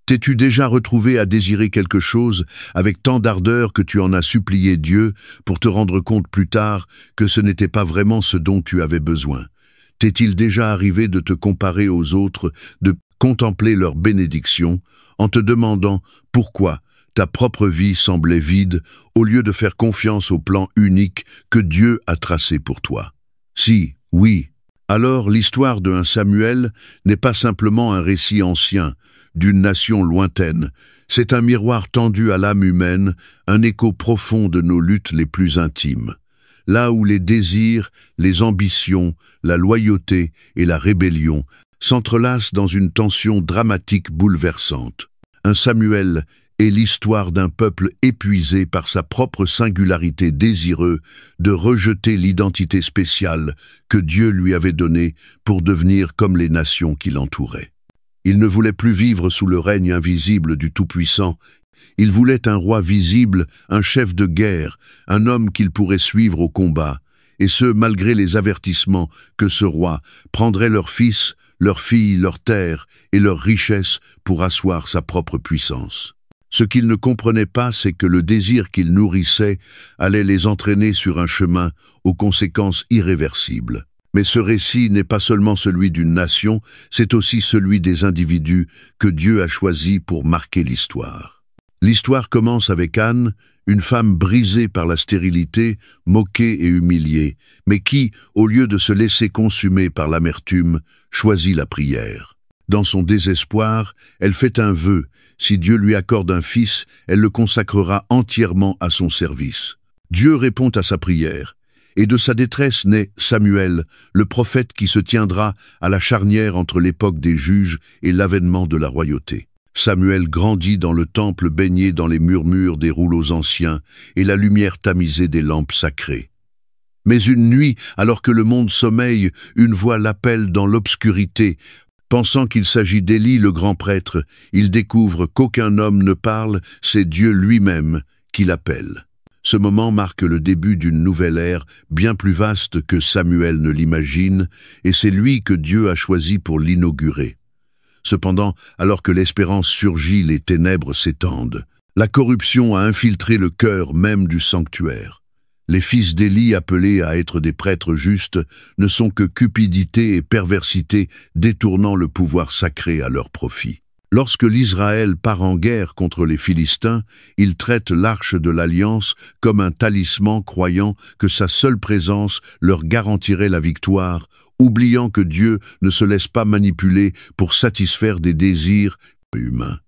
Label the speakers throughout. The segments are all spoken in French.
Speaker 1: T'es-tu déjà retrouvé à désirer quelque chose avec tant d'ardeur que tu en as supplié Dieu pour te rendre compte plus tard que ce n'était pas vraiment ce dont tu avais besoin? T'est-il déjà arrivé de te comparer aux autres, de contempler leur bénédiction, en te demandant pourquoi ta propre vie semblait vide au lieu de faire confiance au plan unique que Dieu a tracé pour toi? Si, oui, alors l'histoire de 1 Samuel n'est pas simplement un récit ancien, d'une nation lointaine. C'est un miroir tendu à l'âme humaine, un écho profond de nos luttes les plus intimes. Là où les désirs, les ambitions, la loyauté et la rébellion s'entrelacent dans une tension dramatique bouleversante. 1 Samuel est l'histoire d'un peuple épuisé par sa propre singularité, désireux de rejeter l'identité spéciale que Dieu lui avait donnée pour devenir comme les nations qui l'entouraient. Il ne voulait plus vivre sous le règne invisible du Tout-Puissant. Il voulait un roi visible, un chef de guerre, un homme qu'il pourrait suivre au combat, et ce, malgré les avertissements que ce roi prendrait leurs fils, leurs filles, leurs terres et leurs richesses pour asseoir sa propre puissance. Ce qu'il ne comprenait pas, c'est que le désir qu'il nourrissait allait les entraîner sur un chemin aux conséquences irréversibles. Mais ce récit n'est pas seulement celui d'une nation, c'est aussi celui des individus que Dieu a choisis pour marquer l'histoire. L'histoire commence avec Anne, une femme brisée par la stérilité, moquée et humiliée, mais qui, au lieu de se laisser consumer par l'amertume, choisit la prière. Dans son désespoir, elle fait un vœu. Si Dieu lui accorde un fils, elle le consacrera entièrement à son service. Dieu répond à sa prière. Et de sa détresse naît Samuel, le prophète qui se tiendra à la charnière entre l'époque des juges et l'avènement de la royauté. Samuel grandit dans le temple baigné dans les murmures des rouleaux anciens et la lumière tamisée des lampes sacrées. Mais une nuit, alors que le monde sommeille, une voix l'appelle dans l'obscurité. Pensant qu'il s'agit d'Élie, le grand prêtre, il découvre qu'aucun homme ne parle, c'est Dieu lui-même qui l'appelle. Ce moment marque le début d'une nouvelle ère, bien plus vaste que Samuel ne l'imagine, et c'est lui que Dieu a choisi pour l'inaugurer. Cependant, alors que l'espérance surgit, les ténèbres s'étendent. La corruption a infiltré le cœur même du sanctuaire. Les fils d'Élie, appelés à être des prêtres justes, ne sont que cupidité et perversité, détournant le pouvoir sacré à leur profit. Lorsque l'Israël part en guerre contre les Philistins, il traite l'arche de l'Alliance comme un talisman, croyant que sa seule présence leur garantirait la victoire, oubliant que Dieu ne se laisse pas manipuler pour satisfaire des désirs humains.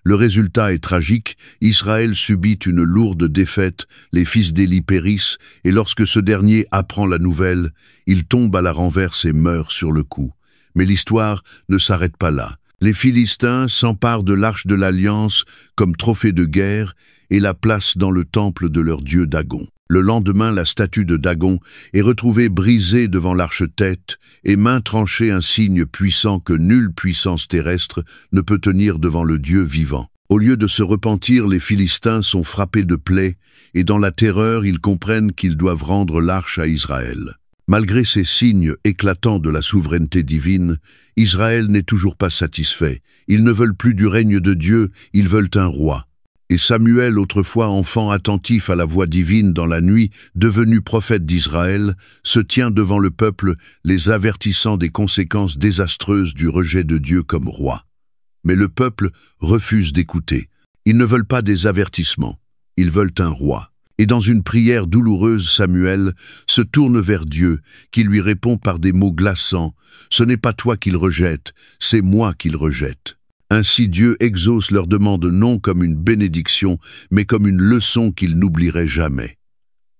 Speaker 1: Le résultat est tragique, Israël subit une lourde défaite, les fils d'Élie périssent, et lorsque ce dernier apprend la nouvelle, il tombe à la renverse et meurt sur le coup. Mais l'histoire ne s'arrête pas là. Les Philistins s'emparent de l'arche de l'Alliance comme trophée de guerre et la placent dans le temple de leur dieu Dagon. Le lendemain, la statue de Dagon est retrouvée brisée devant l'arche-tête et main tranchée, un signe puissant que nulle puissance terrestre ne peut tenir devant le Dieu vivant. Au lieu de se repentir, les Philistins sont frappés de plaies et dans la terreur, ils comprennent qu'ils doivent rendre l'arche à Israël. Malgré ces signes éclatants de la souveraineté divine, Israël n'est toujours pas satisfait. Ils ne veulent plus du règne de Dieu, ils veulent un roi. Et Samuel, autrefois enfant attentif à la voix divine dans la nuit, devenu prophète d'Israël, se tient devant le peuple, les avertissant des conséquences désastreuses du rejet de Dieu comme roi. Mais le peuple refuse d'écouter. Ils ne veulent pas des avertissements, ils veulent un roi. Et dans une prière douloureuse, Samuel se tourne vers Dieu, qui lui répond par des mots glaçants. « Ce n'est pas toi qu'il rejette, c'est moi qu'il rejette. » Ainsi Dieu exauce leur demande non comme une bénédiction, mais comme une leçon qu'il n'oublierait jamais.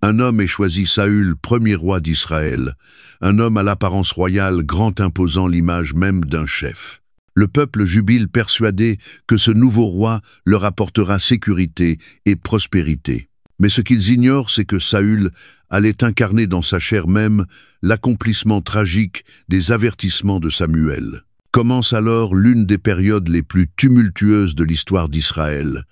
Speaker 1: Un homme est choisi, Saül, premier roi d'Israël, un homme à l'apparence royale, grand imposant l'image même d'un chef. Le peuple jubile persuadé que ce nouveau roi leur apportera sécurité et prospérité. Mais ce qu'ils ignorent, c'est que Saül allait incarner dans sa chair même l'accomplissement tragique des avertissements de Samuel. Commence alors l'une des périodes les plus tumultueuses de l'histoire d'Israël,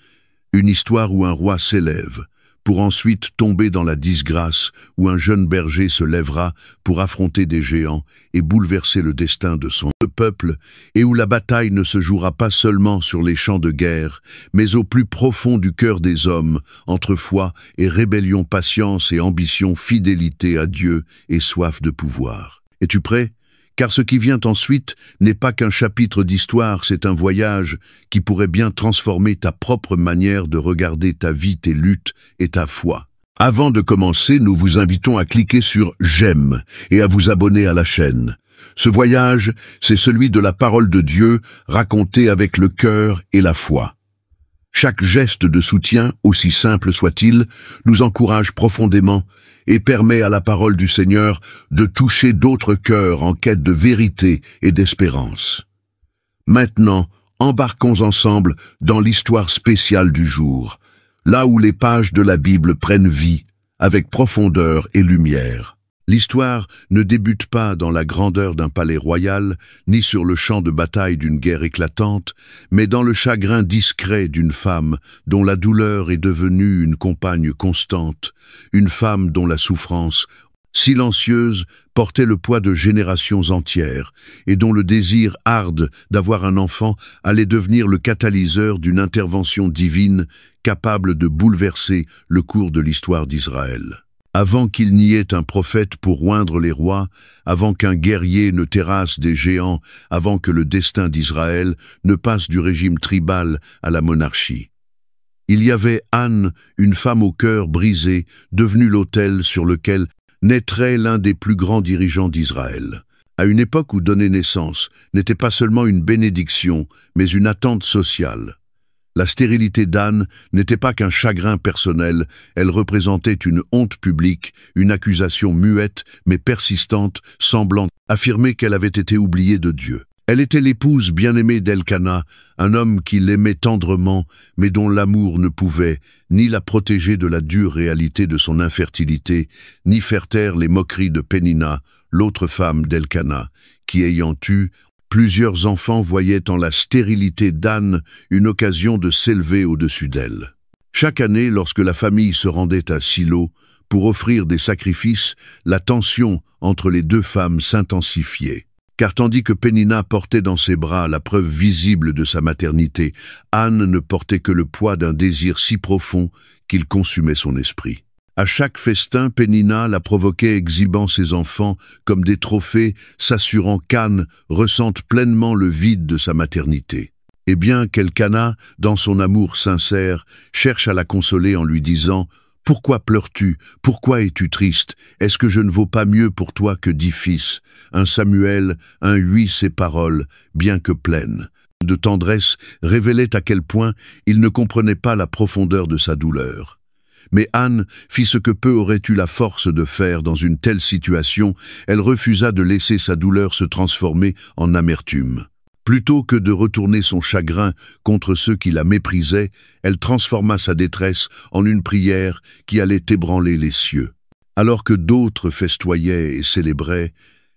Speaker 1: une histoire où un roi s'élève, pour ensuite tomber dans la disgrâce où un jeune berger se lèvera pour affronter des géants et bouleverser le destin de son peuple, et où la bataille ne se jouera pas seulement sur les champs de guerre, mais au plus profond du cœur des hommes, entre foi et rébellion, patience et ambition, fidélité à Dieu et soif de pouvoir. Es-tu prêt? Car ce qui vient ensuite n'est pas qu'un chapitre d'histoire, c'est un voyage qui pourrait bien transformer ta propre manière de regarder ta vie, tes luttes et ta foi. Avant de commencer, nous vous invitons à cliquer sur « J'aime » et à vous abonner à la chaîne. Ce voyage, c'est celui de la parole de Dieu racontée avec le cœur et la foi. Chaque geste de soutien, aussi simple soit-il, nous encourage profondément et permet à la parole du Seigneur de toucher d'autres cœurs en quête de vérité et d'espérance. Maintenant, embarquons ensemble dans l'histoire spéciale du jour, là où les pages de la Bible prennent vie, avec profondeur et lumière. L'histoire ne débute pas dans la grandeur d'un palais royal, ni sur le champ de bataille d'une guerre éclatante, mais dans le chagrin discret d'une femme dont la douleur est devenue une compagne constante, une femme dont la souffrance, silencieuse, portait le poids de générations entières, et dont le désir arde d'avoir un enfant allait devenir le catalyseur d'une intervention divine capable de bouleverser le cours de l'histoire d'Israël. Avant qu'il n'y ait un prophète pour oindre les rois, avant qu'un guerrier ne terrasse des géants, avant que le destin d'Israël ne passe du régime tribal à la monarchie. Il y avait Anne, une femme au cœur brisé, devenue l'autel sur lequel naîtrait l'un des plus grands dirigeants d'Israël. À une époque où donner naissance n'était pas seulement une bénédiction, mais une attente sociale. La stérilité d'Anne n'était pas qu'un chagrin personnel, elle représentait une honte publique, une accusation muette mais persistante, semblant affirmer qu'elle avait été oubliée de Dieu. Elle était l'épouse bien-aimée d'Elkana, un homme qui l'aimait tendrement, mais dont l'amour ne pouvait ni la protéger de la dure réalité de son infertilité, ni faire taire les moqueries de Pénina, l'autre femme d'Elkana, qui ayant eu plusieurs enfants voyaient en la stérilité d'Anne une occasion de s'élever au-dessus d'elle. Chaque année, lorsque la famille se rendait à Silo pour offrir des sacrifices, la tension entre les deux femmes s'intensifiait. Car tandis que Pénina portait dans ses bras la preuve visible de sa maternité, Anne ne portait que le poids d'un désir si profond qu'il consumait son esprit. À chaque festin, Pénina la provoquait exhibant ses enfants comme des trophées, s'assurant qu'Anne ressente pleinement le vide de sa maternité. Et bien qu'Elkana, dans son amour sincère, cherche à la consoler en lui disant « Pourquoi pleures-tu? Pourquoi es-tu triste? Est-ce que je ne vaux pas mieux pour toi que 10 fils ?» Un Samuel, un 8, ses paroles, bien que pleines de tendresse, révélaient à quel point il ne comprenait pas la profondeur de sa douleur. Mais Anne fit ce que peu aurait eu la force de faire dans une telle situation, elle refusa de laisser sa douleur se transformer en amertume. Plutôt que de retourner son chagrin contre ceux qui la méprisaient, elle transforma sa détresse en une prière qui allait ébranler les cieux. Alors que d'autres festoyaient et célébraient,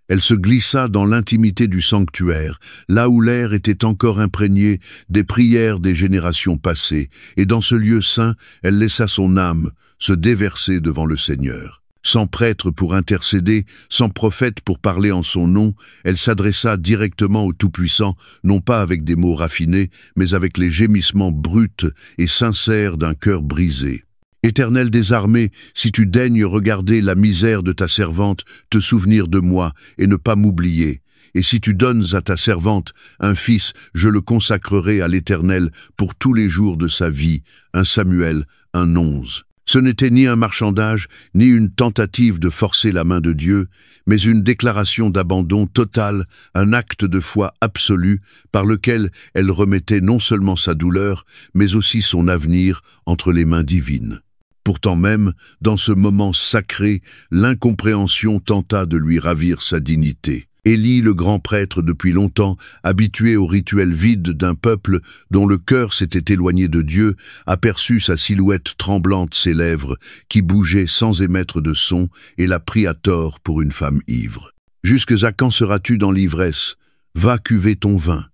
Speaker 1: elle se glissa dans l'intimité du sanctuaire, là où l'air était encore imprégné des prières des générations passées, et dans ce lieu saint, elle laissa son âme se déverser devant le Seigneur. Sans prêtre pour intercéder, sans prophète pour parler en son nom, elle s'adressa directement au Tout-Puissant, non pas avec des mots raffinés, mais avec les gémissements bruts et sincères d'un cœur brisé. Éternel des armées, si tu daignes regarder la misère de ta servante, te souvenir de moi et ne pas m'oublier. Et si tu donnes à ta servante un fils, je le consacrerai à l'Éternel pour tous les jours de sa vie. 1 Samuel 1:11. Ce n'était ni un marchandage, ni une tentative de forcer la main de Dieu, mais une déclaration d'abandon total, un acte de foi absolu, par lequel elle remettait non seulement sa douleur, mais aussi son avenir entre les mains divines. Pourtant même, dans ce moment sacré, l'incompréhension tenta de lui ravir sa dignité. Élie, le grand prêtre depuis longtemps, habitué au rituel vide d'un peuple dont le cœur s'était éloigné de Dieu, aperçut sa silhouette tremblante, ses lèvres, qui bougeaient sans émettre de son, et la prit à tort pour une femme ivre. « Jusque à quand seras-tu dans l'ivresse? Va cuver ton vin. »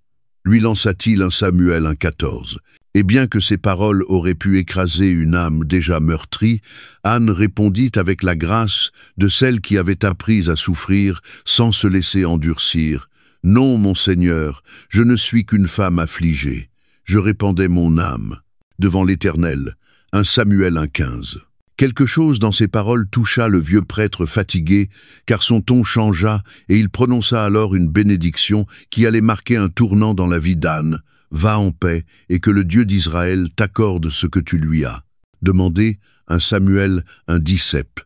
Speaker 1: lui lança-t-il un Samuel 1,14. Et bien que ces paroles auraient pu écraser une âme déjà meurtrie, Anne répondit avec la grâce de celle qui avait appris à souffrir sans se laisser endurcir. « Non, mon Seigneur, je ne suis qu'une femme affligée. Je répandais mon âme devant l'Éternel. » 1 Samuel 1,15. Quelque chose dans ces paroles toucha le vieux prêtre fatigué, car son ton changea et il prononça alors une bénédiction qui allait marquer un tournant dans la vie d'Anne. « Va en paix, et que le Dieu d'Israël t'accorde ce que tu lui as demandé. » 1 Samuel 1,17.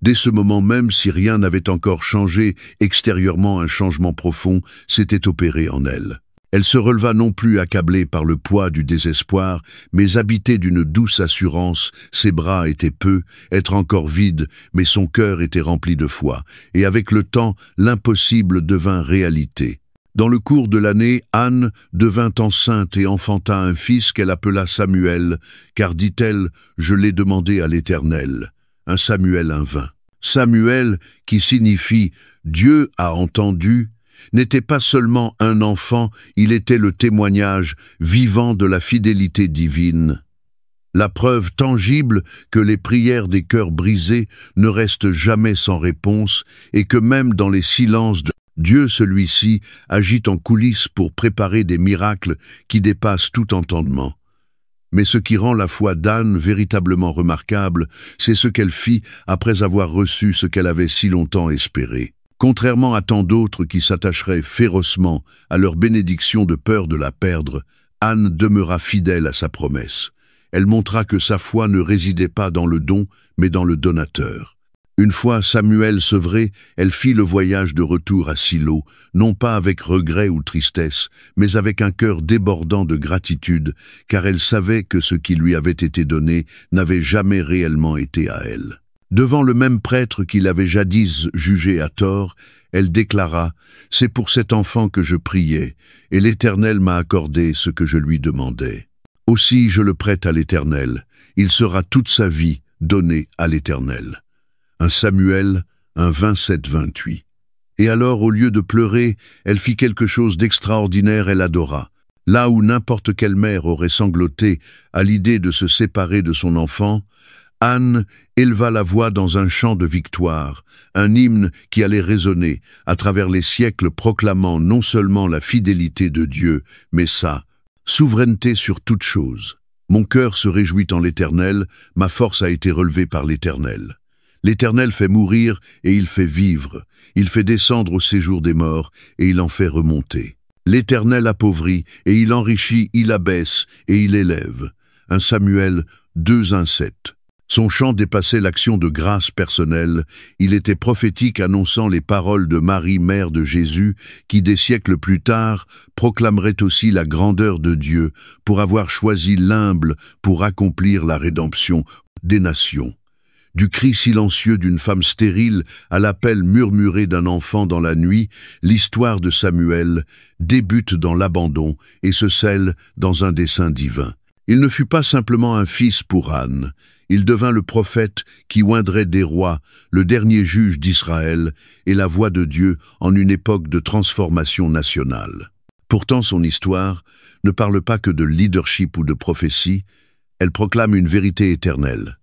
Speaker 1: Dès ce moment même, si rien n'avait encore changé, extérieurement un changement profond s'était opéré en elle. Elle se releva non plus accablée par le poids du désespoir, mais habitée d'une douce assurance. Ses bras étaient peu, être encore vides, mais son cœur était rempli de foi, et avec le temps, l'impossible devint réalité. Dans le cours de l'année, Anne devint enceinte et enfanta un fils qu'elle appela Samuel, car, dit-elle, « Je l'ai demandé à l'Éternel. » 1 Samuel 1,20. Samuel, qui signifie « Dieu a entendu », n'était pas seulement un enfant, il était le témoignage vivant de la fidélité divine. La preuve tangible que les prières des cœurs brisés ne restent jamais sans réponse et que même dans les silences de Dieu, celui-ci agit en coulisses pour préparer des miracles qui dépassent tout entendement. Mais ce qui rend la foi d'Anne véritablement remarquable, c'est ce qu'elle fit après avoir reçu ce qu'elle avait si longtemps espéré. Contrairement à tant d'autres qui s'attacheraient férocement à leur bénédiction de peur de la perdre, Anne demeura fidèle à sa promesse. Elle montra que sa foi ne résidait pas dans le don, mais dans le donateur. Une fois Samuel sevré, elle fit le voyage de retour à Silo, non pas avec regret ou tristesse, mais avec un cœur débordant de gratitude, car elle savait que ce qui lui avait été donné n'avait jamais réellement été à elle. Devant le même prêtre qui l'avait jadis jugé à tort, elle déclara « C'est pour cet enfant que je priais, et l'Éternel m'a accordé ce que je lui demandais. Aussi je le prête à l'Éternel, il sera toute sa vie donné à l'Éternel. » 1 Samuel 1,27-28. Et alors, au lieu de pleurer, elle fit quelque chose d'extraordinaire, elle adora. Là où n'importe quelle mère aurait sangloté à l'idée de se séparer de son enfant, Anne éleva la voix dans un chant de victoire, un hymne qui allait résonner à travers les siècles proclamant non seulement la fidélité de Dieu, mais sa souveraineté sur toute chose. Mon cœur se réjouit en l'Éternel, ma force a été relevée par l'Éternel. L'Éternel fait mourir et il fait vivre, il fait descendre au séjour des morts et il en fait remonter. L'Éternel appauvrit et il enrichit, il abaisse et il élève. 1 Samuel 2,1-7. Son chant dépassait l'action de grâce personnelle, il était prophétique annonçant les paroles de Marie, mère de Jésus, qui des siècles plus tard proclamerait aussi la grandeur de Dieu pour avoir choisi l'humble pour accomplir la rédemption des nations. Du cri silencieux d'une femme stérile à l'appel murmuré d'un enfant dans la nuit, l'histoire de Samuel débute dans l'abandon et se scelle dans un dessein divin. Il ne fut pas simplement un fils pour Anne, il devint le prophète qui oindrait des rois, le dernier juge d'Israël et la voix de Dieu en une époque de transformation nationale. Pourtant, son histoire ne parle pas que de leadership ou de prophétie, elle proclame une vérité éternelle.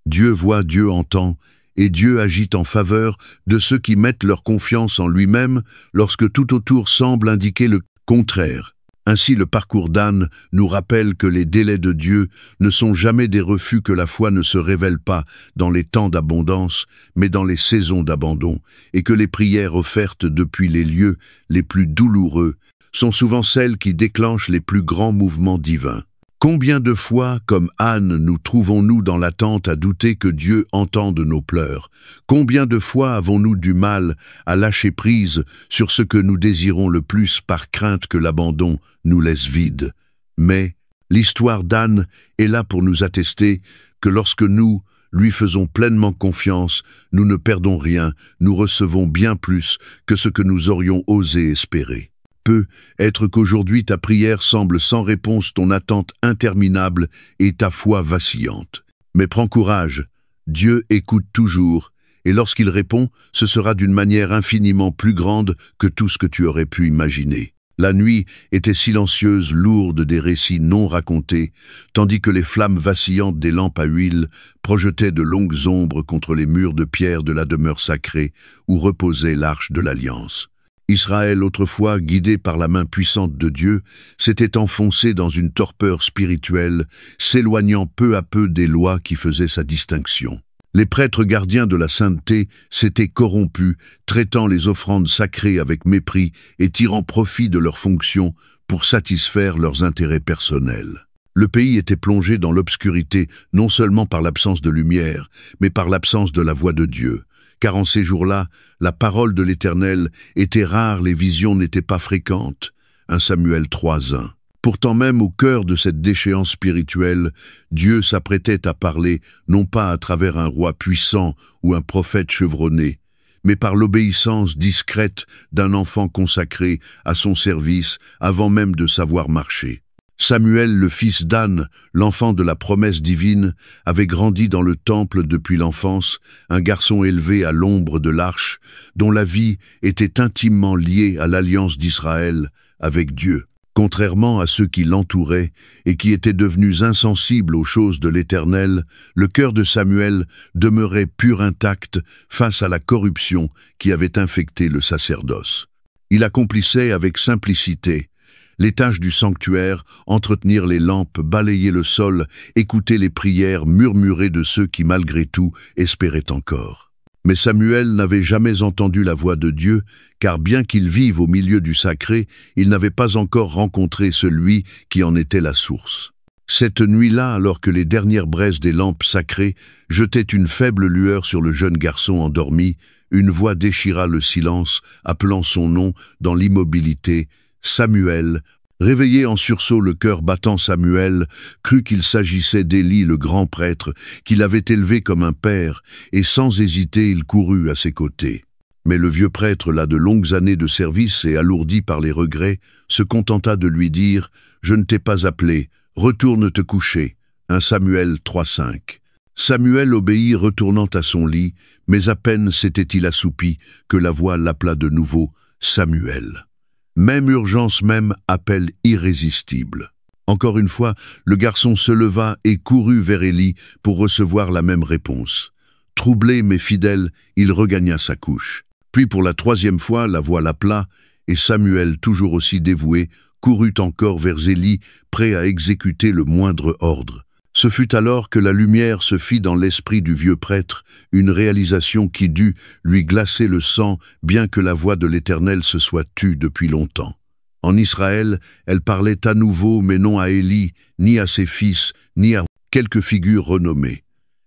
Speaker 1: Dieu voit, Dieu entend, et Dieu agit en faveur de ceux qui mettent leur confiance en lui-même lorsque tout autour semble indiquer le contraire. Ainsi, le parcours d'Anne nous rappelle que les délais de Dieu ne sont jamais des refus, que la foi ne se révèle pas dans les temps d'abondance, mais dans les saisons d'abandon, et que les prières offertes depuis les lieux les plus douloureux sont souvent celles qui déclenchent les plus grands mouvements divins. Combien de fois, comme Anne, nous trouvons-nous dans l'attente à douter que Dieu entende nos pleurs? Combien de fois avons-nous du mal à lâcher prise sur ce que nous désirons le plus par crainte que l'abandon nous laisse vides? Mais l'histoire d'Anne est là pour nous attester que lorsque nous lui faisons pleinement confiance, nous ne perdons rien, nous recevons bien plus que ce que nous aurions osé espérer. Peut être qu'aujourd'hui ta prière semble sans réponse, ton attente interminable et ta foi vacillante. Mais prends courage, Dieu écoute toujours, et lorsqu'il répond, ce sera d'une manière infiniment plus grande que tout ce que tu aurais pu imaginer. La nuit était silencieuse, lourde des récits non racontés, tandis que les flammes vacillantes des lampes à huile projetaient de longues ombres contre les murs de pierre de la demeure sacrée où reposait l'arche de l'Alliance. Israël, autrefois guidé par la main puissante de Dieu, s'était enfoncé dans une torpeur spirituelle, s'éloignant peu à peu des lois qui faisaient sa distinction. Les prêtres gardiens de la sainteté s'étaient corrompus, traitant les offrandes sacrées avec mépris et tirant profit de leurs fonctions pour satisfaire leurs intérêts personnels. Le pays était plongé dans l'obscurité non seulement par l'absence de lumière, mais par l'absence de la voix de Dieu. Car en ces jours-là, la parole de l'Éternel était rare, les visions n'étaient pas fréquentes. 1 Samuel 3:1. Pourtant même au cœur de cette déchéance spirituelle, Dieu s'apprêtait à parler, non pas à travers un roi puissant ou un prophète chevronné, mais par l'obéissance discrète d'un enfant consacré à son service avant même de savoir marcher. Samuel, le fils d'Anne, l'enfant de la promesse divine, avait grandi dans le temple depuis l'enfance, un garçon élevé à l'ombre de l'arche, dont la vie était intimement liée à l'alliance d'Israël avec Dieu. Contrairement à ceux qui l'entouraient et qui étaient devenus insensibles aux choses de l'Éternel, le cœur de Samuel demeurait pur intact face à la corruption qui avait infecté le sacerdoce. Il accomplissait avec simplicité les tâches du sanctuaire, entretenir les lampes, balayer le sol, écouter les prières murmurées de ceux qui malgré tout espéraient encore. Mais Samuel n'avait jamais entendu la voix de Dieu, car bien qu'il vive au milieu du sacré, il n'avait pas encore rencontré celui qui en était la source. Cette nuit-là, alors que les dernières braises des lampes sacrées jetaient une faible lueur sur le jeune garçon endormi, une voix déchira le silence, appelant son nom dans l'immobilité, Samuel. Réveillé en sursaut, le cœur battant, Samuel crut qu'il s'agissait d'Élie, le grand prêtre, qu'il avait élevé comme un père, et sans hésiter il courut à ses côtés. Mais le vieux prêtre, là de longues années de service et alourdi par les regrets, se contenta de lui dire « Je ne t'ai pas appelé, retourne te coucher » 1 Samuel 3:5. Samuel obéit, retournant à son lit, mais à peine s'était-il assoupi que la voix l'appela de nouveau « Samuel ». Même urgence, même appel irrésistible. Encore une fois, le garçon se leva et courut vers Élie pour recevoir la même réponse. Troublé mais fidèle, il regagna sa couche. Puis pour la troisième fois, la voix l'appela, et Samuel, toujours aussi dévoué, courut encore vers Élie, prêt à exécuter le moindre ordre. Ce fut alors que la lumière se fit dans l'esprit du vieux prêtre, une réalisation qui dut lui glacer le sang, bien que la voix de l'Éternel se soit tue depuis longtemps. En Israël, elle parlait à nouveau, mais non à Élie, ni à ses fils, ni à quelques figures renommées.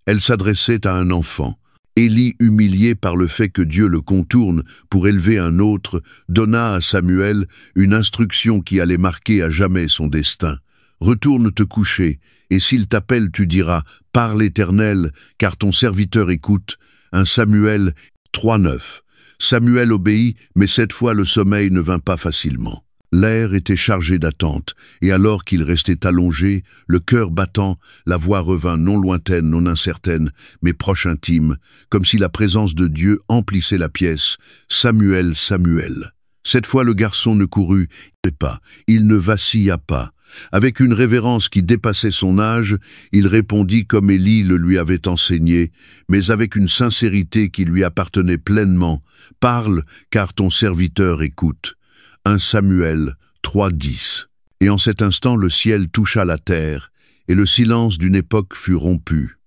Speaker 1: Elle s'adressait à un enfant. Élie, humilié par le fait que Dieu le contourne pour élever un autre, donna à Samuel une instruction qui allait marquer à jamais son destin. « Retourne te coucher, et s'il t'appelle, tu diras « Parle l'Éternel, car ton serviteur écoute » 1 Samuel 3:9. Samuel obéit, mais cette fois le sommeil ne vint pas facilement. L'air était chargé d'attente, et alors qu'il restait allongé, le cœur battant, la voix revint non lointaine, non incertaine, mais proche intime, comme si la présence de Dieu emplissait la pièce. « Samuel, Samuel ». Cette fois le garçon ne courut pas, il ne vacilla pas. Avec une révérence qui dépassait son âge, il répondit comme Élie le lui avait enseigné, mais avec une sincérité qui lui appartenait pleinement. « Parle, car ton serviteur écoute. » 1 Samuel 3:10. Et en cet instant le ciel toucha la terre, et le silence d'une époque fut rompu.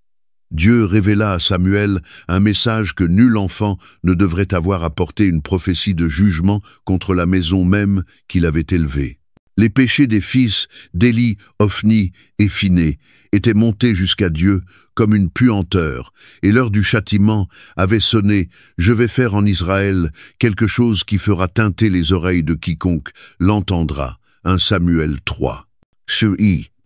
Speaker 1: Dieu révéla à Samuel un message que nul enfant ne devrait avoir apporté, une prophétie de jugement contre la maison même qu'il avait élevée. Les péchés des fils d'Élie, Ophni et Phiné étaient montés jusqu'à Dieu comme une puanteur, et l'heure du châtiment avait sonné. Je vais faire en Israël quelque chose qui fera tinter les oreilles de quiconque l'entendra. 1 Samuel 3.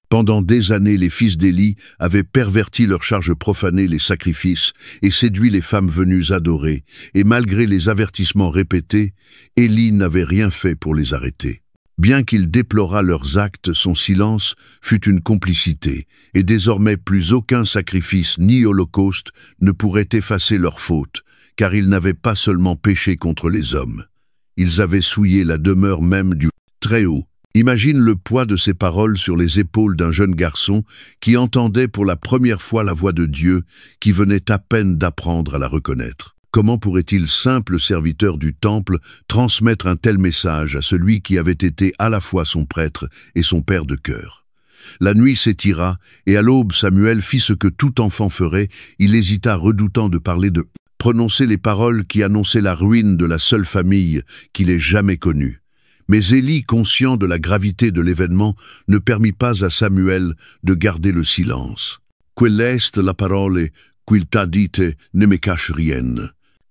Speaker 1: Pendant des années, les fils d'Élie avaient perverti leur charge, profané les sacrifices et séduit les femmes venues adorer, et malgré les avertissements répétés, Élie n'avait rien fait pour les arrêter. Bien qu'il déplorât leurs actes, son silence fut une complicité, et désormais plus aucun sacrifice ni holocauste ne pourrait effacer leur faute, car ils n'avaient pas seulement péché contre les hommes. Ils avaient souillé la demeure même du très haut. Imagine le poids de ces paroles sur les épaules d'un jeune garçon qui entendait pour la première fois la voix de Dieu, qui venait à peine d'apprendre à la reconnaître. Comment pourrait-il, simple serviteur du temple, transmettre un tel message à celui qui avait été à la fois son prêtre et son père de cœur? La nuit s'étira, et à l'aube Samuel fit ce que tout enfant ferait, il hésita redoutant de prononcer les paroles qui annonçaient la ruine de la seule famille qu'il ait jamais connue. Mais Élie, conscient de la gravité de l'événement, ne permit pas à Samuel de garder le silence. « Quelle est la parole qu'il t'a dite, ne me cache rien.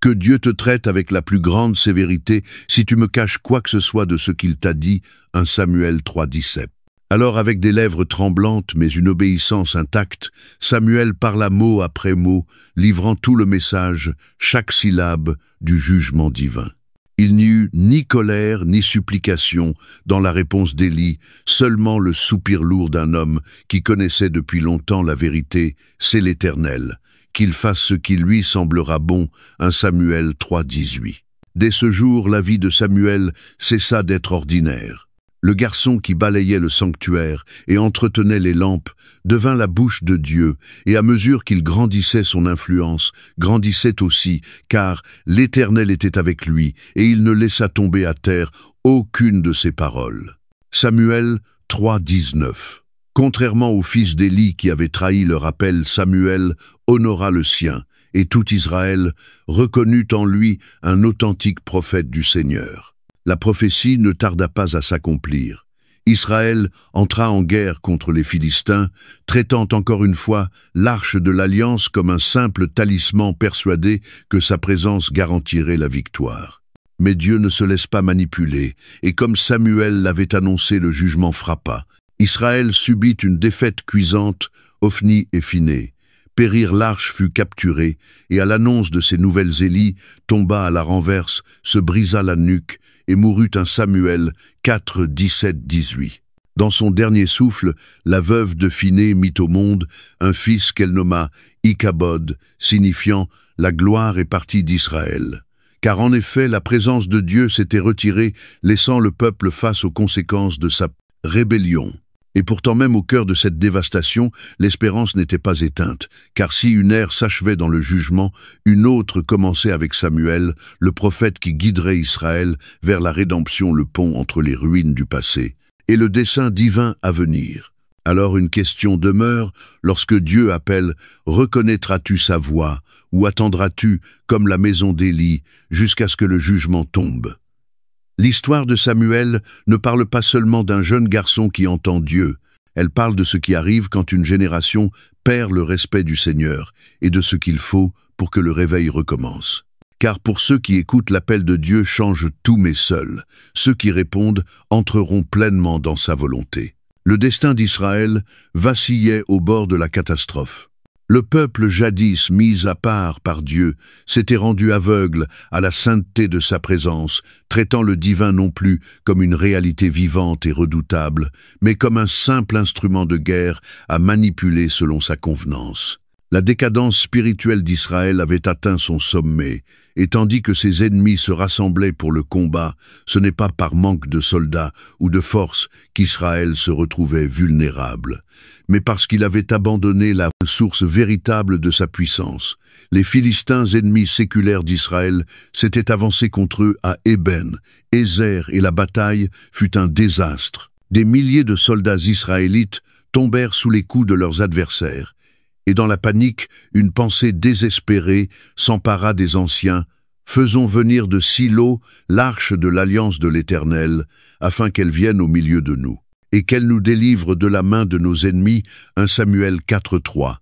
Speaker 1: Que Dieu te traite avec la plus grande sévérité si tu me caches quoi que ce soit de ce qu'il t'a dit. » 1 Samuel 3,17. Alors, avec des lèvres tremblantes mais une obéissance intacte, Samuel parla mot après mot, livrant tout le message, chaque syllabe du jugement divin. Il n'y eut ni colère ni supplication dans la réponse d'Élie, seulement le soupir lourd d'un homme qui connaissait depuis longtemps la vérité, c'est l'Éternel. Qu'il fasse ce qui lui semblera bon. 1 Samuel 3,18. Dès ce jour, la vie de Samuel cessa d'être ordinaire. Le garçon qui balayait le sanctuaire et entretenait les lampes devint la bouche de Dieu, et à mesure qu'il grandissait, son influence grandissait aussi, car l'Éternel était avec lui, et il ne laissa tomber à terre aucune de ses paroles. Samuel 3,19. Contrairement au fils d'Élie qui avait trahi leur appel, Samuel honora le sien, et tout Israël reconnut en lui un authentique prophète du Seigneur. La prophétie ne tarda pas à s'accomplir. Israël entra en guerre contre les Philistins, traitant encore une fois l'arche de l'Alliance comme un simple talisman, persuadé que sa présence garantirait la victoire. Mais Dieu ne se laisse pas manipuler, et comme Samuel l'avait annoncé, le jugement frappa. Israël subit une défaite cuisante, Ophni et Phiné. Périr l'arche fut capturée, et à l'annonce de ces nouvelles, Élie tomba à la renverse, se brisa la nuque, et mourut. Un Samuel 4, 17-18. Dans son dernier souffle, la veuve de Phiné mit au monde un fils qu'elle nomma Ichabod, signifiant « la gloire est partie d'Israël ». Car en effet, la présence de Dieu s'était retirée, laissant le peuple face aux conséquences de sa rébellion. Et pourtant, même au cœur de cette dévastation, l'espérance n'était pas éteinte, car si une ère s'achevait dans le jugement, une autre commençait avec Samuel, le prophète qui guiderait Israël vers la rédemption, le pont entre les ruines du passé et le dessein divin à venir. Alors une question demeure, lorsque Dieu appelle, reconnaîtras-tu sa voix, ou attendras-tu, comme la maison d'Élie, jusqu'à ce que le jugement tombe? L'histoire de Samuel ne parle pas seulement d'un jeune garçon qui entend Dieu, elle parle de ce qui arrive quand une génération perd le respect du Seigneur et de ce qu'il faut pour que le réveil recommence. Car pour ceux qui écoutent l'appel de Dieu change tout mais seuls, ceux qui répondent entreront pleinement dans sa volonté. Le destin d'Israël vacillait au bord de la catastrophe. Le peuple jadis mis à part par Dieu s'était rendu aveugle à la sainteté de sa présence, traitant le divin non plus comme une réalité vivante et redoutable, mais comme un simple instrument de guerre à manipuler selon sa convenance. La décadence spirituelle d'Israël avait atteint son sommet, et tandis que ses ennemis se rassemblaient pour le combat, ce n'est pas par manque de soldats ou de force qu'Israël se retrouvait vulnérable, mais parce qu'il avait abandonné la source véritable de sa puissance. Les Philistins, ennemis séculaires d'Israël, s'étaient avancés contre eux à Ébène, Ézer, et la bataille fut un désastre. Des milliers de soldats israélites tombèrent sous les coups de leurs adversaires, et dans la panique, une pensée désespérée s'empara des anciens. Faisons venir de Silo l'arche de l'alliance de l'Éternel, afin qu'elle vienne au milieu de nous, et qu'elle nous délivre de la main de nos ennemis. 1 Samuel 4:3.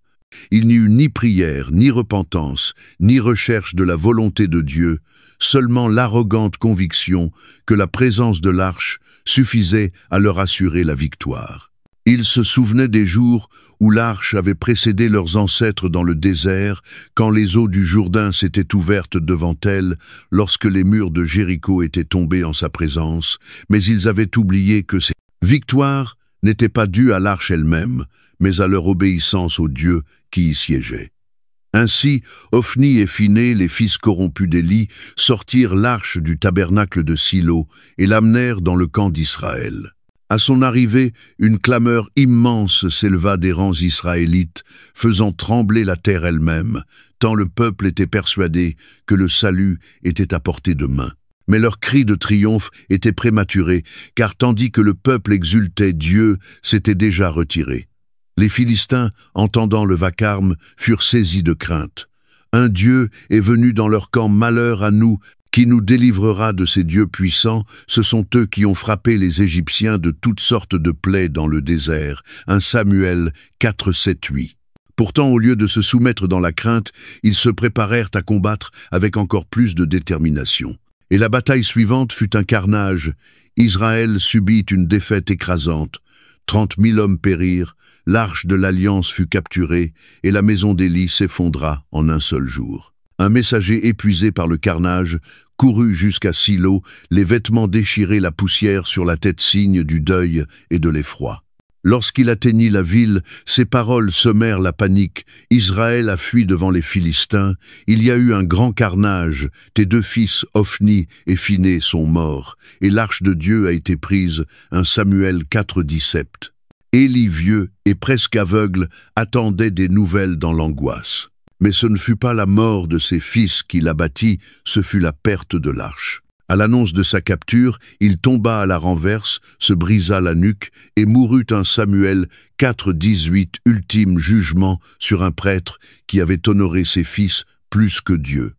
Speaker 1: Il n'y eut ni prière, ni repentance, ni recherche de la volonté de Dieu, seulement l'arrogante conviction que la présence de l'arche suffisait à leur assurer la victoire. Ils se souvenaient des jours où l'arche avait précédé leurs ancêtres dans le désert, quand les eaux du Jourdain s'étaient ouvertes devant elles, lorsque les murs de Jéricho étaient tombés en sa présence, mais ils avaient oublié que ces victoires n'étaient pas dues à l'arche elle-même, mais à leur obéissance au Dieu qui y siégeait. Ainsi, Ophni et Phiné, les fils corrompus d'Élie, sortirent l'arche du tabernacle de Silo et l'amenèrent dans le camp d'Israël. À son arrivée, une clameur immense s'éleva des rangs israélites, faisant trembler la terre elle-même, tant le peuple était persuadé que le salut était à portée de main. Mais leur cri de triomphe était prématuré, car tandis que le peuple exultait, Dieu s'était déjà retiré. Les Philistins, entendant le vacarme, furent saisis de crainte. Un Dieu est venu dans leur camp, malheur à nous, qui nous délivrera de ces dieux puissants. Ce sont eux qui ont frappé les Égyptiens de toutes sortes de plaies dans le désert. 1 Samuel 4, 7, 8. Pourtant, au lieu de se soumettre dans la crainte, ils se préparèrent à combattre avec encore plus de détermination. Et la bataille suivante fut un carnage. Israël subit une défaite écrasante. 30 000 hommes périrent, l'arche de l'Alliance fut capturée et la maison d'Élie s'effondra en un seul jour. Un messager épuisé par le carnage courut jusqu'à Silo, les vêtements déchirés, la poussière sur la tête, signe du deuil et de l'effroi. Lorsqu'il atteignit la ville, ses paroles semèrent la panique. Israël a fui devant les Philistins. Il y a eu un grand carnage. Tes 2 fils, Ophni et Phiné, sont morts, et l'arche de Dieu a été prise. 1 Samuel 4, 17. Élie, vieux et presque aveugle, attendait des nouvelles dans l'angoisse. Mais ce ne fut pas la mort de ses fils qui l'abattit, ce fut la perte de l'arche. À l'annonce de sa capture, il tomba à la renverse, se brisa la nuque et mourut. 1 Samuel 4, 18, ultime jugement sur un prêtre qui avait honoré ses fils plus que Dieu.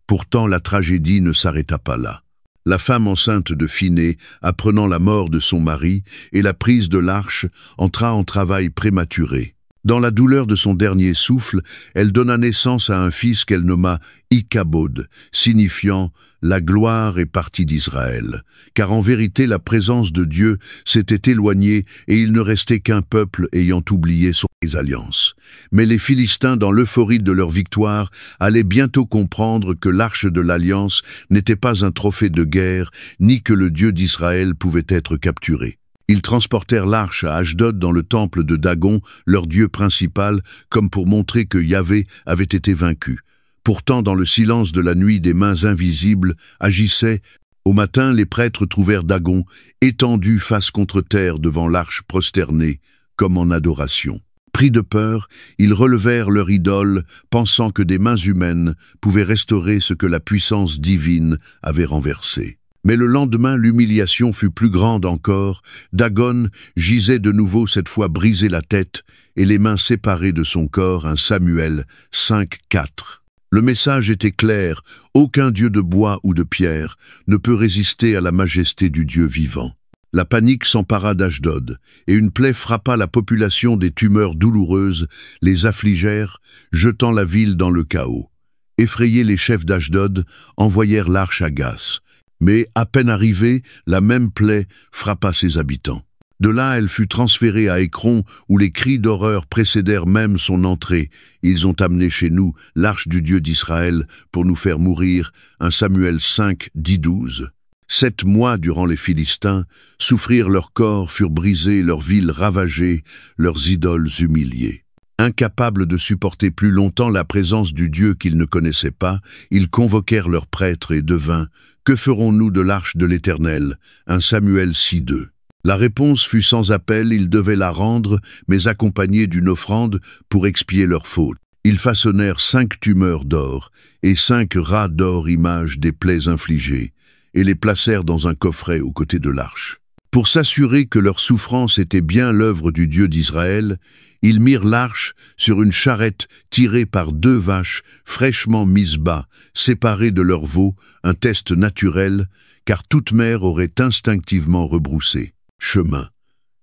Speaker 1: Pourtant, la tragédie ne s'arrêta pas là. La femme enceinte de Phiné, apprenant la mort de son mari et la prise de l'arche, entra en travail prématuré. Dans la douleur de son dernier souffle, elle donna naissance à un fils qu'elle nomma Ichabod, signifiant « la gloire est partie d'Israël », car en vérité la présence de Dieu s'était éloignée et il ne restait qu'un peuple ayant oublié son alliance. Mais les Philistins, dans l'euphorie de leur victoire, allaient bientôt comprendre que l'arche de l'Alliance n'était pas un trophée de guerre, ni que le Dieu d'Israël pouvait être capturé. Ils transportèrent l'arche à Ashdod dans le temple de Dagon, leur dieu principal, comme pour montrer que Yahvé avait été vaincu. Pourtant, dans le silence de la nuit, des mains invisibles agissaient. Au matin, les prêtres trouvèrent Dagon, étendu face contre terre devant l'arche prosternée, comme en adoration. Pris de peur, ils relevèrent leur idole, pensant que des mains humaines pouvaient restaurer ce que la puissance divine avait renversé. Mais le lendemain, l'humiliation fut plus grande encore. Dagon gisait de nouveau, cette fois brisé la tête et les mains séparées de son corps. 1 Samuel 5, 4. Le message était clair, aucun dieu de bois ou de pierre ne peut résister à la majesté du Dieu vivant. La panique s'empara d'Ashdod, et une plaie frappa la population. Des tumeurs douloureuses les affligèrent, jetant la ville dans le chaos. Effrayés, les chefs d'Ashdod envoyèrent l'arche à Gath. Mais, à peine arrivée, la même plaie frappa ses habitants. De là, elle fut transférée à Écron, où les cris d'horreur précédèrent même son entrée. Ils ont amené chez nous l'arche du Dieu d'Israël pour nous faire mourir. 1 Samuel 5, 10-12. 7 mois durant les Philistins, souffrirent leurs corps, furent brisés, leurs villes ravagées, leurs idoles humiliées. Incapables de supporter plus longtemps la présence du Dieu qu'ils ne connaissaient pas, ils convoquèrent leurs prêtres et devint « Que ferons-nous de l'arche de l'Éternel » 1 Samuel 6, 2. La réponse fut sans appel, ils devaient la rendre, mais accompagnée d'une offrande pour expier leurs fautes. Ils façonnèrent 5 tumeurs d'or et 5 rats d'or, image des plaies infligées, et les placèrent dans un coffret aux côtés de l'arche. Pour s'assurer que leur souffrance était bien l'œuvre du Dieu d'Israël, ils mirent l'arche sur une charrette tirée par 2 vaches fraîchement mises bas, séparées de leurs veaux, un test naturel, car toute mère aurait instinctivement rebroussé chemin.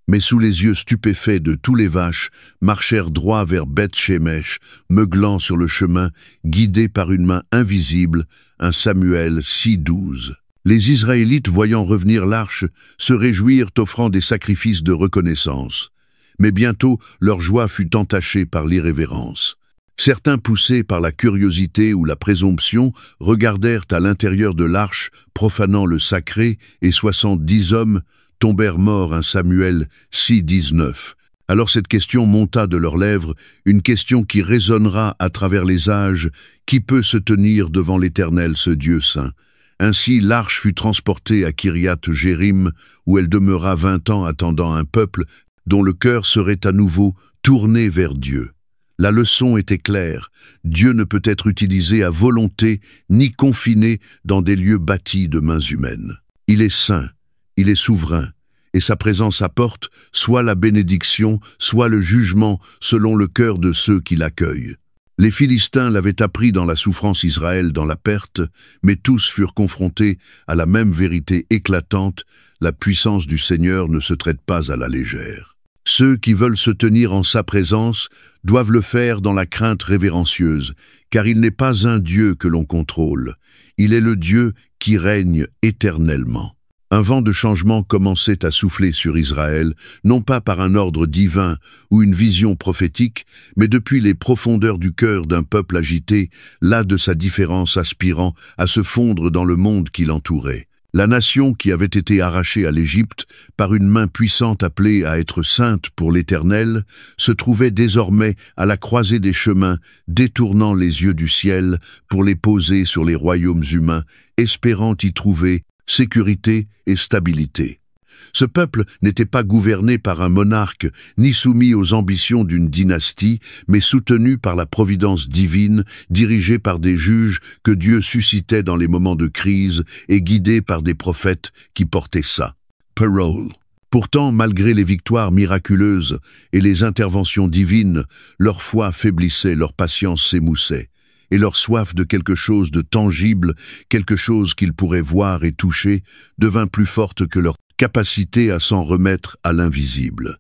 Speaker 1: Mais sous les yeux stupéfaits de tous les vaches, marchèrent droit vers Beth-Shemesh, meuglant sur le chemin, guidés par une main invisible. 1 Samuel 6, 12. Les Israélites, voyant revenir l'arche, se réjouirent, offrant des sacrifices de reconnaissance. Mais bientôt, leur joie fut entachée par l'irrévérence. Certains, poussés par la curiosité ou la présomption, regardèrent à l'intérieur de l'arche, profanant le sacré, et 70 hommes tombèrent morts. 1 Samuel 6, 19. Alors cette question monta de leurs lèvres, une question qui résonnera à travers les âges: qui peut se tenir devant l'Éternel, ce Dieu saint? Ainsi l'arche fut transportée à Kiriath Jérim, où elle demeura 20 ans attendant un peuple dont le cœur serait à nouveau tourné vers Dieu. La leçon était claire: Dieu ne peut être utilisé à volonté ni confiné dans des lieux bâtis de mains humaines. Il est saint, il est souverain, et sa présence apporte soit la bénédiction, soit le jugement selon le cœur de ceux qui l'accueillent. Les Philistins l'avaient appris dans la souffrance, Israël dans la perte, mais tous furent confrontés à la même vérité éclatante: la puissance du Seigneur ne se traite pas à la légère. Ceux qui veulent se tenir en sa présence doivent le faire dans la crainte révérencieuse, car il n'est pas un Dieu que l'on contrôle, il est le Dieu qui règne éternellement. Un vent de changement commençait à souffler sur Israël, non pas par un ordre divin ou une vision prophétique, mais depuis les profondeurs du cœur d'un peuple agité, las de sa différence, aspirant à se fondre dans le monde qui l'entourait. La nation qui avait été arrachée à l'Égypte par une main puissante appelée à être sainte pour l'Éternel, se trouvait désormais à la croisée des chemins, détournant les yeux du ciel pour les poser sur les royaumes humains, espérant y trouver sécurité et stabilité. Ce peuple n'était pas gouverné par un monarque, ni soumis aux ambitions d'une dynastie, mais soutenu par la providence divine, dirigé par des juges que Dieu suscitait dans les moments de crise et guidé par des prophètes qui portaient ça. Parole. Pourtant, malgré les victoires miraculeuses et les interventions divines, leur foi faiblissait, leur patience s'émoussait, et leur soif de quelque chose de tangible, quelque chose qu'ils pourraient voir et toucher, devint plus forte que leur capacité à s'en remettre à l'invisible.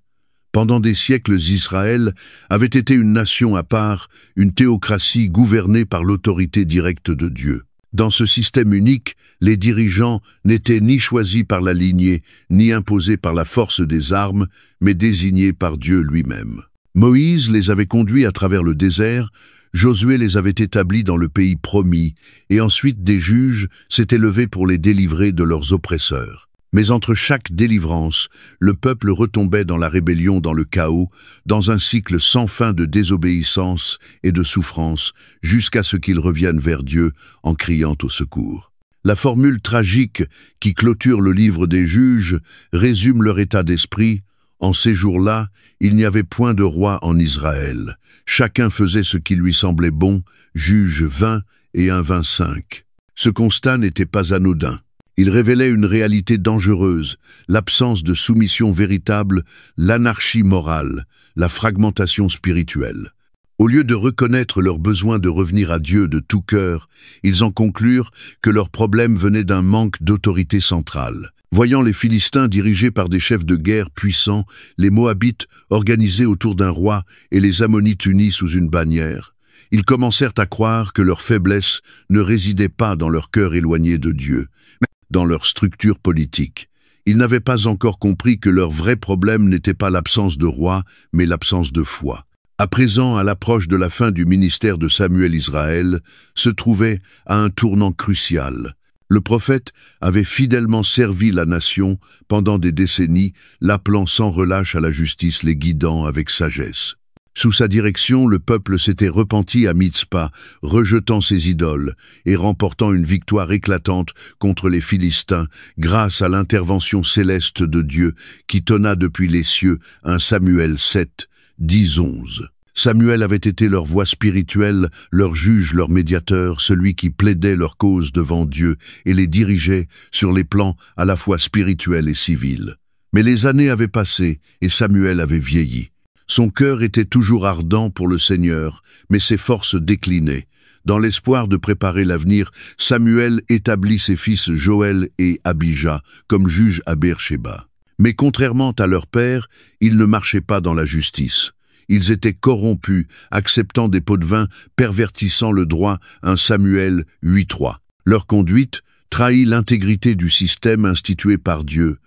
Speaker 1: Pendant des siècles, Israël avait été une nation à part, une théocratie gouvernée par l'autorité directe de Dieu. Dans ce système unique, les dirigeants n'étaient ni choisis par la lignée, ni imposés par la force des armes, mais désignés par Dieu lui-même. Moïse les avait conduits à travers le désert, Josué les avait établis dans le pays promis, et ensuite des juges s'étaient levés pour les délivrer de leurs oppresseurs. Mais entre chaque délivrance, le peuple retombait dans la rébellion, dans le chaos, dans un cycle sans fin de désobéissance et de souffrance, jusqu'à ce qu'ils reviennent vers Dieu en criant au secours. La formule tragique qui clôture le livre des juges résume leur état d'esprit: en ces jours-là, il n'y avait point de roi en Israël. Chacun faisait ce qui lui semblait bon. Juges 20 et 1:25. Ce constat n'était pas anodin. Il révélait une réalité dangereuse, l'absence de soumission véritable, l'anarchie morale, la fragmentation spirituelle. Au lieu de reconnaître leur besoin de revenir à Dieu de tout cœur, ils en conclurent que leur problème venait d'un manque d'autorité centrale. Voyant les Philistins dirigés par des chefs de guerre puissants, les Moabites organisés autour d'un roi et les Ammonites unis sous une bannière, ils commencèrent à croire que leur faiblesse ne résidait pas dans leur cœur éloigné de Dieu, mais dans leur structure politique. Ils n'avaient pas encore compris que leur vrai problème n'était pas l'absence de roi, mais l'absence de foi. À présent, à l'approche de la fin du ministère de Samuel, Israël se trouvait à un tournant crucial. Le prophète avait fidèlement servi la nation pendant des décennies, l'appelant sans relâche à la justice, les guidant avec sagesse. Sous sa direction, le peuple s'était repenti à Mitzpa, rejetant ses idoles et remportant une victoire éclatante contre les Philistins grâce à l'intervention céleste de Dieu qui tonna depuis les cieux. 1 Samuel 7, 10-11. Samuel avait été leur voix spirituelle, leur juge, leur médiateur, celui qui plaidait leur cause devant Dieu et les dirigeait sur les plans à la fois spirituels et civils. Mais les années avaient passé et Samuel avait vieilli. Son cœur était toujours ardent pour le Seigneur, mais ses forces déclinaient. Dans l'espoir de préparer l'avenir, Samuel établit ses fils Joël et Abijah comme juges à Beersheba. Mais contrairement à leur père, ils ne marchaient pas dans la justice. Ils étaient corrompus, acceptant des pots de vin, pervertissant le droit. 1 Samuel 8:3. Leur conduite trahit l'intégrité du système institué par Dieu,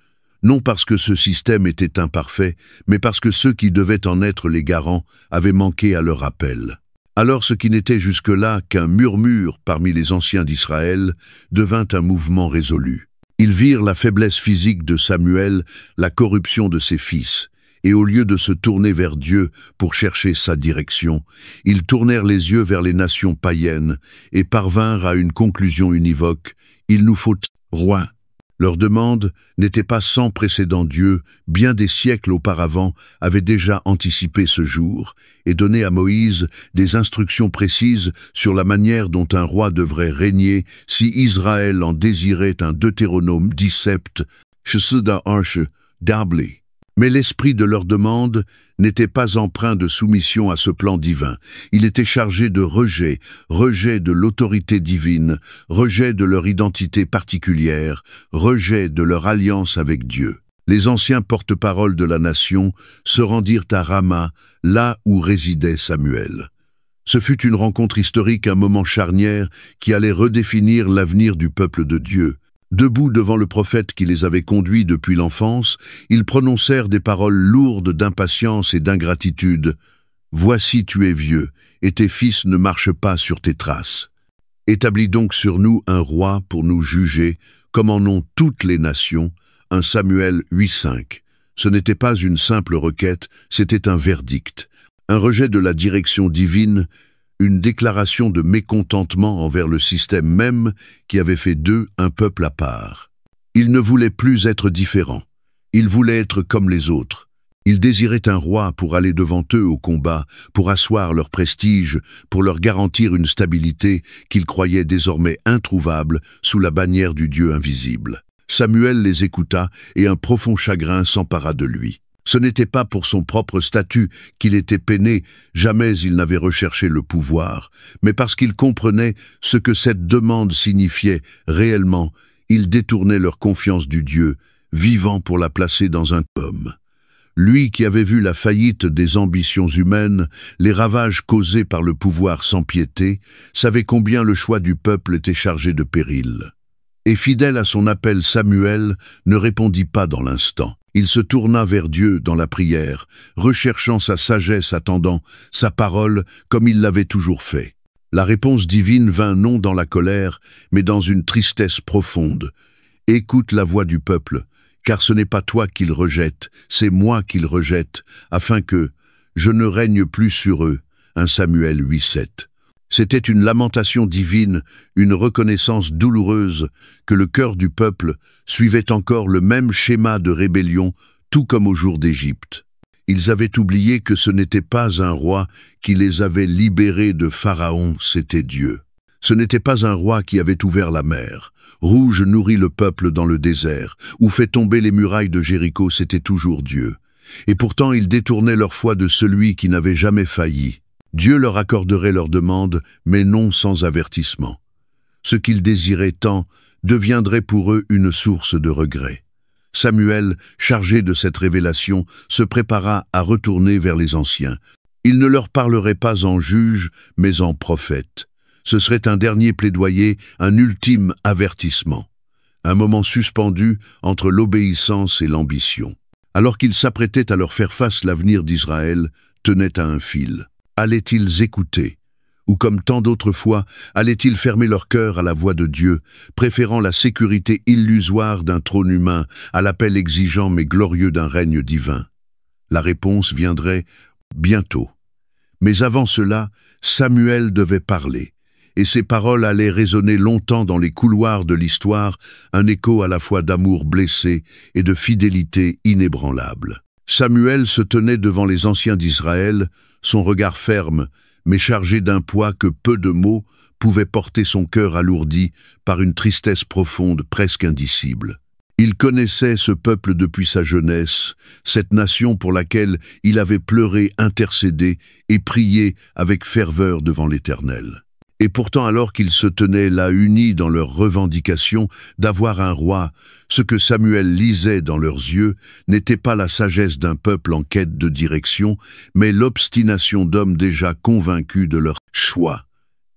Speaker 1: non parce que ce système était imparfait, mais parce que ceux qui devaient en être les garants avaient manqué à leur appel. Alors ce qui n'était jusque-là qu'un murmure parmi les anciens d'Israël devint un mouvement résolu. Ils virent la faiblesse physique de Samuel, la corruption de ses fils, et au lieu de se tourner vers Dieu pour chercher sa direction, ils tournèrent les yeux vers les nations païennes et parvinrent à une conclusion univoque: il nous faut roi. Leur demande n'était pas sans précédent. Dieu, bien des siècles auparavant, avait déjà anticipé ce jour et donné à Moïse des instructions précises sur la manière dont un roi devrait régner si Israël en désirait un. Deutéronome 17, Dabli. Mais l'esprit de leur demande n'était pas empreint de soumission à ce plan divin. Il était chargé de rejet de l'autorité divine, rejet de leur identité particulière, rejet de leur alliance avec Dieu. Les anciens porte-parole de la nation se rendirent à Rama, là où résidait Samuel. Ce fut une rencontre historique, un moment charnière qui allait redéfinir l'avenir du peuple de Dieu. Debout devant le prophète qui les avait conduits depuis l'enfance, ils prononcèrent des paroles lourdes d'impatience et d'ingratitude. « Voici tu es vieux, et tes fils ne marchent pas sur tes traces. Établis donc sur nous un roi pour nous juger, comme en ont toutes les nations. » 1 Samuel 8,5. Ce n'était pas une simple requête, c'était un verdict. Un rejet de la direction divine, une déclaration de mécontentement envers le système même qui avait fait d'eux un peuple à part. Ils ne voulaient plus être différents. Ils voulaient être comme les autres. Ils désiraient un roi pour aller devant eux au combat, pour asseoir leur prestige, pour leur garantir une stabilité qu'ils croyaient désormais introuvable sous la bannière du Dieu invisible. Samuel les écouta et un profond chagrin s'empara de lui. Ce n'était pas pour son propre statut qu'il était peiné, jamais il n'avait recherché le pouvoir, mais parce qu'il comprenait ce que cette demande signifiait réellement. Il détournait leur confiance du Dieu, vivant pour la placer dans un homme. Lui qui avait vu la faillite des ambitions humaines, les ravages causés par le pouvoir sans piété, savait combien le choix du peuple était chargé de périls. Et fidèle à son appel, Samuel ne répondit pas dans l'instant. Il se tourna vers Dieu dans la prière, recherchant sa sagesse, attendant sa parole comme il l'avait toujours fait. La réponse divine vint non dans la colère, mais dans une tristesse profonde. « Écoute la voix du peuple, car ce n'est pas toi qu'il rejette, c'est moi qu'il rejette, afin que je ne règne plus sur eux. » 1 Samuel 8,7. C'était une lamentation divine, une reconnaissance douloureuse que le cœur du peuple suivait encore le même schéma de rébellion, tout comme au jour d'Égypte. Ils avaient oublié que ce n'était pas un roi qui les avait libérés de Pharaon, c'était Dieu. Ce n'était pas un roi qui avait ouvert la mer, rouge nourrit le peuple dans le désert, ou fait tomber les murailles de Jéricho, c'était toujours Dieu. Et pourtant ils détournaient leur foi de celui qui n'avait jamais failli. Dieu leur accorderait leur demande, mais non sans avertissement. Ce qu'ils désiraient tant deviendrait pour eux une source de regret. Samuel, chargé de cette révélation, se prépara à retourner vers les anciens. Il ne leur parlerait pas en juge, mais en prophète. Ce serait un dernier plaidoyer, un ultime avertissement. Un moment suspendu entre l'obéissance et l'ambition. Alors qu'ils s'apprêtaient à leur faire face, l'avenir d'Israël tenait à un fil. Allaient-ils écouter? Ou comme tant d'autres fois, allaient-ils fermer leur cœur à la voix de Dieu, préférant la sécurité illusoire d'un trône humain à l'appel exigeant mais glorieux d'un règne divin? La réponse viendrait bientôt. Mais avant cela, Samuel devait parler, et ses paroles allaient résonner longtemps dans les couloirs de l'histoire, un écho à la fois d'amour blessé et de fidélité inébranlable. Samuel se tenait devant les anciens d'Israël, son regard ferme, mais chargé d'un poids que peu de mots pouvaient porter, son cœur alourdi par une tristesse profonde, presque indicible. Il connaissait ce peuple depuis sa jeunesse, cette nation pour laquelle il avait pleuré, intercédé et prié avec ferveur devant l'Éternel. Et pourtant, alors qu'ils se tenaient là unis dans leur revendication d'avoir un roi, ce que Samuel lisait dans leurs yeux n'était pas la sagesse d'un peuple en quête de direction, mais l'obstination d'hommes déjà convaincus de leur choix.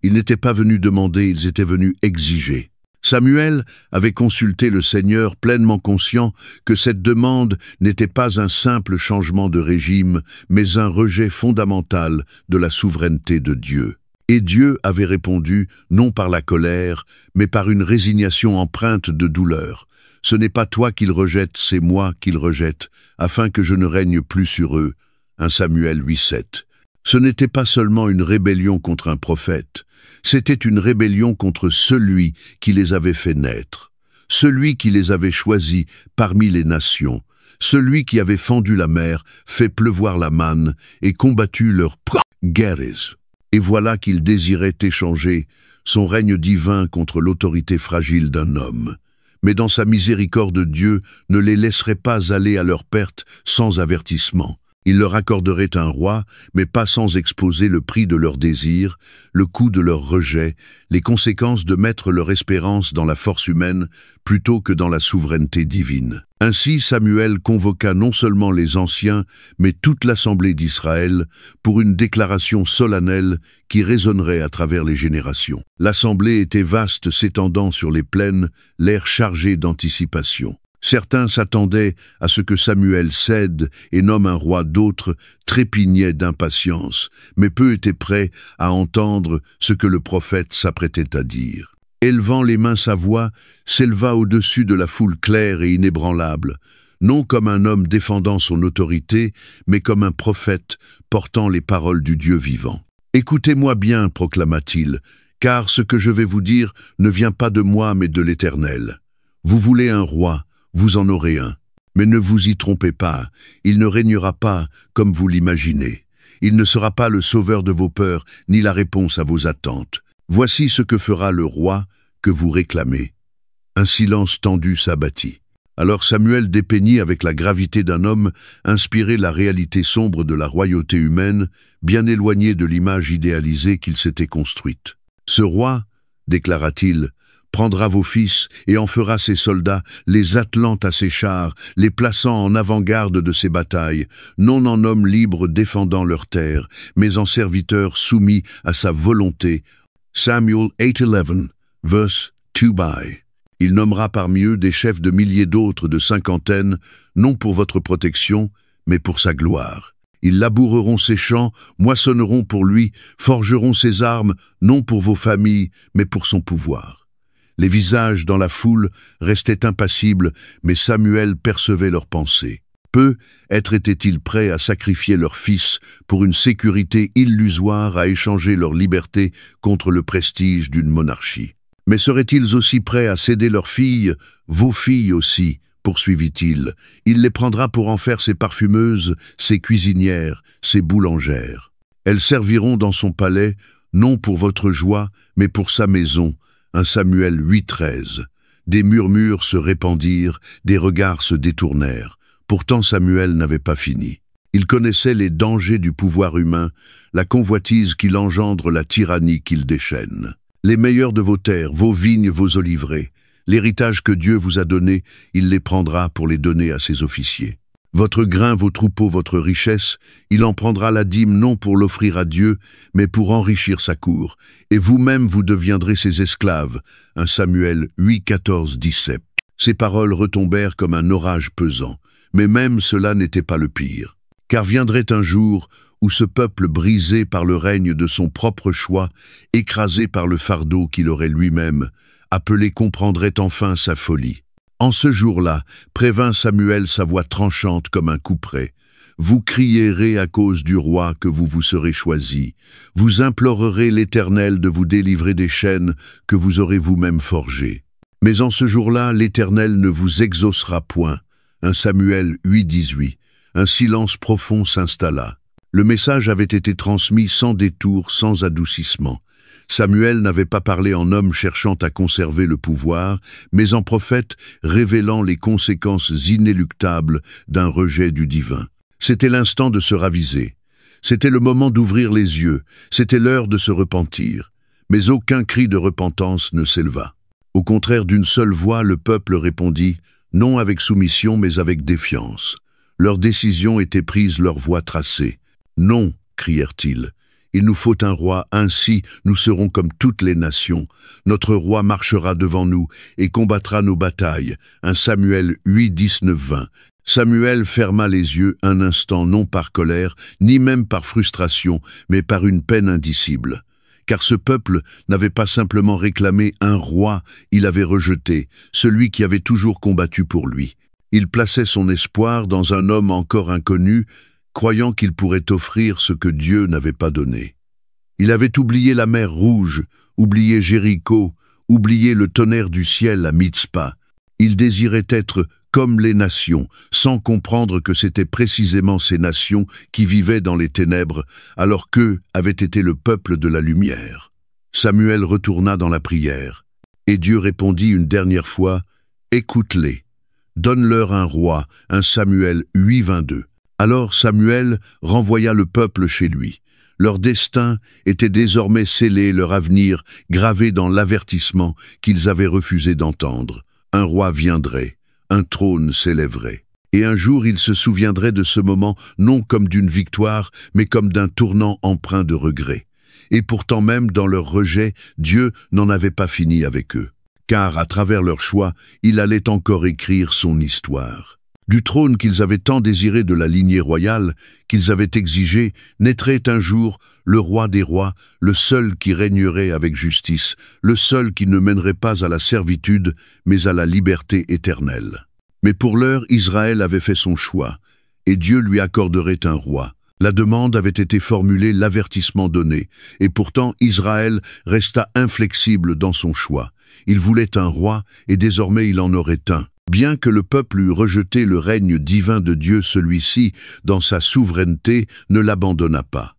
Speaker 1: Ils n'étaient pas venus demander, ils étaient venus exiger. Samuel avait consulté le Seigneur, pleinement conscient que cette demande n'était pas un simple changement de régime, mais un rejet fondamental de la souveraineté de Dieu. Et Dieu avait répondu, non par la colère, mais par une résignation empreinte de douleur. Ce n'est pas toi qu'ils rejettent, c'est moi qu'ils rejettent, afin que je ne règne plus sur eux. 1 Samuel 8:7. Ce n'était pas seulement une rébellion contre un prophète, c'était une rébellion contre celui qui les avait fait naître, celui qui les avait choisis parmi les nations, celui qui avait fendu la mer, fait pleuvoir la manne et combattu leurs guerres. Et voilà qu'il désirait échanger son règne divin contre l'autorité fragile d'un homme. Mais dans sa miséricorde, Dieu ne les laisserait pas aller à leur perte sans avertissement. Il leur accorderait un roi, mais pas sans exposer le prix de leur désir, le coût de leur rejet, les conséquences de mettre leur espérance dans la force humaine plutôt que dans la souveraineté divine. Ainsi, Samuel convoqua non seulement les anciens, mais toute l'assemblée d'Israël pour une déclaration solennelle qui résonnerait à travers les générations. L'assemblée était vaste, s'étendant sur les plaines, l'air chargé d'anticipation. Certains s'attendaient à ce que Samuel cède et nomme un roi, d'autres trépignaient d'impatience, mais peu étaient prêts à entendre ce que le prophète s'apprêtait à dire. Élevant les mains, sa voix s'éleva au-dessus de la foule claire et inébranlable, non comme un homme défendant son autorité, mais comme un prophète portant les paroles du Dieu vivant. « Écoutez-moi bien, proclama-t-il, car ce que je vais vous dire ne vient pas de moi mais de l'Éternel. Vous voulez un roi, vous en aurez un. Mais ne vous y trompez pas, il ne régnera pas comme vous l'imaginez. Il ne sera pas le sauveur de vos peurs, ni la réponse à vos attentes. Voici ce que fera le roi que vous réclamez. » Un silence tendu s'abattit. Alors Samuel dépeignit avec la gravité d'un homme inspiré la réalité sombre de la royauté humaine, bien éloignée de l'image idéalisée qu'il s'était construite. « Ce roi, déclara-t-il, prendra vos fils et en fera ses soldats, les attelant à ses chars, les plaçant en avant-garde de ses batailles, non en hommes libres défendant leur terre, mais en serviteurs soumis à sa volonté. » Samuel 8:11, verse 2-by. Il nommera parmi eux des chefs de milliers d'autres de cinquantaines, non pour votre protection, mais pour sa gloire. Ils laboureront ses champs, moissonneront pour lui, forgeront ses armes, non pour vos familles, mais pour son pouvoir. Les visages dans la foule restaient impassibles, mais Samuel percevait leurs pensées. Peu étaient-ils prêts à sacrifier leurs fils pour une sécurité illusoire, à échanger leur liberté contre le prestige d'une monarchie. Mais seraient-ils aussi prêts à céder leurs filles, vos filles aussi, poursuivit-il. Il les prendra pour en faire ses parfumeuses, ses cuisinières, ses boulangères. Elles serviront dans son palais, non pour votre joie, mais pour sa maison. 1 Samuel 8:13. Des murmures se répandirent, des regards se détournèrent. Pourtant Samuel n'avait pas fini. Il connaissait les dangers du pouvoir humain, la convoitise qu'il engendre, la tyrannie qu'il déchaîne. Les meilleurs de vos terres, vos vignes, vos oliveraies, l'héritage que Dieu vous a donné, il les prendra pour les donner à ses officiers. Votre grain, vos troupeaux, votre richesse, il en prendra la dîme non pour l'offrir à Dieu, mais pour enrichir sa cour. Et vous-même, vous deviendrez ses esclaves. 1 Samuel 8:14-17. Ces paroles retombèrent comme un orage pesant. Mais même cela n'était pas le pire. Car viendrait un jour où ce peuple brisé par le règne de son propre choix, écrasé par le fardeau qu'il aurait lui-même, appelé comprendrait enfin sa folie. En ce jour-là, prévint Samuel sa voix tranchante comme un couperet. Vous crierez à cause du roi que vous vous serez choisi. Vous implorerez l'Éternel de vous délivrer des chaînes que vous aurez vous-même forgées. Mais en ce jour-là, l'Éternel ne vous exaucera point. 1 Samuel 8:18. Un silence profond s'installa. Le message avait été transmis sans détour, sans adoucissement. Samuel n'avait pas parlé en homme cherchant à conserver le pouvoir, mais en prophète révélant les conséquences inéluctables d'un rejet du divin. C'était l'instant de se raviser. C'était le moment d'ouvrir les yeux. C'était l'heure de se repentir. Mais aucun cri de repentance ne s'éleva. Au contraire d'une seule voix, le peuple répondit, non avec soumission mais avec défiance. Leurs décisions étaient prises, leur voix tracée. « Non » crièrent-ils. « Il nous faut un roi, ainsi nous serons comme toutes les nations. Notre roi marchera devant nous et combattra nos batailles. » 1 Samuel 8:19-20. Samuel ferma les yeux un instant, non par colère, ni même par frustration, mais par une peine indicible. car ce peuple n'avait pas simplement réclamé un roi, il avait rejeté celui qui avait toujours combattu pour lui. Il plaçait son espoir dans un homme encore inconnu, croyant qu'il pourrait offrir ce que Dieu n'avait pas donné. Il avait oublié la mer Rouge, oublié Jéricho, oublié le tonnerre du ciel à Mitzpah. Il désirait être comme les nations, sans comprendre que c'était précisément ces nations qui vivaient dans les ténèbres, alors qu'eux avaient été le peuple de la lumière. Samuel retourna dans la prière, et Dieu répondit une dernière fois, « Écoute-les, donne-leur un roi », 1 Samuel 8, 22. Alors Samuel renvoya le peuple chez lui. Leur destin était désormais scellé, leur avenir gravé dans l'avertissement qu'ils avaient refusé d'entendre. Un roi viendrait, un trône s'élèverait. Et un jour ils se souviendraient de ce moment non comme d'une victoire, mais comme d'un tournant empreint de regret. Et pourtant même dans leur rejet, Dieu n'en avait pas fini avec eux. Car à travers leur choix, il allait encore écrire son histoire. Du trône qu'ils avaient tant désiré de la lignée royale, qu'ils avaient exigé, naîtrait un jour le roi des rois, le seul qui régnerait avec justice, le seul qui ne mènerait pas à la servitude, mais à la liberté éternelle. Mais pour l'heure, Israël avait fait son choix, et Dieu lui accorderait un roi. La demande avait été formulée, l'avertissement donné, et pourtant Israël resta inflexible dans son choix. Il voulait un roi, et désormais il en aurait un. Bien que le peuple eût rejeté le règne divin de Dieu, celui-ci, dans sa souveraineté, ne l'abandonna pas.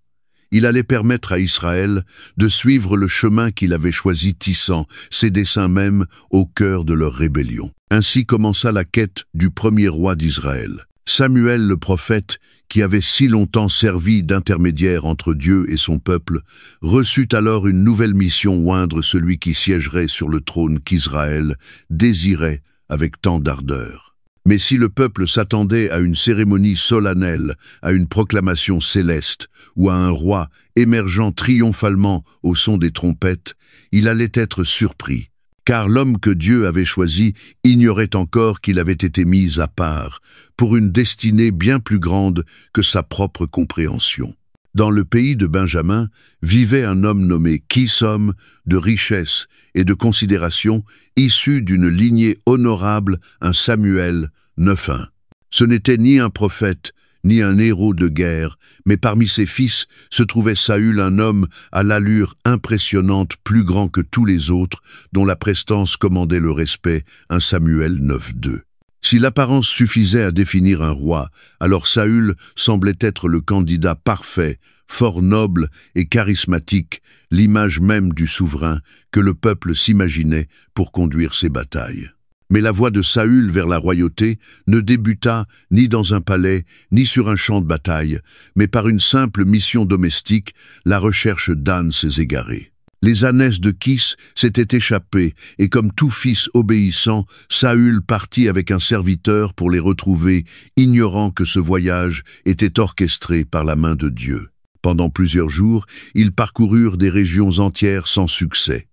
Speaker 1: Il allait permettre à Israël de suivre le chemin qu'il avait choisi, tissant ses desseins même au cœur de leur rébellion. Ainsi commença la quête du premier roi d'Israël. Samuel le prophète, qui avait si longtemps servi d'intermédiaire entre Dieu et son peuple, reçut alors une nouvelle mission: oindre celui qui siégerait sur le trône qu'Israël désirait avec tant d'ardeur. Mais si le peuple s'attendait à une cérémonie solennelle, à une proclamation céleste, ou à un roi émergeant triomphalement au son des trompettes, il allait être surpris, car l'homme que Dieu avait choisi ignorait encore qu'il avait été mis à part, pour une destinée bien plus grande que sa propre compréhension. Dans le pays de Benjamin vivait un homme nommé Kisom, de richesse et de considération, issu d'une lignée honorable, un Samuel 9:1. Ce n'était ni un prophète, ni un héros de guerre, mais parmi ses fils se trouvait Saül, un homme à l'allure impressionnante, plus grand que tous les autres, dont la prestance commandait le respect, un Samuel 9:2. Si l'apparence suffisait à définir un roi, alors Saül semblait être le candidat parfait, fort noble et charismatique, l'image même du souverain que le peuple s'imaginait pour conduire ses batailles. Mais la voie de Saül vers la royauté ne débuta ni dans un palais, ni sur un champ de bataille, mais par une simple mission domestique, la recherche d'ânes égarés. Les ânesses de Kis s'étaient échappées, et comme tout fils obéissant, Saül partit avec un serviteur pour les retrouver, ignorant que ce voyage était orchestré par la main de Dieu. Pendant plusieurs jours, ils parcoururent des régions entières sans succès.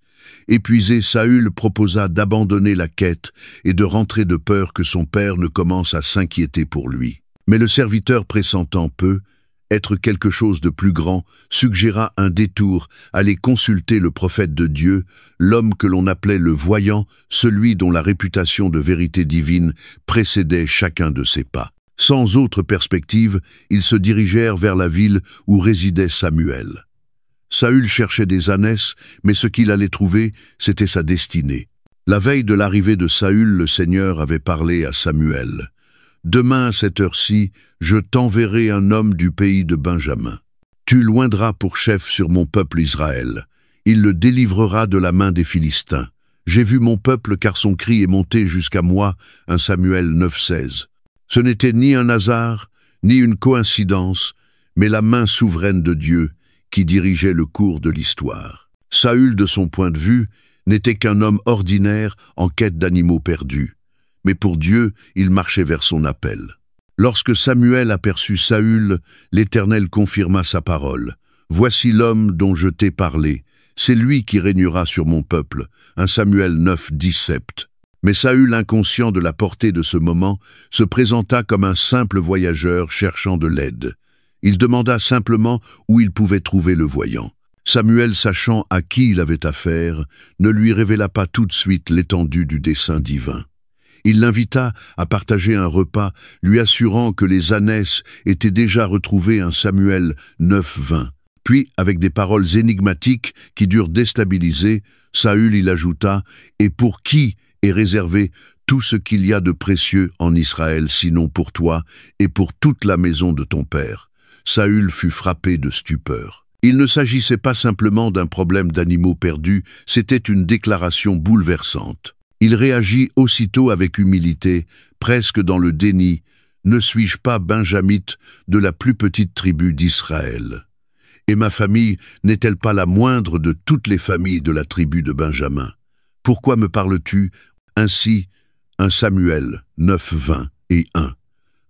Speaker 1: Épuisé, Saül proposa d'abandonner la quête et de rentrer de peur que son père ne commence à s'inquiéter pour lui. Mais le serviteur, pressentant peu être quelque chose de plus grand, suggéra un détour, aller consulter le prophète de Dieu, l'homme que l'on appelait le voyant, celui dont la réputation de vérité divine précédait chacun de ses pas. Sans autre perspective, ils se dirigèrent vers la ville où résidait Samuel. Saül cherchait des ânesses, mais ce qu'il allait trouver, c'était sa destinée. La veille de l'arrivée de Saül, le Seigneur avait parlé à Samuel. « Demain à cette heure-ci, je t'enverrai un homme du pays de Benjamin. Tu l'oindras pour chef sur mon peuple Israël. Il le délivrera de la main des Philistins. J'ai vu mon peuple car son cri est monté jusqu'à moi. » 1 Samuel 9:16. Ce n'était ni un hasard, ni une coïncidence, mais la main souveraine de Dieu qui dirigeait le cours de l'histoire. Saül, de son point de vue, n'était qu'un homme ordinaire en quête d'animaux perdus. Mais pour Dieu, il marchait vers son appel. Lorsque Samuel aperçut Saül, l'Éternel confirma sa parole. « Voici l'homme dont je t'ai parlé. C'est lui qui régnera sur mon peuple. » 1 Samuel 9:17. Mais Saül, inconscient de la portée de ce moment, se présenta comme un simple voyageur cherchant de l'aide. Il demanda simplement où il pouvait trouver le voyant. Samuel, sachant à qui il avait affaire, ne lui révéla pas tout de suite l'étendue du dessein divin. Il l'invita à partager un repas, lui assurant que les ânesses étaient déjà retrouvées un Samuel 9-20. Puis, avec des paroles énigmatiques qui durent déstabiliser, Saül il ajouta « Et pour qui est réservé tout ce qu'il y a de précieux en Israël, sinon pour toi et pour toute la maison de ton père ?» Saül fut frappé de stupeur. Il ne s'agissait pas simplement d'un problème d'animaux perdus, c'était une déclaration bouleversante. Il réagit aussitôt avec humilité, presque dans le déni. « Ne suis-je pas benjamite de la plus petite tribu d'Israël ? Et ma famille n'est-elle pas la moindre de toutes les familles de la tribu de Benjamin? Pourquoi me parles-tu ainsi ?» 1 Samuel 9-20 et 1.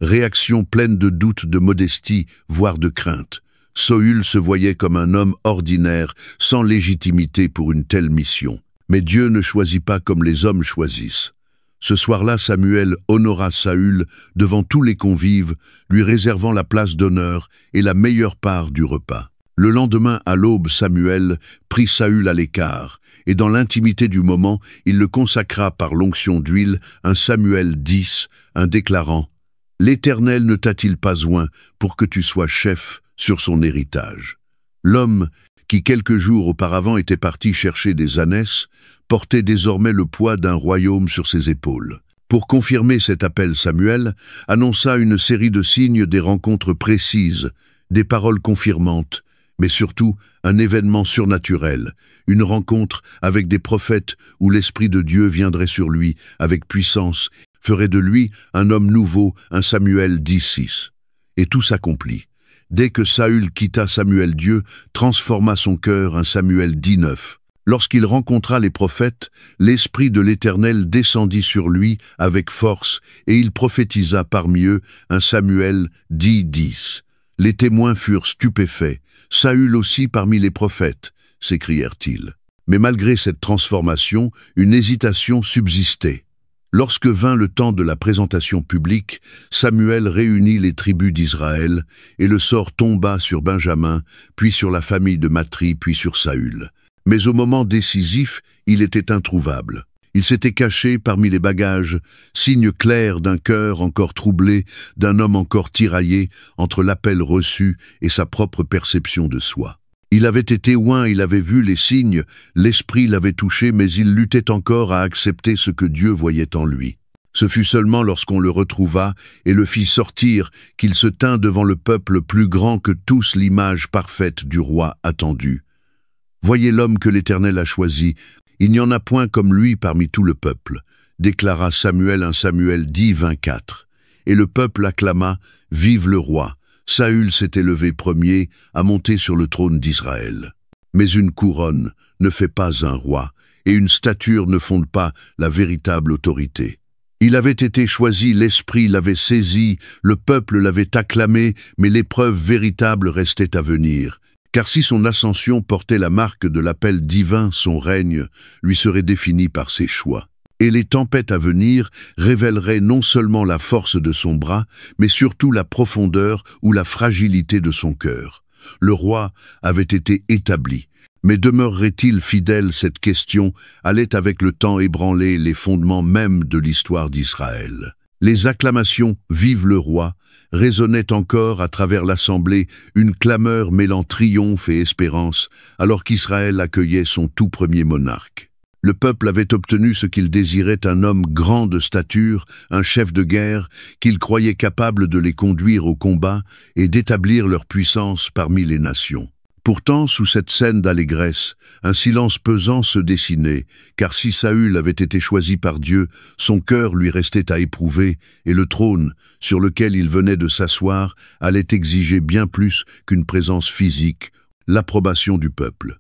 Speaker 1: Réaction pleine de doute, de modestie, voire de crainte. Saül se voyait comme un homme ordinaire, sans légitimité pour une telle mission. Mais Dieu ne choisit pas comme les hommes choisissent. Ce soir-là, Samuel honora Saül devant tous les convives, lui réservant la place d'honneur et la meilleure part du repas. Le lendemain, à l'aube, Samuel prit Saül à l'écart, et dans l'intimité du moment, il le consacra par l'onction d'huile, 1 Samuel 10, un déclarant « L'Éternel ne t'a-t-il pas oint pour que tu sois chef sur son héritage ?» L'homme, qui quelques jours auparavant était parti chercher des ânesses, portait désormais le poids d'un royaume sur ses épaules. Pour confirmer cet appel, Samuel annonça une série de signes, des rencontres précises, des paroles confirmantes, mais surtout un événement surnaturel, une rencontre avec des prophètes où l'Esprit de Dieu viendrait sur lui avec puissance, ferait de lui un homme nouveau, 1 Samuel 10-6. Et tout s'accomplit. Dès que Saül quitta Samuel, Dieu transforma son cœur, 1 Samuel 10-9. Lorsqu'il rencontra les prophètes, l'Esprit de l'Éternel descendit sur lui avec force, et il prophétisa parmi eux, 1 Samuel 10-10. Les témoins furent stupéfaits. Saül aussi parmi les prophètes, s'écrièrent-ils. Mais malgré cette transformation, une hésitation subsistait. Lorsque vint le temps de la présentation publique, Samuel réunit les tribus d'Israël, et le sort tomba sur Benjamin, puis sur la famille de Matri, puis sur Saül. Mais au moment décisif, il était introuvable. Il s'était caché parmi les bagages, signe clair d'un cœur encore troublé, d'un homme encore tiraillé entre l'appel reçu et sa propre perception de soi. Il avait été oint, il avait vu les signes, l'esprit l'avait touché, mais il luttait encore à accepter ce que Dieu voyait en lui. Ce fut seulement lorsqu'on le retrouva et le fit sortir qu'il se tint devant le peuple plus grand que tous, l'image parfaite du roi attendu. « Voyez l'homme que l'Éternel a choisi, il n'y en a point comme lui parmi tout le peuple, » déclara Samuel, 1 Samuel 10-24. Et le peuple acclama « Vive le roi !» Saül s'était levé premier à monter sur le trône d'Israël. Mais une couronne ne fait pas un roi, et une stature ne fonde pas la véritable autorité. Il avait été choisi, l'Esprit l'avait saisi, le peuple l'avait acclamé, mais l'épreuve véritable restait à venir. Car si son ascension portait la marque de l'appel divin, son règne lui serait défini par ses choix. Et les tempêtes à venir révéleraient non seulement la force de son bras, mais surtout la profondeur ou la fragilité de son cœur. Le roi avait été établi, mais demeurerait-il fidèle? Cette question allait avec le temps ébranler les fondements même de l'histoire d'Israël. Les acclamations « Vive le roi !» résonnait encore à travers l'assemblée, une clameur mêlant triomphe et espérance, alors qu'Israël accueillait son tout premier monarque. Le peuple avait obtenu ce qu'il désirait, un homme grand de stature, un chef de guerre, qu'il croyait capable de les conduire au combat et d'établir leur puissance parmi les nations. Pourtant, sous cette scène d'allégresse, un silence pesant se dessinait, car si Saül avait été choisi par Dieu, son cœur lui restait à éprouver, et le trône, sur lequel il venait de s'asseoir, allait exiger bien plus qu'une présence physique, l'approbation du peuple.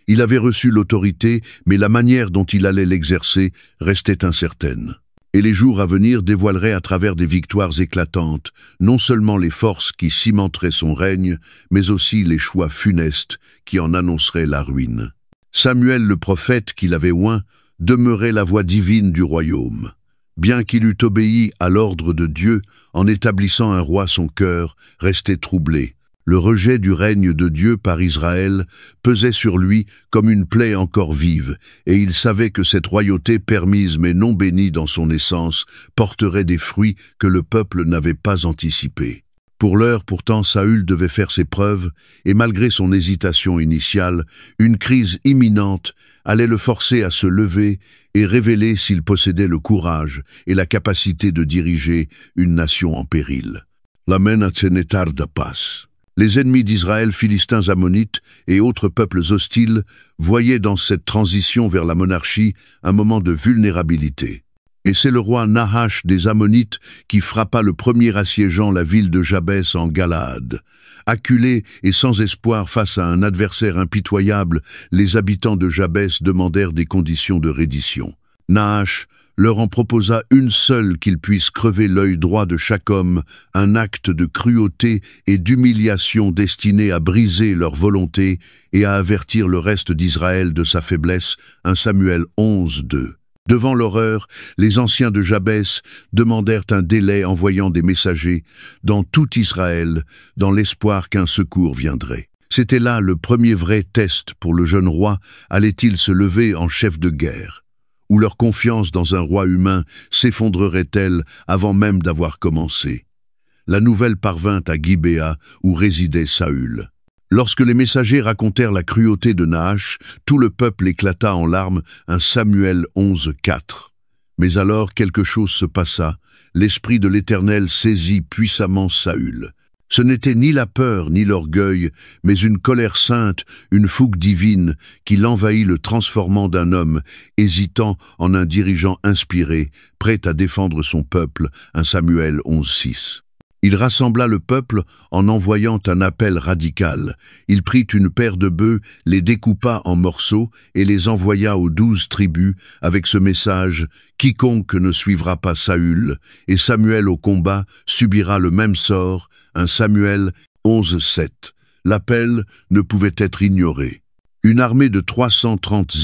Speaker 1: Il avait reçu l'autorité, mais la manière dont il allait l'exercer restait incertaine. Et les jours à venir dévoileraient à travers des victoires éclatantes, non seulement les forces qui cimenteraient son règne, mais aussi les choix funestes qui en annonceraient la ruine. Samuel le prophète qu'il avait oint demeurait la voix divine du royaume. Bien qu'il eût obéi à l'ordre de Dieu, en établissant un roi, son cœur restait troublé. Le rejet du règne de Dieu par Israël pesait sur lui comme une plaie encore vive, et il savait que cette royauté permise mais non bénie dans son essence porterait des fruits que le peuple n'avait pas anticipés. Pour l'heure, pourtant, Saül devait faire ses preuves, et malgré son hésitation initiale, une crise imminente allait le forcer à se lever et révéler s'il possédait le courage et la capacité de diriger une nation en péril. La mena ne tarda pas. Les ennemis d'Israël, Philistins, Ammonites et autres peuples hostiles voyaient dans cette transition vers la monarchie un moment de vulnérabilité. Et c'est le roi Nahash des Ammonites qui frappa le premier assiégeant la ville de Jabès en Galaad. Acculés et sans espoir face à un adversaire impitoyable, les habitants de Jabès demandèrent des conditions de reddition. Nahash leur en proposa une seule, qu'ils puissent crever l'œil droit de chaque homme, un acte de cruauté et d'humiliation destiné à briser leur volonté et à avertir le reste d'Israël de sa faiblesse. 1 Samuel 11:2. Devant l'horreur, les anciens de Jabès demandèrent un délai envoyant des messagers dans tout Israël, dans l'espoir qu'un secours viendrait. C'était là le premier vrai test pour le jeune roi. Allait-il se lever en chef de guerre? Ou leur confiance dans un roi humain s'effondrerait-elle avant même d'avoir commencé? La nouvelle parvint à Gibéa, où résidait Saül. Lorsque les messagers racontèrent la cruauté de Nahash, tout le peuple éclata en larmes. 1 Samuel 11:4. Mais alors quelque chose se passa. L'Esprit de l'Éternel saisit puissamment Saül. Ce n'était ni la peur ni l'orgueil, mais une colère sainte, une fougue divine qui l'envahit, le transformant d'un homme hésitant en un dirigeant inspiré, prêt à défendre son peuple. 1 Samuel 11:6. Il rassembla le peuple en envoyant un appel radical. Il prit une paire de bœufs, les découpa en morceaux et les envoya aux 12 tribus avec ce message: « Quiconque ne suivra pas Saül et Samuel au combat subira le même sort. » 1 Samuel 11:7. L'appel ne pouvait être ignoré. Une armée de 330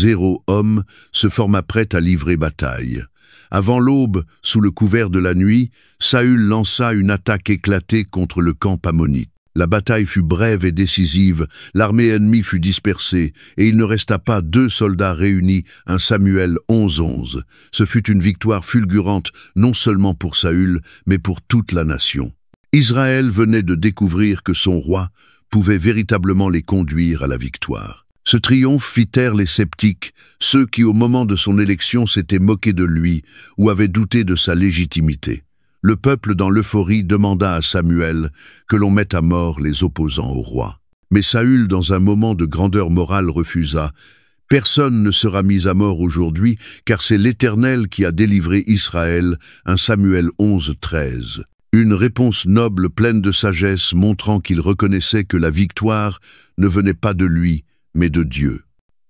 Speaker 1: hommes se forma prête à livrer bataille. Avant l'aube, sous le couvert de la nuit, Saül lança une attaque éclatée contre le camp ammonite. La bataille fut brève et décisive, l'armée ennemie fut dispersée, et il ne resta pas 2 soldats réunis. 1 Samuel 11:11. Ce fut une victoire fulgurante, non seulement pour Saül, mais pour toute la nation. Israël venait de découvrir que son roi pouvait véritablement les conduire à la victoire. Ce triomphe fit taire les sceptiques, ceux qui au moment de son élection s'étaient moqués de lui ou avaient douté de sa légitimité. Le peuple, dans l'euphorie, demanda à Samuel que l'on mette à mort les opposants au roi. Mais Saül, dans un moment de grandeur morale, refusa. « Personne ne sera mis à mort aujourd'hui, car c'est l'Éternel qui a délivré Israël. » 1 Samuel 11:13. Une réponse noble, pleine de sagesse, montrant qu'il reconnaissait que la victoire ne venait pas de lui, mais de Dieu.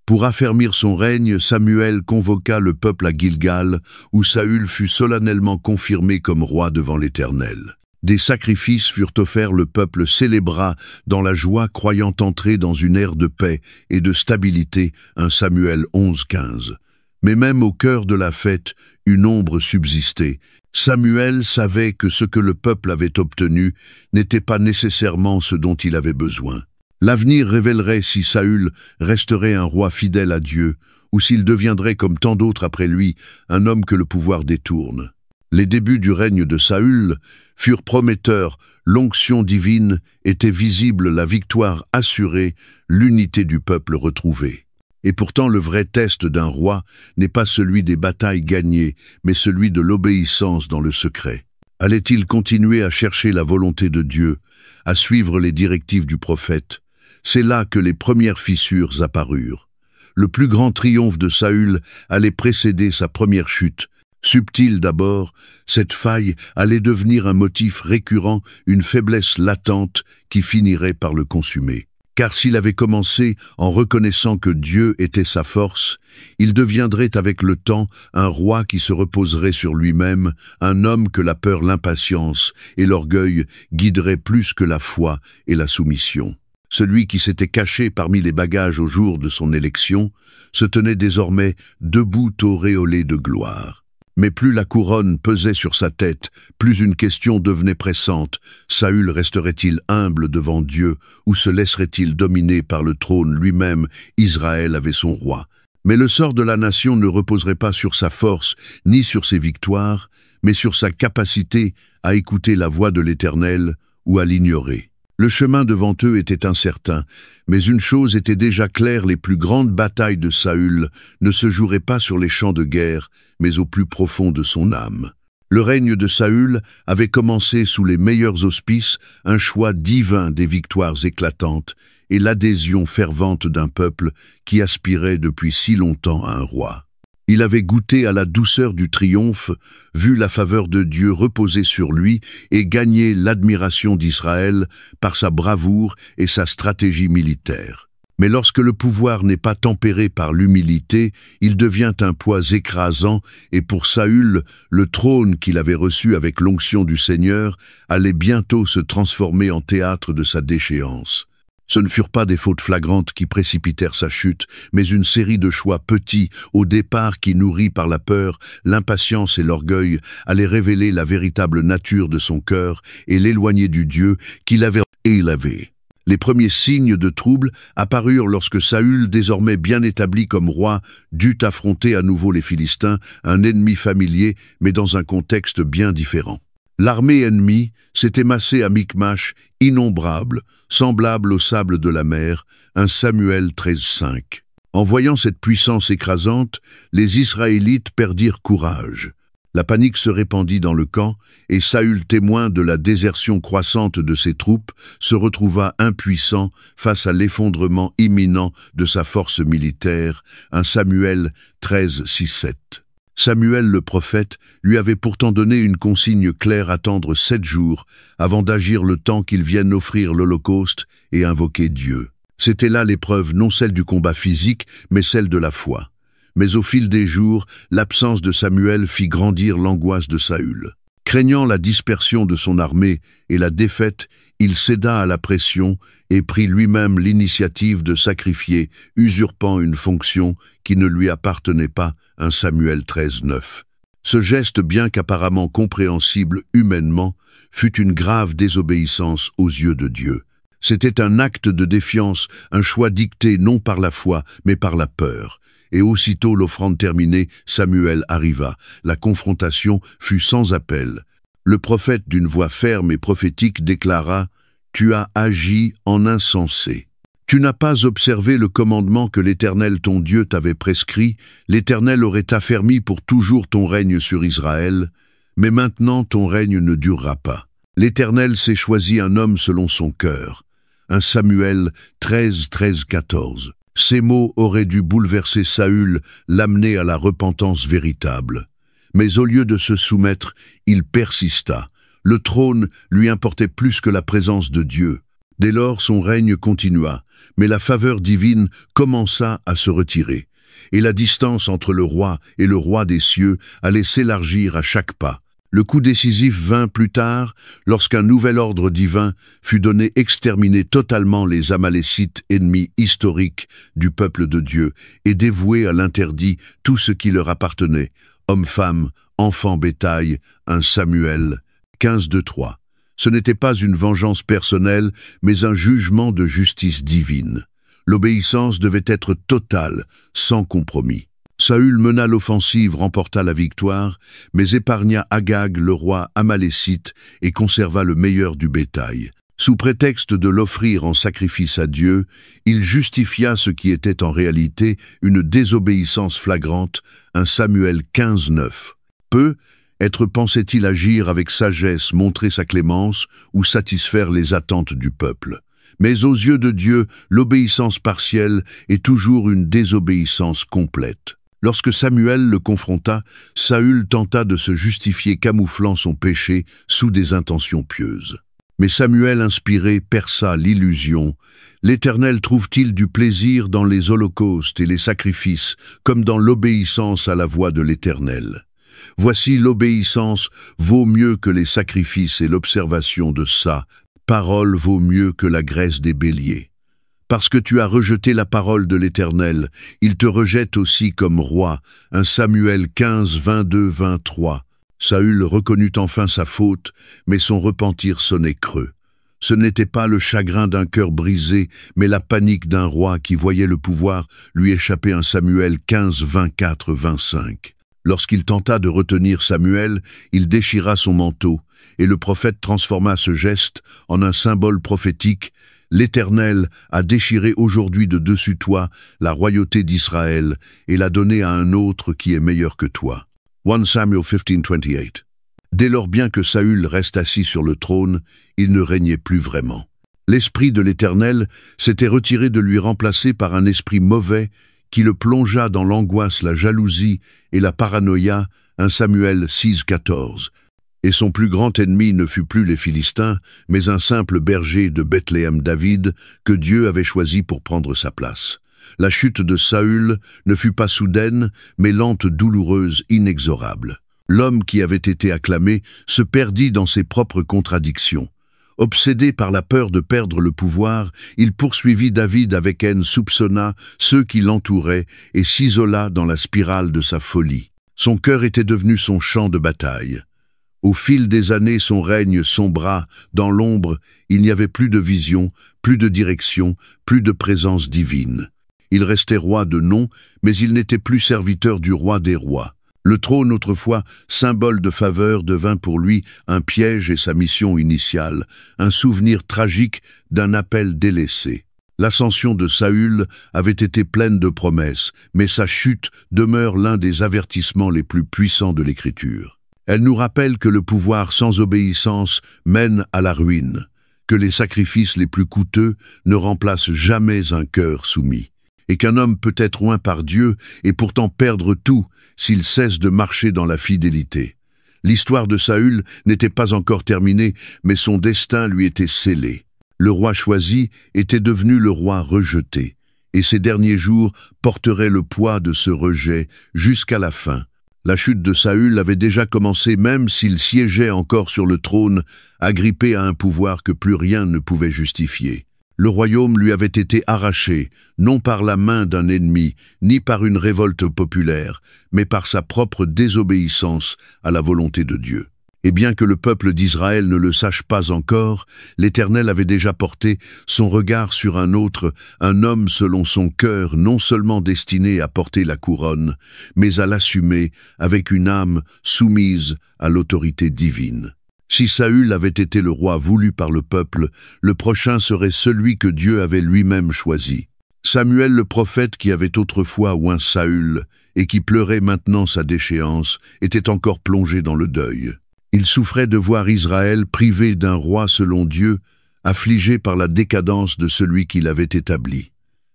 Speaker 1: Pour affermir son règne, Samuel convoqua le peuple à Gilgal, où Saül fut solennellement confirmé comme roi devant l'Éternel. Des sacrifices furent offerts, le peuple célébra dans la joie, croyant entrer dans une ère de paix et de stabilité. 1 Samuel 11:15. Mais même au cœur de la fête, une ombre subsistait. Samuel savait que ce que le peuple avait obtenu n'était pas nécessairement ce dont il avait besoin. L'avenir révélerait si Saül resterait un roi fidèle à Dieu, ou s'il deviendrait, comme tant d'autres après lui, un homme que le pouvoir détourne. Les débuts du règne de Saül furent prometteurs, l'onction divine était visible, la victoire assurée, l'unité du peuple retrouvée. Et pourtant le vrai test d'un roi n'est pas celui des batailles gagnées, mais celui de l'obéissance dans le secret. Allait-il continuer à chercher la volonté de Dieu, à suivre les directives du prophète? C'est là que les premières fissures apparurent. Le plus grand triomphe de Saül allait précéder sa première chute. Subtil d'abord, cette faille allait devenir un motif récurrent, une faiblesse latente qui finirait par le consumer. Car s'il avait commencé en reconnaissant que Dieu était sa force, il deviendrait avec le temps un roi qui se reposerait sur lui-même, un homme que la peur, l'impatience et l'orgueil guideraient plus que la foi et la soumission. Celui qui s'était caché parmi les bagages au jour de son élection se tenait désormais debout auréolé de gloire. Mais plus la couronne pesait sur sa tête, plus une question devenait pressante. Saül resterait-il humble devant Dieu, ou se laisserait-il dominer par le trône lui-même? Israël avait son roi. Mais le sort de la nation ne reposerait pas sur sa force, ni sur ses victoires, mais sur sa capacité à écouter la voix de l'Éternel ou à l'ignorer. Le chemin devant eux était incertain, mais une chose était déjà claire, les plus grandes batailles de Saül ne se joueraient pas sur les champs de guerre, mais au plus profond de son âme. Le règne de Saül avait commencé sous les meilleurs auspices, un choix divin des victoires éclatantes et l'adhésion fervente d'un peuple qui aspirait depuis si longtemps à un roi. Il avait goûté à la douceur du triomphe, vu la faveur de Dieu reposer sur lui et gagné l'admiration d'Israël par sa bravoure et sa stratégie militaire. Mais lorsque le pouvoir n'est pas tempéré par l'humilité, il devient un poids écrasant, et pour Saül, le trône qu'il avait reçu avec l'onction du Seigneur allait bientôt se transformer en théâtre de sa déchéance. Ce ne furent pas des fautes flagrantes qui précipitèrent sa chute, mais une série de choix petits, au départ qui, nourris par la peur, l'impatience et l'orgueil, allaient révéler la véritable nature de son cœur et l'éloigner du Dieu qu'il avait élevé. Les premiers signes de trouble apparurent lorsque Saül, désormais bien établi comme roi, dut affronter à nouveau les Philistins, un ennemi familier, mais dans un contexte bien différent. L'armée ennemie s'était massée à Michmash, innombrable, semblable au sable de la mer, 1 Samuel 13:5. En voyant cette puissance écrasante, les Israélites perdirent courage. La panique se répandit dans le camp, et Saül, témoin de la désertion croissante de ses troupes, se retrouva impuissant face à l'effondrement imminent de sa force militaire, 1 Samuel 13:6-7. Samuel le prophète lui avait pourtant donné une consigne claire: attendre 7 jours avant d'agir, le temps qu'il vienne offrir l'Holocauste et invoquer Dieu. C'était là l'épreuve, non celle du combat physique, mais celle de la foi. Mais au fil des jours, l'absence de Samuel fit grandir l'angoisse de Saül. Craignant la dispersion de son armée et la défaite, il céda à la pression et prit lui-même l'initiative de sacrifier, usurpant une fonction qui ne lui appartenait pas, 1 Samuel 13:9. Ce geste, bien qu'apparemment compréhensible humainement, fut une grave désobéissance aux yeux de Dieu. C'était un acte de défiance, un choix dicté non par la foi, mais par la peur. Et aussitôt l'offrande terminée, Samuel arriva. La confrontation fut sans appel. Le prophète, d'une voix ferme et prophétique, déclara: « Tu as agi en insensé. Tu n'as pas observé le commandement que l'Éternel ton Dieu t'avait prescrit. L'Éternel aurait affermi pour toujours ton règne sur Israël, mais maintenant ton règne ne durera pas. L'Éternel s'est choisi un homme selon son cœur. » 1 Samuel 13:14. Ces mots auraient dû bouleverser Saül, l'amener à la repentance véritable. Mais au lieu de se soumettre, il persista. Le trône lui importait plus que la présence de Dieu. Dès lors, son règne continua, mais la faveur divine commença à se retirer, et la distance entre le roi et le roi des cieux allait s'élargir à chaque pas. Le coup décisif vint plus tard, lorsqu'un nouvel ordre divin fut donné: exterminer totalement les Amalécites, ennemis historiques du peuple de Dieu, et dévouer à l'interdit tout ce qui leur appartenait, hommes, femmes, enfants, bétail, 1 Samuel 15:3. Ce n'était pas une vengeance personnelle, mais un jugement de justice divine. L'obéissance devait être totale, sans compromis. Saül mena l'offensive, remporta la victoire, mais épargna Agag, le roi amalécite, et conserva le meilleur du bétail. Sous prétexte de l'offrir en sacrifice à Dieu, il justifia ce qui était en réalité une désobéissance flagrante, 1 Samuel 15:9. Pensait-il agir avec sagesse, montrer sa clémence ou satisfaire les attentes du peuple. Mais aux yeux de Dieu, l'obéissance partielle est toujours une désobéissance complète. Lorsque Samuel le confronta, Saül tenta de se justifier, camouflant son péché sous des intentions pieuses. Mais Samuel, inspiré, perça l'illusion. L'Éternel trouve-t-il du plaisir dans les holocaustes et les sacrifices, comme dans l'obéissance à la voix de l'Éternel? Voici, l'obéissance vaut mieux que les sacrifices et l'observation de sa parole vaut mieux que la graisse des béliers. Parce que tu as rejeté la parole de l'Éternel, il te rejette aussi comme roi. 1 Samuel 15, 22, 23. Saül reconnut enfin sa faute, mais son repentir sonnait creux. Ce n'était pas le chagrin d'un cœur brisé, mais la panique d'un roi qui voyait le pouvoir lui échapper. 1 Samuel 15, 24, 25. Lorsqu'il tenta de retenir Samuel, il déchira son manteau, et le prophète transforma ce geste en un symbole prophétique. L'Éternel a déchiré aujourd'hui de dessus toi la royauté d'Israël et l'a donnée à un autre qui est meilleur que toi. 1 Samuel 15, 28. Dès lors, bien que Saül reste assis sur le trône, il ne régnait plus vraiment. L'esprit de l'Éternel s'était retiré de lui, remplacé par un esprit mauvais qui le plongea dans l'angoisse, la jalousie et la paranoïa. 1 Samuel 6, 14. Et son plus grand ennemi ne fut plus les Philistins, mais un simple berger de Bethléem, David, que Dieu avait choisi pour prendre sa place. La chute de Saül ne fut pas soudaine, mais lente, douloureuse, inexorable. L'homme qui avait été acclamé se perdit dans ses propres contradictions. Obsédé par la peur de perdre le pouvoir, il poursuivit David avec haine, soupçonna ceux qui l'entouraient et s'isola dans la spirale de sa folie. Son cœur était devenu son champ de bataille. Au fil des années, son règne sombra. Dans l'ombre, il n'y avait plus de vision, plus de direction, plus de présence divine. Il restait roi de nom, mais il n'était plus serviteur du roi des rois. Le trône, autrefois symbole de faveur, devint pour lui un piège et sa mission initiale, un souvenir tragique d'un appel délaissé. L'ascension de Saül avait été pleine de promesses, mais sa chute demeure l'un des avertissements les plus puissants de l'Écriture. Elle nous rappelle que le pouvoir sans obéissance mène à la ruine, que les sacrifices les plus coûteux ne remplacent jamais un cœur soumis, et qu'un homme peut être oint par Dieu et pourtant perdre tout s'il cesse de marcher dans la fidélité. L'histoire de Saül n'était pas encore terminée, mais son destin lui était scellé. Le roi choisi était devenu le roi rejeté, et ses derniers jours porteraient le poids de ce rejet jusqu'à la fin. La chute de Saül avait déjà commencé, même s'il siégeait encore sur le trône, agrippé à un pouvoir que plus rien ne pouvait justifier. Le royaume lui avait été arraché, non par la main d'un ennemi, ni par une révolte populaire, mais par sa propre désobéissance à la volonté de Dieu. Et bien que le peuple d'Israël ne le sache pas encore, l'Éternel avait déjà porté son regard sur un autre, un homme selon son cœur, non seulement destiné à porter la couronne, mais à l'assumer avec une âme soumise à l'autorité divine. Si Saül avait été le roi voulu par le peuple, le prochain serait celui que Dieu avait lui-même choisi. Samuel le prophète, qui avait autrefois oint Saül et qui pleurait maintenant sa déchéance, était encore plongé dans le deuil. Il souffrait de voir Israël privé d'un roi selon Dieu, affligé par la décadence de celui qui l'avait établi.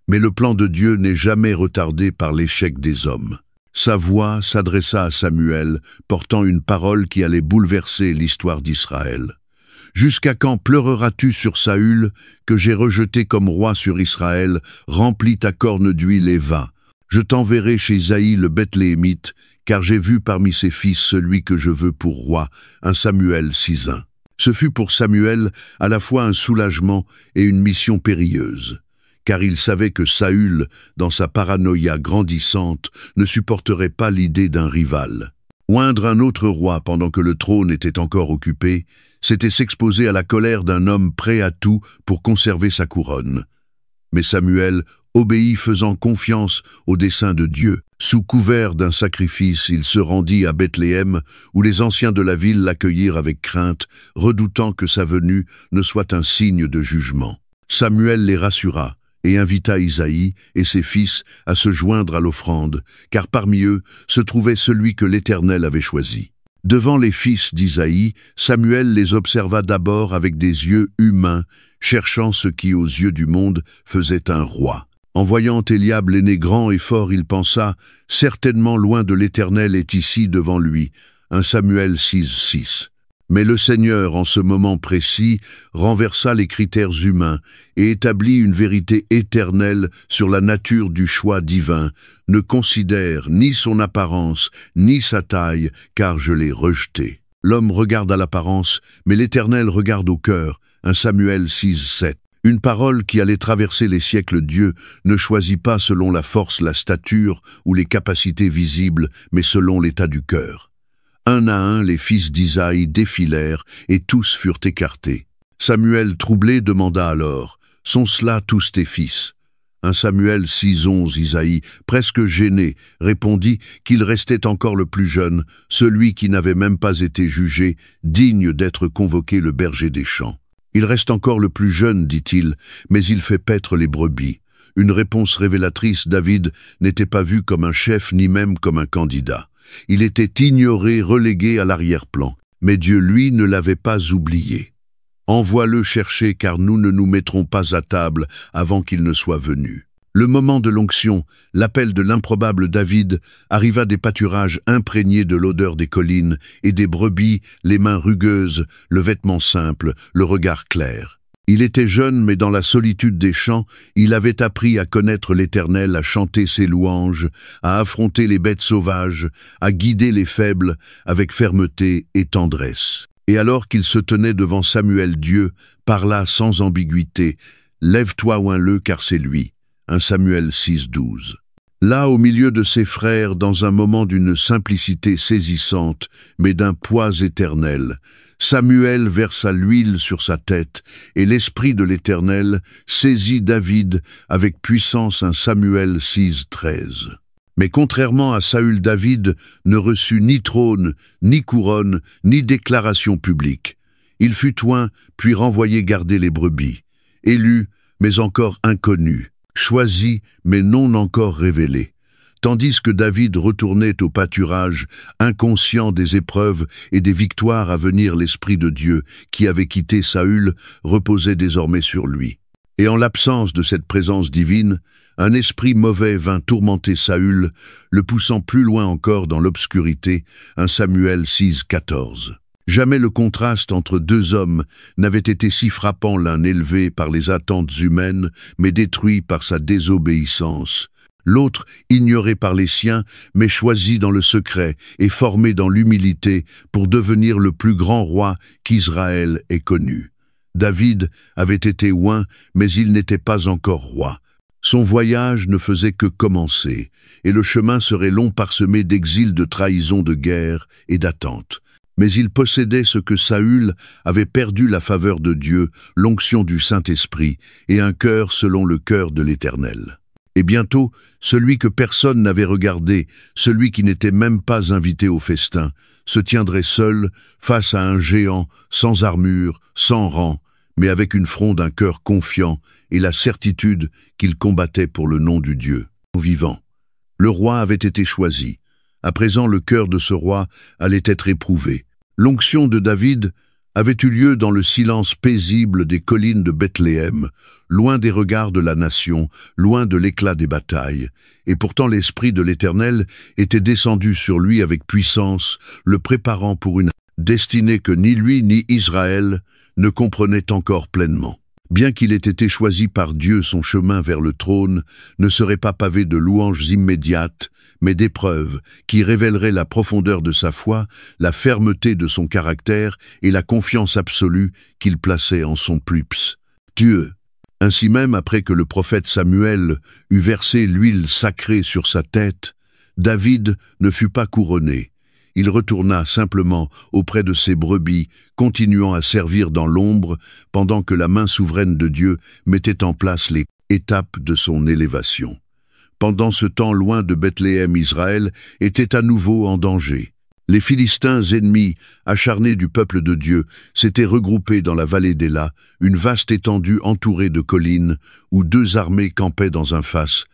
Speaker 1: Mais le plan de Dieu n'est jamais retardé par l'échec des hommes. Sa voix s'adressa à Samuel, portant une parole qui allait bouleverser l'histoire d'Israël. « Jusqu'à quand pleureras-tu sur Saül, que j'ai rejeté comme roi sur Israël? Remplis ta corne d'huile et va. Je t'enverrai chez Isaïe le Bethléemite, car j'ai vu parmi ses fils celui que je veux pour roi. » 1 Samuel 6:1. Ce fut pour Samuel à la fois un soulagement et une mission périlleuse, car il savait que Saül, dans sa paranoïa grandissante, ne supporterait pas l'idée d'un rival. Oindre un autre roi pendant que le trône était encore occupé, c'était s'exposer à la colère d'un homme prêt à tout pour conserver sa couronne. Mais Samuel obéit, faisant confiance au dessein de Dieu. Sous couvert d'un sacrifice, il se rendit à Bethléem, où les anciens de la ville l'accueillirent avec crainte, redoutant que sa venue ne soit un signe de jugement. Samuel les rassura et invita Isaïe et ses fils à se joindre à l'offrande, car parmi eux se trouvait celui que l'Éternel avait choisi. Devant les fils d'Isaïe, Samuel les observa d'abord avec des yeux humains, cherchant ce qui, aux yeux du monde, faisait un roi. En voyant Éliab l'aîné grand et fort, il pensa « Certainement loin de l'Éternel est ici devant lui » 1 Samuel 6:6. Mais le Seigneur, en ce moment précis, renversa les critères humains et établit une vérité éternelle sur la nature du choix divin. Ne considère ni son apparence, ni sa taille, car je l'ai rejeté. L'homme regarde à l'apparence, mais l'Éternel regarde au cœur. 1 Samuel 6:7. Une parole qui allait traverser les siècles. Dieu ne choisit pas selon la force, la stature ou les capacités visibles, mais selon l'état du cœur. Un à un, les fils d'Isaïe défilèrent, et tous furent écartés. Samuel, troublé, demanda alors, « Sont cela tous tes fils ?» 1 Samuel 6:11, Isaïe, presque gêné, répondit qu'il restait encore le plus jeune, celui qui n'avait même pas été jugé, digne d'être convoqué le berger des champs. « Il reste encore le plus jeune, dit-il, mais il fait paître les brebis. » Une réponse révélatrice. David n'était pas vu comme un chef ni même comme un candidat. Il était ignoré, relégué à l'arrière-plan. Mais Dieu, lui, ne l'avait pas oublié. « Envoie-le chercher, car nous ne nous mettrons pas à table avant qu'il ne soit venu. » Le moment de l'onction, l'appel de l'improbable David, arriva des pâturages imprégnés de l'odeur des collines et des brebis, les mains rugueuses, le vêtement simple, le regard clair. Il était jeune, mais dans la solitude des champs, il avait appris à connaître l'Éternel, à chanter ses louanges, à affronter les bêtes sauvages, à guider les faibles avec fermeté et tendresse. Et alors qu'il se tenait devant Samuel, Dieu parla sans ambiguïté, « Lève-toi, oins-le, car c'est lui. » 1 Samuel 6:12. Là, au milieu de ses frères, dans un moment d'une simplicité saisissante, mais d'un poids éternel, Samuel versa l'huile sur sa tête, et l'Esprit de l'Éternel saisit David avec puissance. 1 Samuel 6:13. Mais contrairement à Saül, David ne reçut ni trône, ni couronne, ni déclaration publique. Il fut oint, puis renvoyé garder les brebis. Élu, mais encore inconnu. Choisi, mais non encore révélé. Tandis que David retournait au pâturage, inconscient des épreuves et des victoires à venir, l'Esprit de Dieu, qui avait quitté Saül, reposait désormais sur lui. Et en l'absence de cette présence divine, un esprit mauvais vint tourmenter Saül, le poussant plus loin encore dans l'obscurité. 1 Samuel 6:14. Jamais le contraste entre deux hommes n'avait été si frappant, l'un élevé par les attentes humaines, mais détruit par sa désobéissance. L'autre ignoré par les siens, mais choisi dans le secret et formé dans l'humilité pour devenir le plus grand roi qu'Israël ait connu. David avait été oint, mais il n'était pas encore roi. Son voyage ne faisait que commencer, et le chemin serait long, parsemé d'exil, de trahison, de guerre et d'attente. Mais il possédait ce que Saül avait perdu, la faveur de Dieu, l'onction du Saint-Esprit et un cœur selon le cœur de l'Éternel. Et bientôt, celui que personne n'avait regardé, celui qui n'était même pas invité au festin, se tiendrait seul face à un géant, sans armure, sans rang, mais avec une fronde, un cœur confiant et la certitude qu'il combattait pour le nom du Dieu vivant. Le roi avait été choisi. À présent, le cœur de ce roi allait être éprouvé. L'onction de David avait eu lieu dans le silence paisible des collines de Bethléem, loin des regards de la nation, loin de l'éclat des batailles. Et pourtant l'Esprit de l'Éternel était descendu sur lui avec puissance, le préparant pour une destinée que ni lui ni Israël ne comprenaient encore pleinement. Bien qu'il ait été choisi par Dieu, son chemin vers le trône ne serait pas pavé de louanges immédiates, mais d'épreuves qui révéleraient la profondeur de sa foi, la fermeté de son caractère et la confiance absolue qu'il plaçait en son Plups, Dieu. Ainsi même, après que le prophète Samuel eut versé l'huile sacrée sur sa tête, David ne fut pas couronné. Il retourna simplement auprès de ses brebis, continuant à servir dans l'ombre, pendant que la main souveraine de Dieu mettait en place les étapes de son élévation. Pendant ce temps, loin de Bethléem, Israël était à nouveau en danger. Les Philistins, ennemis acharnés du peuple de Dieu, s'étaient regroupés dans la vallée d'Éla, une vaste étendue entourée de collines, où deux armées campaient dans un face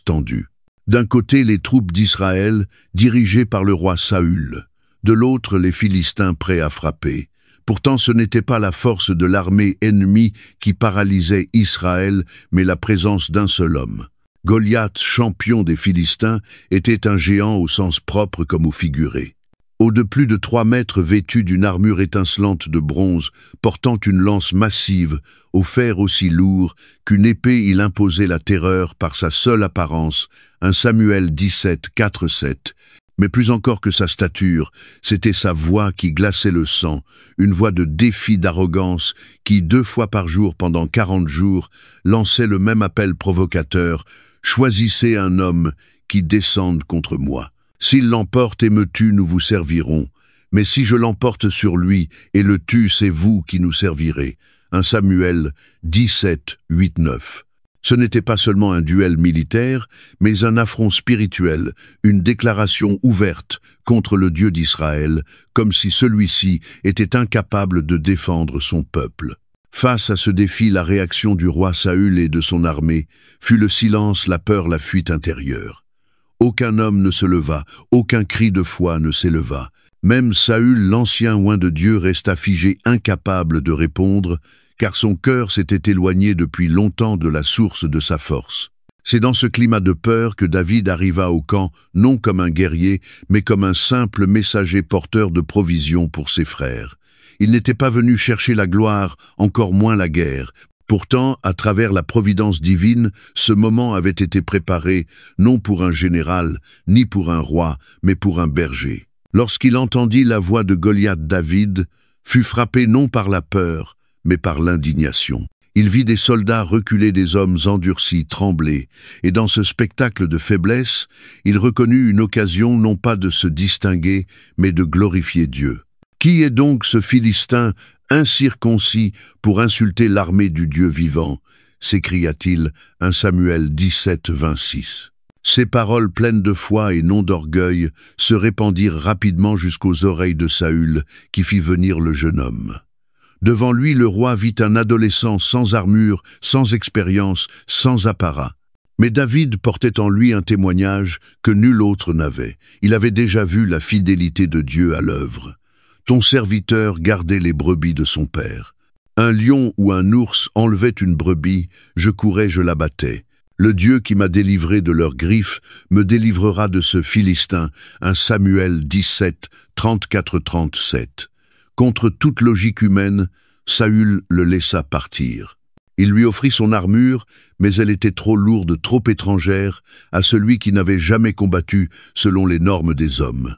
Speaker 1: tendu. D'un côté, les troupes d'Israël, dirigées par le roi Saül. De l'autre, les Philistins prêts à frapper. Pourtant, ce n'était pas la force de l'armée ennemie qui paralysait Israël, mais la présence d'un seul homme. Goliath, champion des Philistins, était un géant au sens propre comme au figuré. Haut de plus de 3 mètres, vêtu d'une armure étincelante de bronze, portant une lance massive, au fer aussi lourd qu'une épée, il imposait la terreur par sa seule apparence. 1 Samuel 17, 4-7. Mais plus encore que sa stature, c'était sa voix qui glaçait le sang, une voix de défi d'arrogance qui, 2 fois par jour pendant 40 jours, lançait le même appel provocateur « Choisissez un homme qui descende contre moi. S'il l'emporte et me tue, nous vous servirons. Mais si je l'emporte sur lui et le tue, c'est vous qui nous servirez. » 1 Samuel 17, 8, 9. Ce n'était pas seulement un duel militaire, mais un affront spirituel, une déclaration ouverte contre le Dieu d'Israël, comme si celui-ci était incapable de défendre son peuple. Face à ce défi, la réaction du roi Saül et de son armée fut le silence, la peur, la fuite intérieure. Aucun homme ne se leva, aucun cri de foi ne s'éleva. Même Saül, l'ancien oint de Dieu, resta figé, incapable de répondre, car son cœur s'était éloigné depuis longtemps de la source de sa force. C'est dans ce climat de peur que David arriva au camp, non comme un guerrier, mais comme un simple messager porteur de provisions pour ses frères. Il n'était pas venu chercher la gloire, encore moins la guerre. Pourtant, à travers la providence divine, ce moment avait été préparé, non pour un général, ni pour un roi, mais pour un berger. Lorsqu'il entendit la voix de Goliath, David fut frappé non par la peur, mais par l'indignation. Il vit des soldats reculer, des hommes endurcis, trembler, et dans ce spectacle de faiblesse, il reconnut une occasion non pas de se distinguer, mais de glorifier Dieu. Qui est donc ce Philistin incirconcis pour insulter l'armée du Dieu vivant? S'écria-t-il, 1 Samuel 17, 26. Ces paroles pleines de foi et non d'orgueil se répandirent rapidement jusqu'aux oreilles de Saül, qui fit venir le jeune homme. Devant lui, le roi vit un adolescent sans armure, sans expérience, sans apparat. Mais David portait en lui un témoignage que nul autre n'avait. Il avait déjà vu la fidélité de Dieu à l'œuvre. Ton serviteur gardait les brebis de son père. Un lion ou un ours enlevait une brebis, je courais, je l'abattais. Le Dieu qui m'a délivré de leurs griffes me délivrera de ce Philistin. 1 Samuel 17, 34-37. Contre toute logique humaine, Saül le laissa partir. Il lui offrit son armure, mais elle était trop lourde, trop étrangère à celui qui n'avait jamais combattu selon les normes des hommes.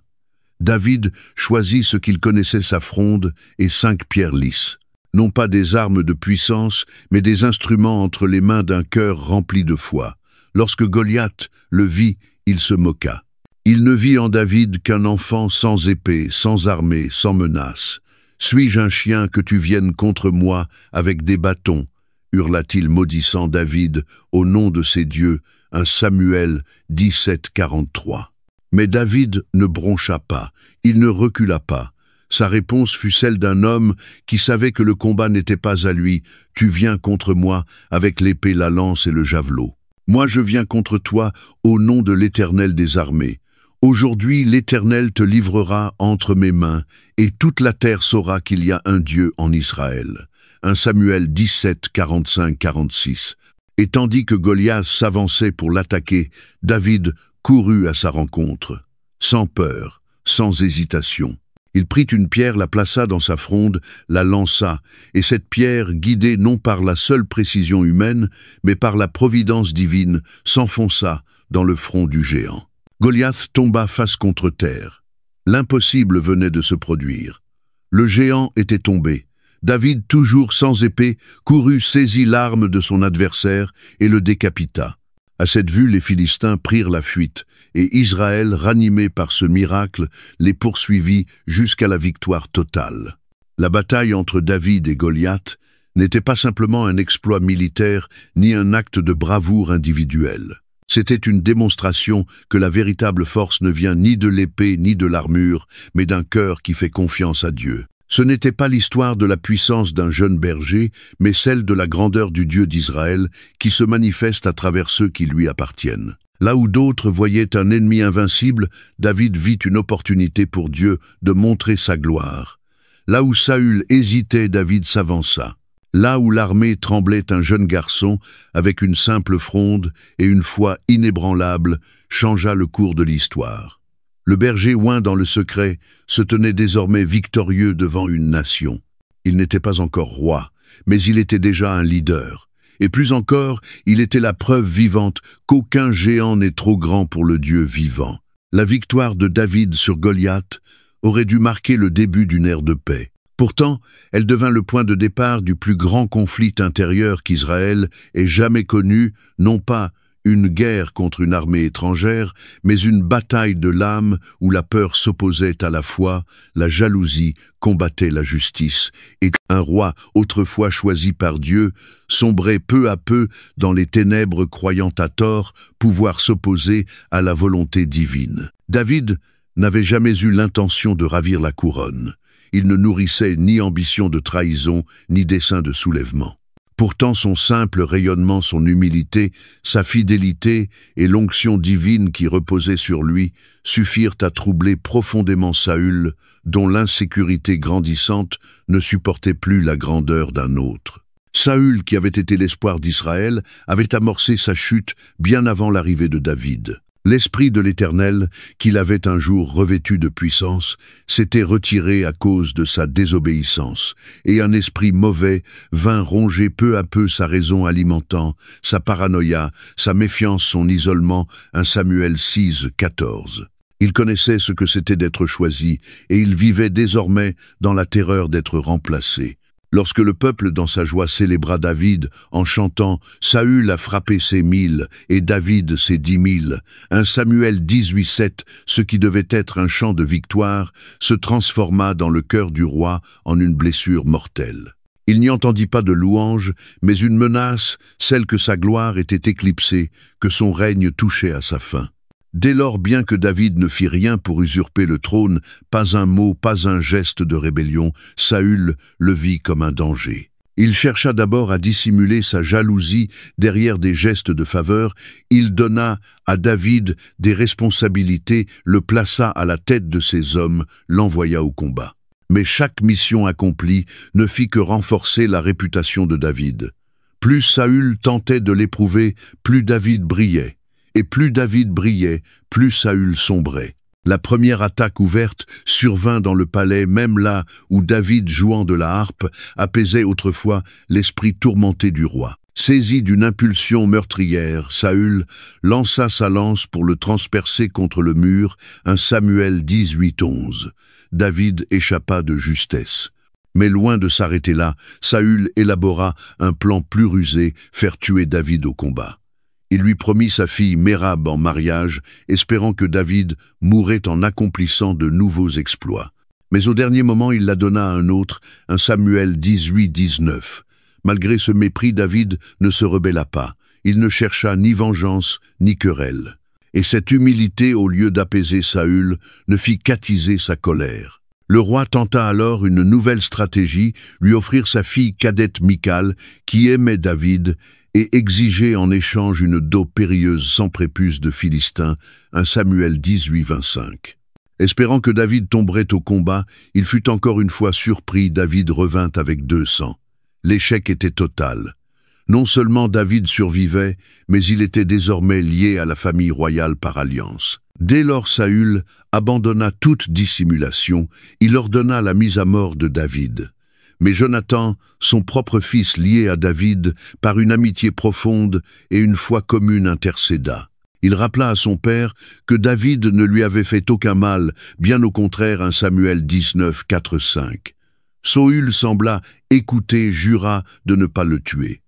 Speaker 1: David choisit ce qu'il connaissait, sa fronde et 5 pierres lisses. Non pas des armes de puissance, mais des instruments entre les mains d'un cœur rempli de foi. Lorsque Goliath le vit, il se moqua. Il ne vit en David qu'un enfant sans épée, sans armée, sans menace. « Suis-je un chien que tu viennes contre moi avec des bâtons ?» hurla-t-il, maudissant David au nom de ses dieux. 1 Samuel 17, 43. Mais David ne broncha pas, il ne recula pas. Sa réponse fut celle d'un homme qui savait que le combat n'était pas à lui. « Tu viens contre moi avec l'épée, la lance et le javelot. Moi je viens contre toi au nom de l'Éternel des armées. Aujourd'hui l'Éternel te livrera entre mes mains, et toute la terre saura qu'il y a un Dieu en Israël. » 1 Samuel 17, 45-46. Et tandis que Goliath s'avançait pour l'attaquer, David courut à sa rencontre, sans peur, sans hésitation. Il prit une pierre, la plaça dans sa fronde, la lança, et cette pierre, guidée non par la seule précision humaine, mais par la providence divine, s'enfonça dans le front du géant. Goliath tomba face contre terre. L'impossible venait de se produire. Le géant était tombé. David, toujours sans épée, courut, saisit l'arme de son adversaire et le décapita. À cette vue, les Philistins prirent la fuite, et Israël, ranimé par ce miracle, les poursuivit jusqu'à la victoire totale. La bataille entre David et Goliath n'était pas simplement un exploit militaire ni un acte de bravoure individuelle. C'était une démonstration que la véritable force ne vient ni de l'épée ni de l'armure, mais d'un cœur qui fait confiance à Dieu. Ce n'était pas l'histoire de la puissance d'un jeune berger, mais celle de la grandeur du Dieu d'Israël qui se manifeste à travers ceux qui lui appartiennent. Là où d'autres voyaient un ennemi invincible, David vit une opportunité pour Dieu de montrer sa gloire. Là où Saül hésitait, David s'avança. Là où l'armée tremblait, un jeune garçon, avec une simple fronde et une foi inébranlable, changea le cours de l'histoire. Le berger oint dans le secret se tenait désormais victorieux devant une nation. Il n'était pas encore roi, mais il était déjà un leader. Et plus encore, il était la preuve vivante qu'aucun géant n'est trop grand pour le Dieu vivant. La victoire de David sur Goliath aurait dû marquer le début d'une ère de paix. Pourtant, elle devint le point de départ du plus grand conflit intérieur qu'Israël ait jamais connu, non pas une guerre contre une armée étrangère, mais une bataille de l'âme où la peur s'opposait à la foi, la jalousie combattait la justice, et un roi, autrefois choisi par Dieu, sombrait peu à peu dans les ténèbres croyant à tort pouvoir s'opposer à la volonté divine. David n'avait jamais eu l'intention de ravir la couronne. Il ne nourrissait ni ambition de trahison, ni dessein de soulèvement. Pourtant son simple rayonnement, son humilité, sa fidélité et l'onction divine qui reposait sur lui suffirent à troubler profondément Saül, dont l'insécurité grandissante ne supportait plus la grandeur d'un autre. Saül, qui avait été l'espoir d'Israël, avait amorcé sa chute bien avant l'arrivée de David. L'Esprit de l'Éternel, qu'il avait un jour revêtu de puissance, s'était retiré à cause de sa désobéissance, et un esprit mauvais vint ronger peu à peu sa raison, alimentant sa paranoïa, sa méfiance, son isolement. 1 Samuel 6, 14. Il connaissait ce que c'était d'être choisi, et il vivait désormais dans la terreur d'être remplacé. Lorsque le peuple dans sa joie célébra David en chantant « Saül a frappé ses 1000 et David ses 10 000 », 1 Samuel 18, 7, ce qui devait être un chant de victoire, se transforma dans le cœur du roi en une blessure mortelle. Il n'y entendit pas de louange, mais une menace, celle que sa gloire était éclipsée, que son règne touchait à sa fin. Dès lors, bien que David ne fit rien pour usurper le trône, pas un mot, pas un geste de rébellion, Saül le vit comme un danger. Il chercha d'abord à dissimuler sa jalousie derrière des gestes de faveur. Il donna à David des responsabilités, le plaça à la tête de ses hommes, l'envoya au combat. Mais chaque mission accomplie ne fit que renforcer la réputation de David. Plus Saül tentait de l'éprouver, plus David brillait. Et plus David brillait, plus Saül sombrait. La première attaque ouverte survint dans le palais, même là où David, jouant de la harpe, apaisait autrefois l'esprit tourmenté du roi. Saisi d'une impulsion meurtrière, Saül lança sa lance pour le transpercer contre le mur, 1 Samuel 18, 11. David échappa de justesse. Mais loin de s'arrêter là, Saül élabora un plan plus rusé, faire tuer David au combat. Il lui promit sa fille Mérab en mariage, espérant que David mourrait en accomplissant de nouveaux exploits. Mais au dernier moment, il la donna à un autre, 1 Samuel 18, 19. Malgré ce mépris, David ne se rebella pas. Il ne chercha ni vengeance, ni querelle. Et cette humilité, au lieu d'apaiser Saül, ne fit qu'attiser sa colère. Le roi tenta alors une nouvelle stratégie, lui offrir sa fille cadette Michal, qui aimait David, et exigeait en échange une dot périlleuse sans prépuce de Philistins, 1 Samuel 18, 25. Espérant que David tomberait au combat, il fut encore une fois surpris. David revint avec 200. L'échec était total. Non seulement David survivait, mais il était désormais lié à la famille royale par alliance. Dès lors Saül abandonna toute dissimulation, il ordonna la mise à mort de David. Mais Jonathan, son propre fils lié à David, par une amitié profonde et une foi commune intercéda. Il rappela à son père que David ne lui avait fait aucun mal, bien au contraire 1 Samuel 19, 4, 5. Saül sembla écouter, jura de ne pas le tuer.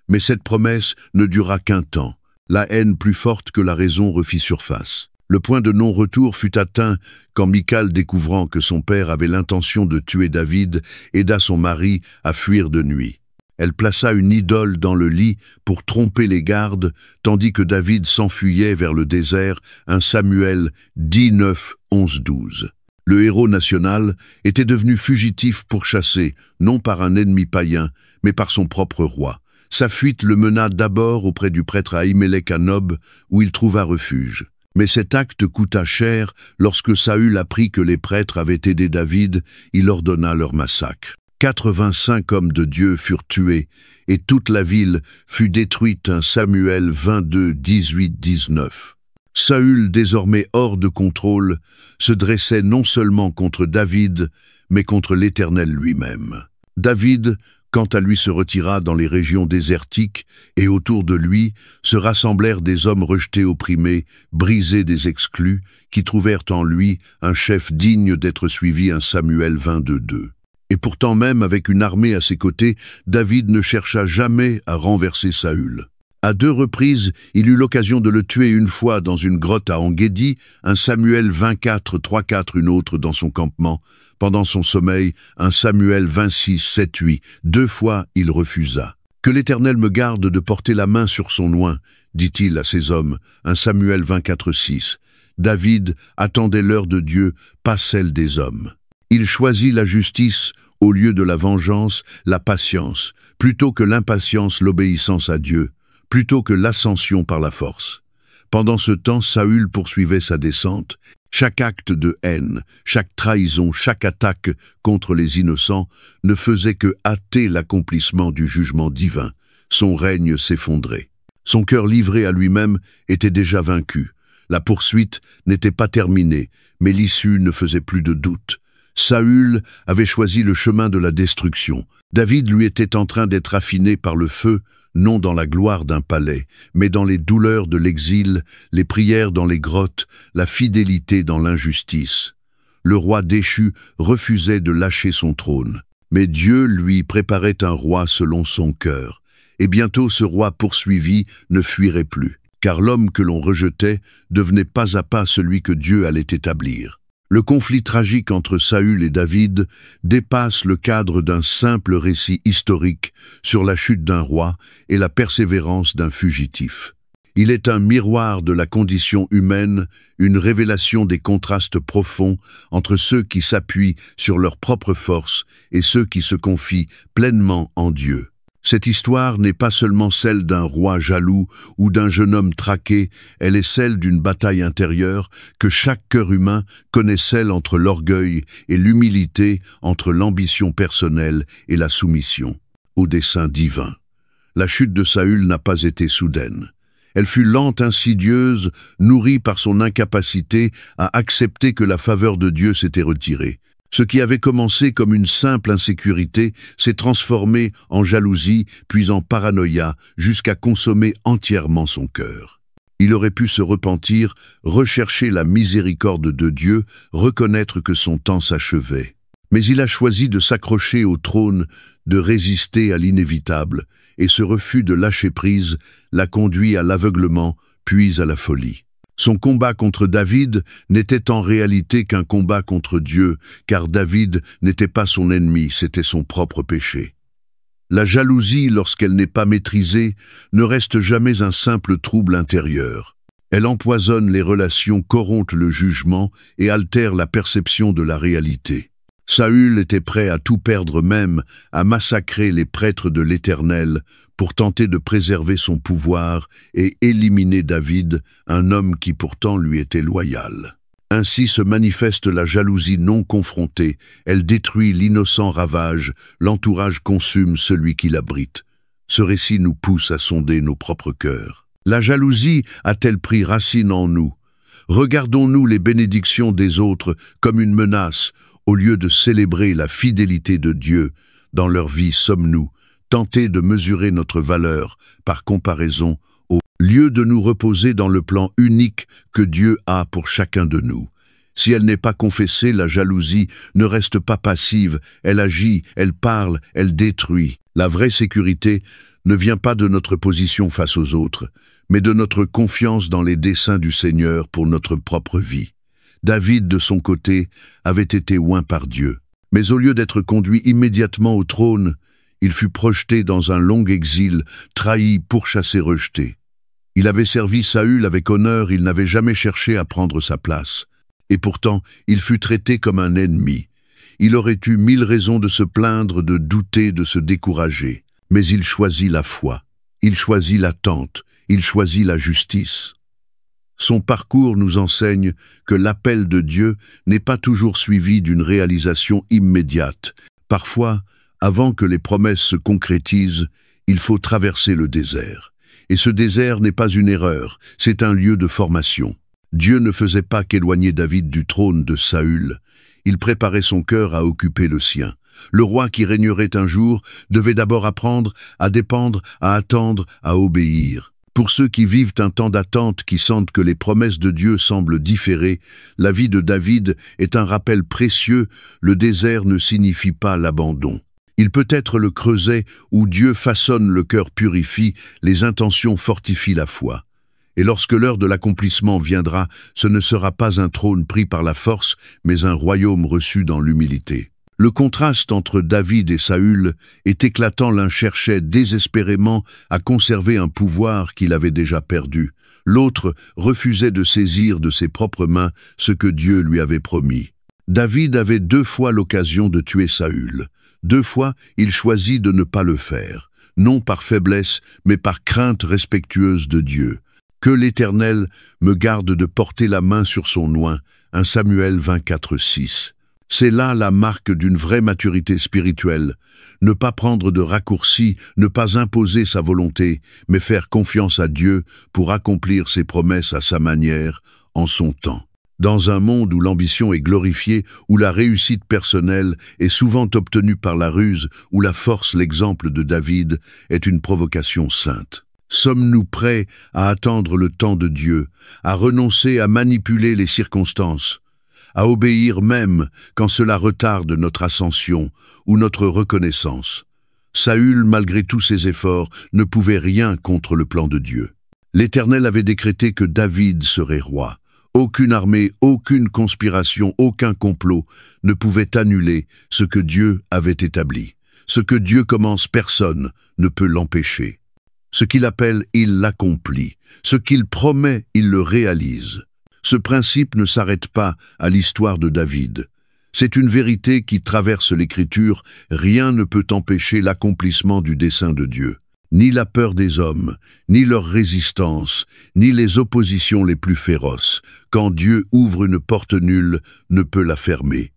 Speaker 1: Mais cette promesse ne dura qu'un temps. La haine plus forte que la raison refit surface. Le point de non-retour fut atteint quand Michal, découvrant que son père avait l'intention de tuer David, aida son mari à fuir de nuit. Elle plaça une idole dans le lit pour tromper les gardes, tandis que David s'enfuyait vers le désert, 1 Samuel 19, 11, 12. Le héros national était devenu fugitif pourchassé, non par un ennemi païen, mais par son propre roi. Sa fuite le mena d'abord auprès du prêtre Ahimelech à Nob, où il trouva refuge. Mais cet acte coûta cher. Lorsque Saül apprit que les prêtres avaient aidé David, il ordonna leur massacre. 85 hommes de Dieu furent tués, et toute la ville fut détruite. 1 Samuel 22, 18, 19. Saül, désormais hors de contrôle, se dressait non seulement contre David, mais contre l'Éternel lui-même. David, quant à lui, se retira dans les régions désertiques, et autour de lui se rassemblèrent des hommes rejetés, opprimés, brisés, des exclus, qui trouvèrent en lui un chef digne d'être suivi. 1 Samuel 22:2. Et pourtant, même avec une armée à ses côtés, David ne chercha jamais à renverser Saül. À 2 reprises, il eut l'occasion de le tuer, une fois dans une grotte à En-Gedi, 1 Samuel 24, 3-4, une autre dans son campement, pendant son sommeil, 1 Samuel 26, 7-8, 2 fois il refusa. « Que l'Éternel me garde de porter la main sur son oint, dit-il à ses hommes, 1 Samuel 24, 6. David attendait l'heure de Dieu, pas celle des hommes. Il choisit la justice au lieu de la vengeance, la patience, plutôt que l'impatience, l'obéissance à Dieu, plutôt que l'ascension par la force. Pendant ce temps, Saül poursuivait sa descente. Chaque acte de haine, chaque trahison, chaque attaque contre les innocents ne faisait que hâter l'accomplissement du jugement divin. Son règne s'effondrait. Son cœur livré à lui-même était déjà vaincu. La poursuite n'était pas terminée, mais l'issue ne faisait plus de doute. Saül avait choisi le chemin de la destruction. David lui était en train d'être affiné par le feu, non dans la gloire d'un palais, mais dans les douleurs de l'exil, les prières dans les grottes, la fidélité dans l'injustice. Le roi déchu refusait de lâcher son trône, mais Dieu lui préparait un roi selon son cœur. Et bientôt ce roi poursuivi ne fuirait plus, car l'homme que l'on rejetait devenait pas à pas celui que Dieu allait établir. Le conflit tragique entre Saül et David dépasse le cadre d'un simple récit historique sur la chute d'un roi et la persévérance d'un fugitif. Il est un miroir de la condition humaine, une révélation des contrastes profonds entre ceux qui s'appuient sur leur propre force et ceux qui se confient pleinement en Dieu. Cette histoire n'est pas seulement celle d'un roi jaloux ou d'un jeune homme traqué, elle est celle d'une bataille intérieure que chaque cœur humain connaît, celle entre l'orgueil et l'humilité, entre l'ambition personnelle et la soumission au dessein divin. La chute de Saül n'a pas été soudaine. Elle fut lente, insidieuse, nourrie par son incapacité à accepter que la faveur de Dieu s'était retirée. Ce qui avait commencé comme une simple insécurité s'est transformé en jalousie, puis en paranoïa, jusqu'à consommer entièrement son cœur. Il aurait pu se repentir, rechercher la miséricorde de Dieu, reconnaître que son temps s'achevait. Mais il a choisi de s'accrocher au trône, de résister à l'inévitable, et ce refus de lâcher prise l'a conduit à l'aveuglement, puis à la folie. Son combat contre David n'était en réalité qu'un combat contre Dieu, car David n'était pas son ennemi, c'était son propre péché. La jalousie, lorsqu'elle n'est pas maîtrisée, ne reste jamais un simple trouble intérieur. Elle empoisonne les relations, corrompt le jugement et altère la perception de la réalité. Saül était prêt à tout perdre, même à massacrer les prêtres de l'Éternel, pour tenter de préserver son pouvoir et éliminer David, un homme qui pourtant lui était loyal. Ainsi se manifeste la jalousie non confrontée, elle détruit l'innocent ravage, l'entourage consume celui qui l'abrite. Ce récit nous pousse à sonder nos propres cœurs. La jalousie a-t-elle pris racine en nous? Regardons-nous les bénédictions des autres comme une menace, au lieu de célébrer la fidélité de Dieu? Dans leur vie sommes-nous tentés de mesurer notre valeur par comparaison au lieu de nous reposer dans le plan unique que Dieu a pour chacun de nous? Si elle n'est pas confessée, la jalousie ne reste pas passive, elle agit, elle parle, elle détruit. La vraie sécurité ne vient pas de notre position face aux autres, mais de notre confiance dans les desseins du Seigneur pour notre propre vie. David, de son côté, avait été oint par Dieu. Mais au lieu d'être conduit immédiatement au trône, il fut projeté dans un long exil, trahi, pourchassé, rejeté. Il avait servi Saül avec honneur, il n'avait jamais cherché à prendre sa place. Et pourtant, il fut traité comme un ennemi. Il aurait eu 1000 raisons de se plaindre, de douter, de se décourager. Mais il choisit la foi, il choisit l'attente, il choisit la justice. Son parcours nous enseigne que l'appel de Dieu n'est pas toujours suivi d'une réalisation immédiate. Parfois, avant que les promesses se concrétisent, il faut traverser le désert. Et ce désert n'est pas une erreur, c'est un lieu de formation. Dieu ne faisait pas qu'éloigner David du trône de Saül, il préparait son cœur à occuper le sien. Le roi qui régnerait un jour devait d'abord apprendre à dépendre, à attendre, à obéir. Pour ceux qui vivent un temps d'attente, qui sentent que les promesses de Dieu semblent différer, la vie de David est un rappel précieux. Le désert ne signifie pas l'abandon. Il peut être le creuset où Dieu façonne le cœur, purifie, les intentions fortifient la foi. Et lorsque l'heure de l'accomplissement viendra, ce ne sera pas un trône pris par la force, mais un royaume reçu dans l'humilité. Le contraste entre David et Saül est éclatant. L'un cherchait désespérément à conserver un pouvoir qu'il avait déjà perdu. L'autre refusait de saisir de ses propres mains ce que Dieu lui avait promis. David avait 2 fois l'occasion de tuer Saül. 2 fois, il choisit de ne pas le faire, non par faiblesse, mais par crainte respectueuse de Dieu. Que l'Éternel me garde de porter la main sur son oint. 1 Samuel 24:6. C'est là la marque d'une vraie maturité spirituelle. Ne pas prendre de raccourcis, ne pas imposer sa volonté, mais faire confiance à Dieu pour accomplir ses promesses à sa manière, en son temps. Dans un monde où l'ambition est glorifiée, où la réussite personnelle est souvent obtenue par la ruse, où la force, l'exemple de David, est une provocation sainte. Sommes-nous prêts à attendre le temps de Dieu, à renoncer à manipuler les circonstances, à obéir même quand cela retarde notre ascension ou notre reconnaissance? Saül, malgré tous ses efforts, ne pouvait rien contre le plan de Dieu. L'Éternel avait décrété que David serait roi. Aucune armée, aucune conspiration, aucun complot ne pouvait annuler ce que Dieu avait établi. Ce que Dieu commence, personne ne peut l'empêcher. Ce qu'il appelle, il l'accomplit. Ce qu'il promet, il le réalise. Ce principe ne s'arrête pas à l'histoire de David. C'est une vérité qui traverse l'Écriture. Rien ne peut empêcher l'accomplissement du dessein de Dieu. Ni la peur des hommes, ni leur résistance, ni les oppositions les plus féroces. Quand Dieu ouvre une porte, nulle ne peut la fermer.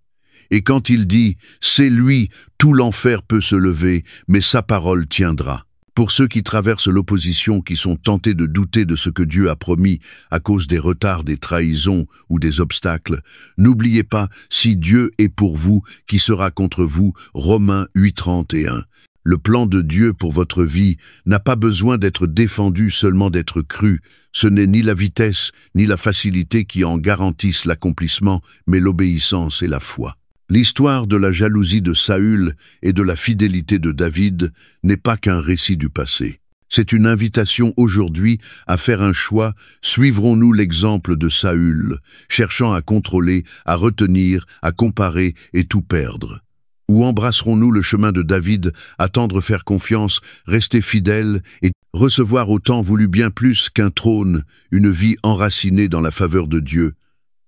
Speaker 1: Et quand il dit « c'est lui », tout l'enfer peut se lever, mais sa parole tiendra. Pour ceux qui traversent l'opposition, qui sont tentés de douter de ce que Dieu a promis à cause des retards, des trahisons ou des obstacles, n'oubliez pas, si Dieu est pour vous, qui sera contre vous? Romains 8:31. Le plan de Dieu pour votre vie n'a pas besoin d'être défendu, seulement d'être cru. Ce n'est ni la vitesse ni la facilité qui en garantissent l'accomplissement, mais l'obéissance et la foi. L'histoire de la jalousie de Saül et de la fidélité de David n'est pas qu'un récit du passé. C'est une invitation aujourd'hui à faire un choix. Suivrons-nous l'exemple de Saül, cherchant à contrôler, à retenir, à comparer et tout perdre? Ou embrasserons-nous le chemin de David, attendre, faire confiance, rester fidèle et recevoir au temps voulu bien plus qu'un trône, une vie enracinée dans la faveur de Dieu?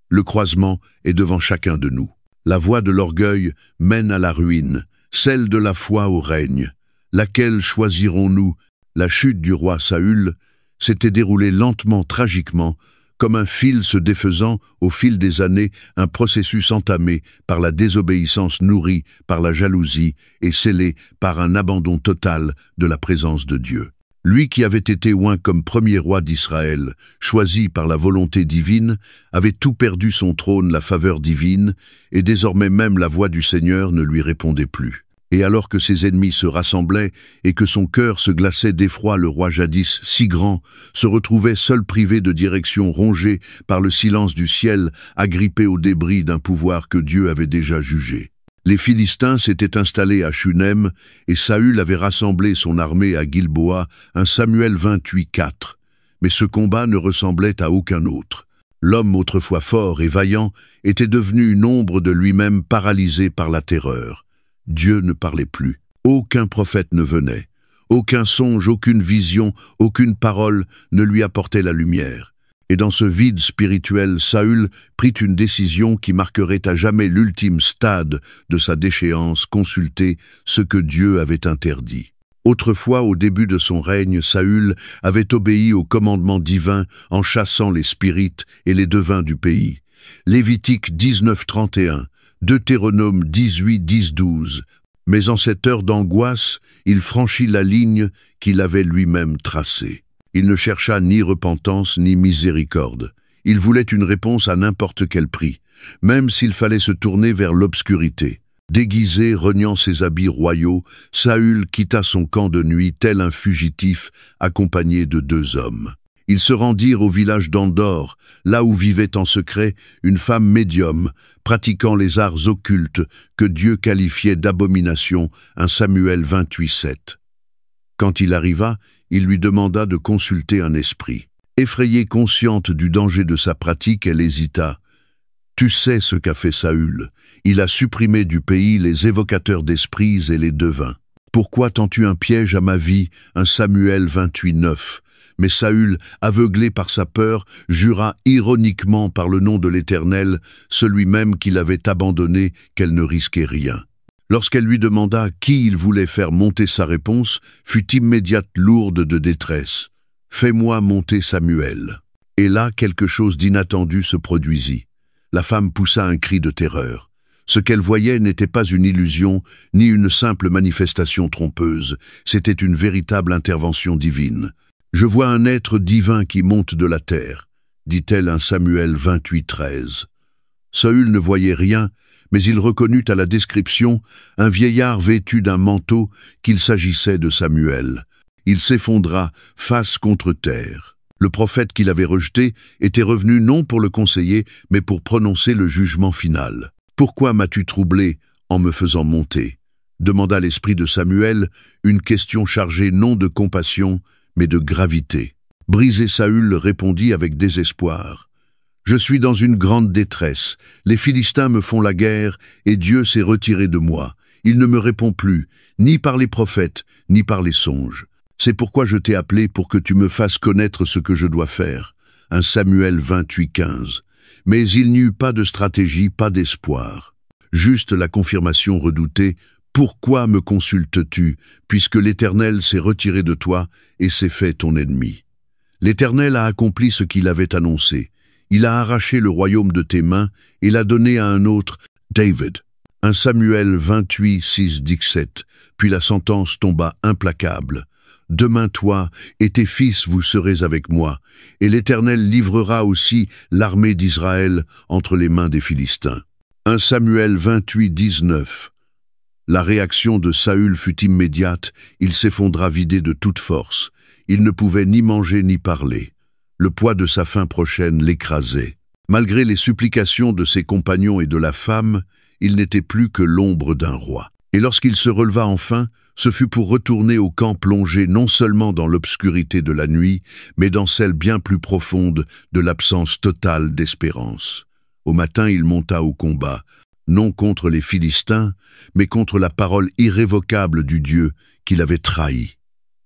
Speaker 1: Le croisement est devant chacun de nous. La voie de l'orgueil mène à la ruine, celle de la foi au règne. Laquelle choisirons-nous? La chute du roi Saül s'était déroulée lentement, tragiquement, comme un fil se défaisant au fil des années, un processus entamé par la désobéissance, nourri par la jalousie et scellé par un abandon total de la présence de Dieu. Lui qui avait été oint comme premier roi d'Israël, choisi par la volonté divine, avait tout perdu, son trône, la faveur divine, et désormais même la voix du Seigneur ne lui répondait plus. Et alors que ses ennemis se rassemblaient et que son cœur se glaçait d'effroi, le roi jadis si grand se retrouvait seul, privé de direction, rongé par le silence du ciel, agrippé aux débris d'un pouvoir que Dieu avait déjà jugé. Les Philistins s'étaient installés à Shunem et Saül avait rassemblé son armée à Gilboa, 1 Samuel 28:4. Mais ce combat ne ressemblait à aucun autre. L'homme autrefois fort et vaillant était devenu une ombre de lui-même, paralysé par la terreur. Dieu ne parlait plus. Aucun prophète ne venait. Aucun songe, aucune vision, aucune parole ne lui apportait la lumière. Et dans ce vide spirituel, Saül prit une décision qui marquerait à jamais l'ultime stade de sa déchéance: consulter ce que Dieu avait interdit. Autrefois, au début de son règne, Saül avait obéi au commandement divin en chassant les spirites et les devins du pays. Lévitique 19:31, Deutéronome 18:10-12. Mais en cette heure d'angoisse, il franchit la ligne qu'il avait lui-même tracée. Il ne chercha ni repentance ni miséricorde. Il voulait une réponse à n'importe quel prix, même s'il fallait se tourner vers l'obscurité. Déguisé, reniant ses habits royaux, Saül quitta son camp de nuit tel un fugitif, accompagné de 2 hommes. Ils se rendirent au village d'Endor, là où vivait en secret une femme médium, pratiquant les arts occultes que Dieu qualifiait d'abomination, 1 Samuel 28:7. Quand il arriva, il lui demanda de consulter un esprit. Effrayée, consciente du danger de sa pratique, elle hésita. « Tu sais ce qu'a fait Saül. Il a supprimé du pays les évocateurs d'esprits et les devins. Pourquoi tends-tu un piège à ma vie » 1 Samuel 28:9. Mais Saül, aveuglé par sa peur, jura ironiquement par le nom de l'Éternel, celui même qui l'avait abandonné, qu'elle ne risquait rien. Lorsqu'elle lui demanda qui il voulait faire monter, sa réponse fut immédiate, lourde de détresse. « Fais-moi monter Samuel. » Et là, quelque chose d'inattendu se produisit. La femme poussa un cri de terreur. Ce qu'elle voyait n'était pas une illusion, ni une simple manifestation trompeuse, c'était une véritable intervention divine. « Je vois un être divin qui monte de la terre », dit-elle 1 Samuel 28:13. Saül ne voyait rien, mais il reconnut à la description un vieillard vêtu d'un manteau qu'il s'agissait de Samuel. Il s'effondra face contre terre. Le prophète qu'il avait rejeté était revenu non pour le conseiller, mais pour prononcer le jugement final. « Pourquoi m'as-tu troublé en me faisant monter ?» demanda l'esprit de Samuel, une question chargée non de compassion, mais de gravité. Brisé, Saül répondit avec désespoir. « Je suis dans une grande détresse. Les Philistins me font la guerre et Dieu s'est retiré de moi. Il ne me répond plus, ni par les prophètes, ni par les songes. C'est pourquoi je t'ai appelé pour que tu me fasses connaître ce que je dois faire. » 1 Samuel 28:15. Mais il n'y eut pas de stratégie, pas d'espoir. Juste la confirmation redoutée. « Pourquoi me consultes-tu, puisque l'Éternel s'est retiré de toi et s'est fait ton ennemi ?» L'Éternel a accompli ce qu'il avait annoncé. Il a arraché le royaume de tes mains et l'a donné à un autre, David. 1 Samuel 28:6-17. Puis la sentence tomba implacable. « Demain toi et tes fils vous serez avec moi, et l'Éternel livrera aussi l'armée d'Israël entre les mains des Philistins. » 1 Samuel 28:19. La réaction de Saül fut immédiate, il s'effondra vidé de toute force. Il ne pouvait ni manger ni parler. Le poids de sa faim prochaine l'écrasait. Malgré les supplications de ses compagnons et de la femme, il n'était plus que l'ombre d'un roi. Et lorsqu'il se releva enfin, ce fut pour retourner au camp plongé non seulement dans l'obscurité de la nuit, mais dans celle bien plus profonde de l'absence totale d'espérance. Au matin, il monta au combat, non contre les Philistins, mais contre la parole irrévocable du Dieu qu'il avait trahi.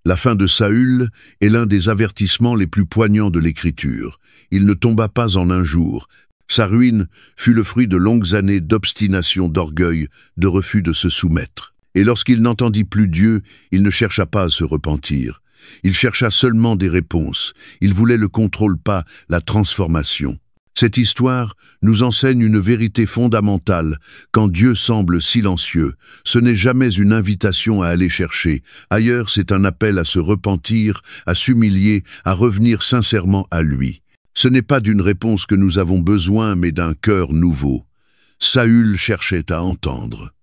Speaker 1: La fin de Saül est l'un des avertissements les plus poignants de l'Écriture. Il ne tomba pas en un jour. Sa ruine fut le fruit de longues années d'obstination, d'orgueil, de refus de se soumettre. Et lorsqu'il n'entendit plus Dieu, il ne chercha pas à se repentir. Il chercha seulement des réponses. Il voulait le contrôle, pas la transformation. Cette histoire nous enseigne une vérité fondamentale. Quand Dieu semble silencieux, ce n'est jamais une invitation à aller chercher. Ailleurs, c'est un appel à se repentir, à s'humilier, à revenir sincèrement à lui. Ce n'est pas d'une réponse que nous avons besoin, mais d'un cœur nouveau. Saül cherchait à entendre.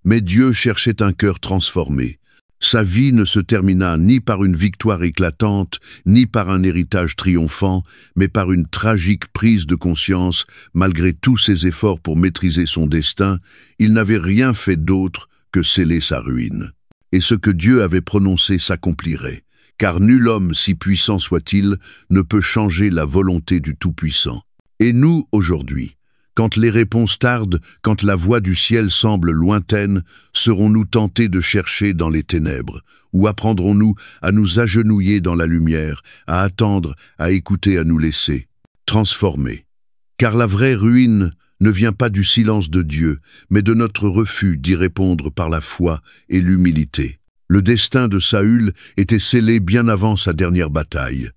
Speaker 1: Mais Dieu cherchait un cœur transformé. Sa vie ne se termina ni par une victoire éclatante, ni par un héritage triomphant, mais par une tragique prise de conscience. Malgré tous ses efforts pour maîtriser son destin, il n'avait rien fait d'autre que sceller sa ruine. Et ce que Dieu avait prononcé s'accomplirait, car nul homme, si puissant soit-il, ne peut changer la volonté du Tout-Puissant. Et nous, aujourd'hui, quand les réponses tardent, quand la voix du ciel semble lointaine, serons-nous tentés de chercher dans les ténèbres, ou apprendrons-nous à nous agenouiller dans la lumière, à attendre, à écouter, à nous laisser transformer? Car la vraie ruine ne vient pas du silence de Dieu, mais de notre refus d'y répondre par la foi et l'humilité. Le destin de Saül était scellé bien avant sa dernière bataille.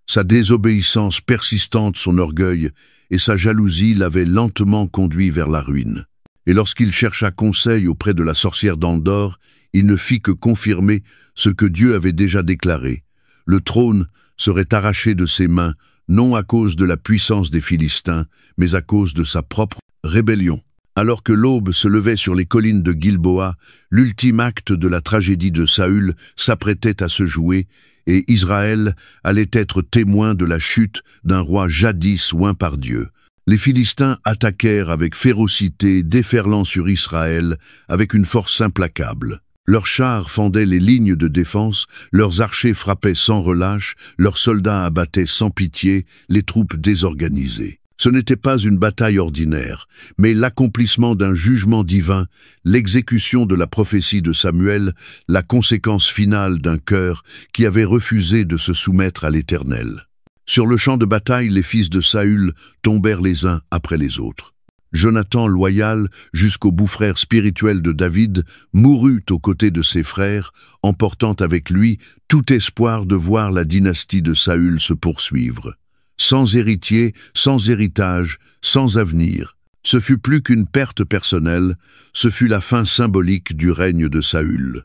Speaker 1: Sa désobéissance persistante, son orgueil et sa jalousie l'avaient lentement conduit vers la ruine. Et lorsqu'il chercha conseil auprès de la sorcière d'Endor, il ne fit que confirmer ce que Dieu avait déjà déclaré. Le trône serait arraché de ses mains, non à cause de la puissance des Philistins, mais à cause de sa propre rébellion. Alors que l'aube se levait sur les collines de Gilboa, l'ultime acte de la tragédie de Saül s'apprêtait à se jouer, et Israël allait être témoin de la chute d'un roi jadis oint par Dieu. Les Philistins attaquèrent avec férocité, déferlant sur Israël avec une force implacable. Leurs chars fendaient les lignes de défense, leurs archers frappaient sans relâche, leurs soldats abattaient sans pitié les troupes désorganisées. Ce n'était pas une bataille ordinaire, mais l'accomplissement d'un jugement divin, l'exécution de la prophétie de Samuel, la conséquence finale d'un cœur qui avait refusé de se soumettre à l'Éternel. Sur le champ de bataille, les fils de Saül tombèrent les uns après les autres. Jonathan, loyal jusqu'au beau-frère spirituel de David, mourut aux côtés de ses frères, emportant avec lui tout espoir de voir la dynastie de Saül se poursuivre. Sans héritier, sans héritage, sans avenir. Ce fut plus qu'une perte personnelle, ce fut la fin symbolique du règne de Saül.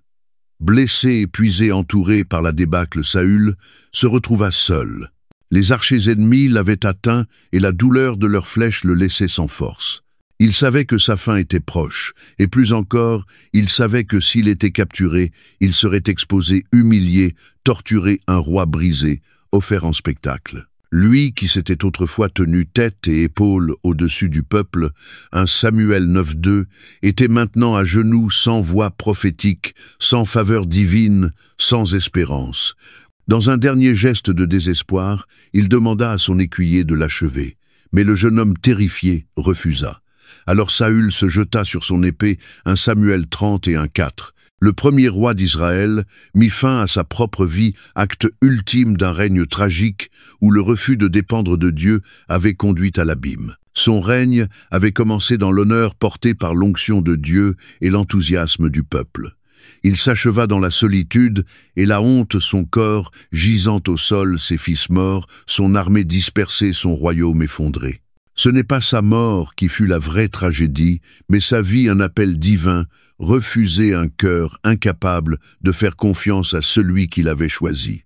Speaker 1: Blessé, épuisé, entouré par la débâcle, Saül se retrouva seul. Les archers ennemis l'avaient atteint et la douleur de leurs flèches le laissait sans force. Il savait que sa fin était proche, et plus encore, il savait que s'il était capturé, il serait exposé, humilié, torturé, un roi brisé, offert en spectacle. Lui qui s'était autrefois tenu tête et épaules au-dessus du peuple, un Samuel 9:2, était maintenant à genoux sans voix prophétique, sans faveur divine, sans espérance. Dans un dernier geste de désespoir, il demanda à son écuyer de l'achever. Mais le jeune homme terrifié refusa. Alors Saül se jeta sur son épée, 1 Samuel 31:4. Le premier roi d'Israël mit fin à sa propre vie, acte ultime d'un règne tragique où le refus de dépendre de Dieu avait conduit à l'abîme. Son règne avait commencé dans l'honneur porté par l'onction de Dieu et l'enthousiasme du peuple. Il s'acheva dans la solitude et la honte, son corps gisant au sol, ses fils morts, son armée dispersée, son royaume effondré. Ce n'est pas sa mort qui fut la vraie tragédie, mais sa vie un appel divin, refuser un cœur incapable de faire confiance à celui qu'il avait choisi.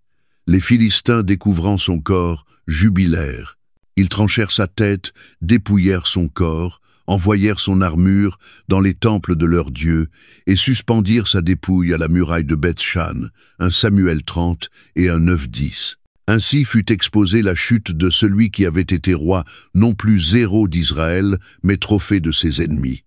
Speaker 1: Les Philistins, découvrant son corps, jubilèrent. Ils tranchèrent sa tête, dépouillèrent son corps, envoyèrent son armure dans les temples de leurs dieux et suspendirent sa dépouille à la muraille de Beth-Shan, 1 Samuel 30 et 1 9-10. Ainsi fut exposée la chute de celui qui avait été roi, non plus héros d'Israël, mais trophée de ses ennemis.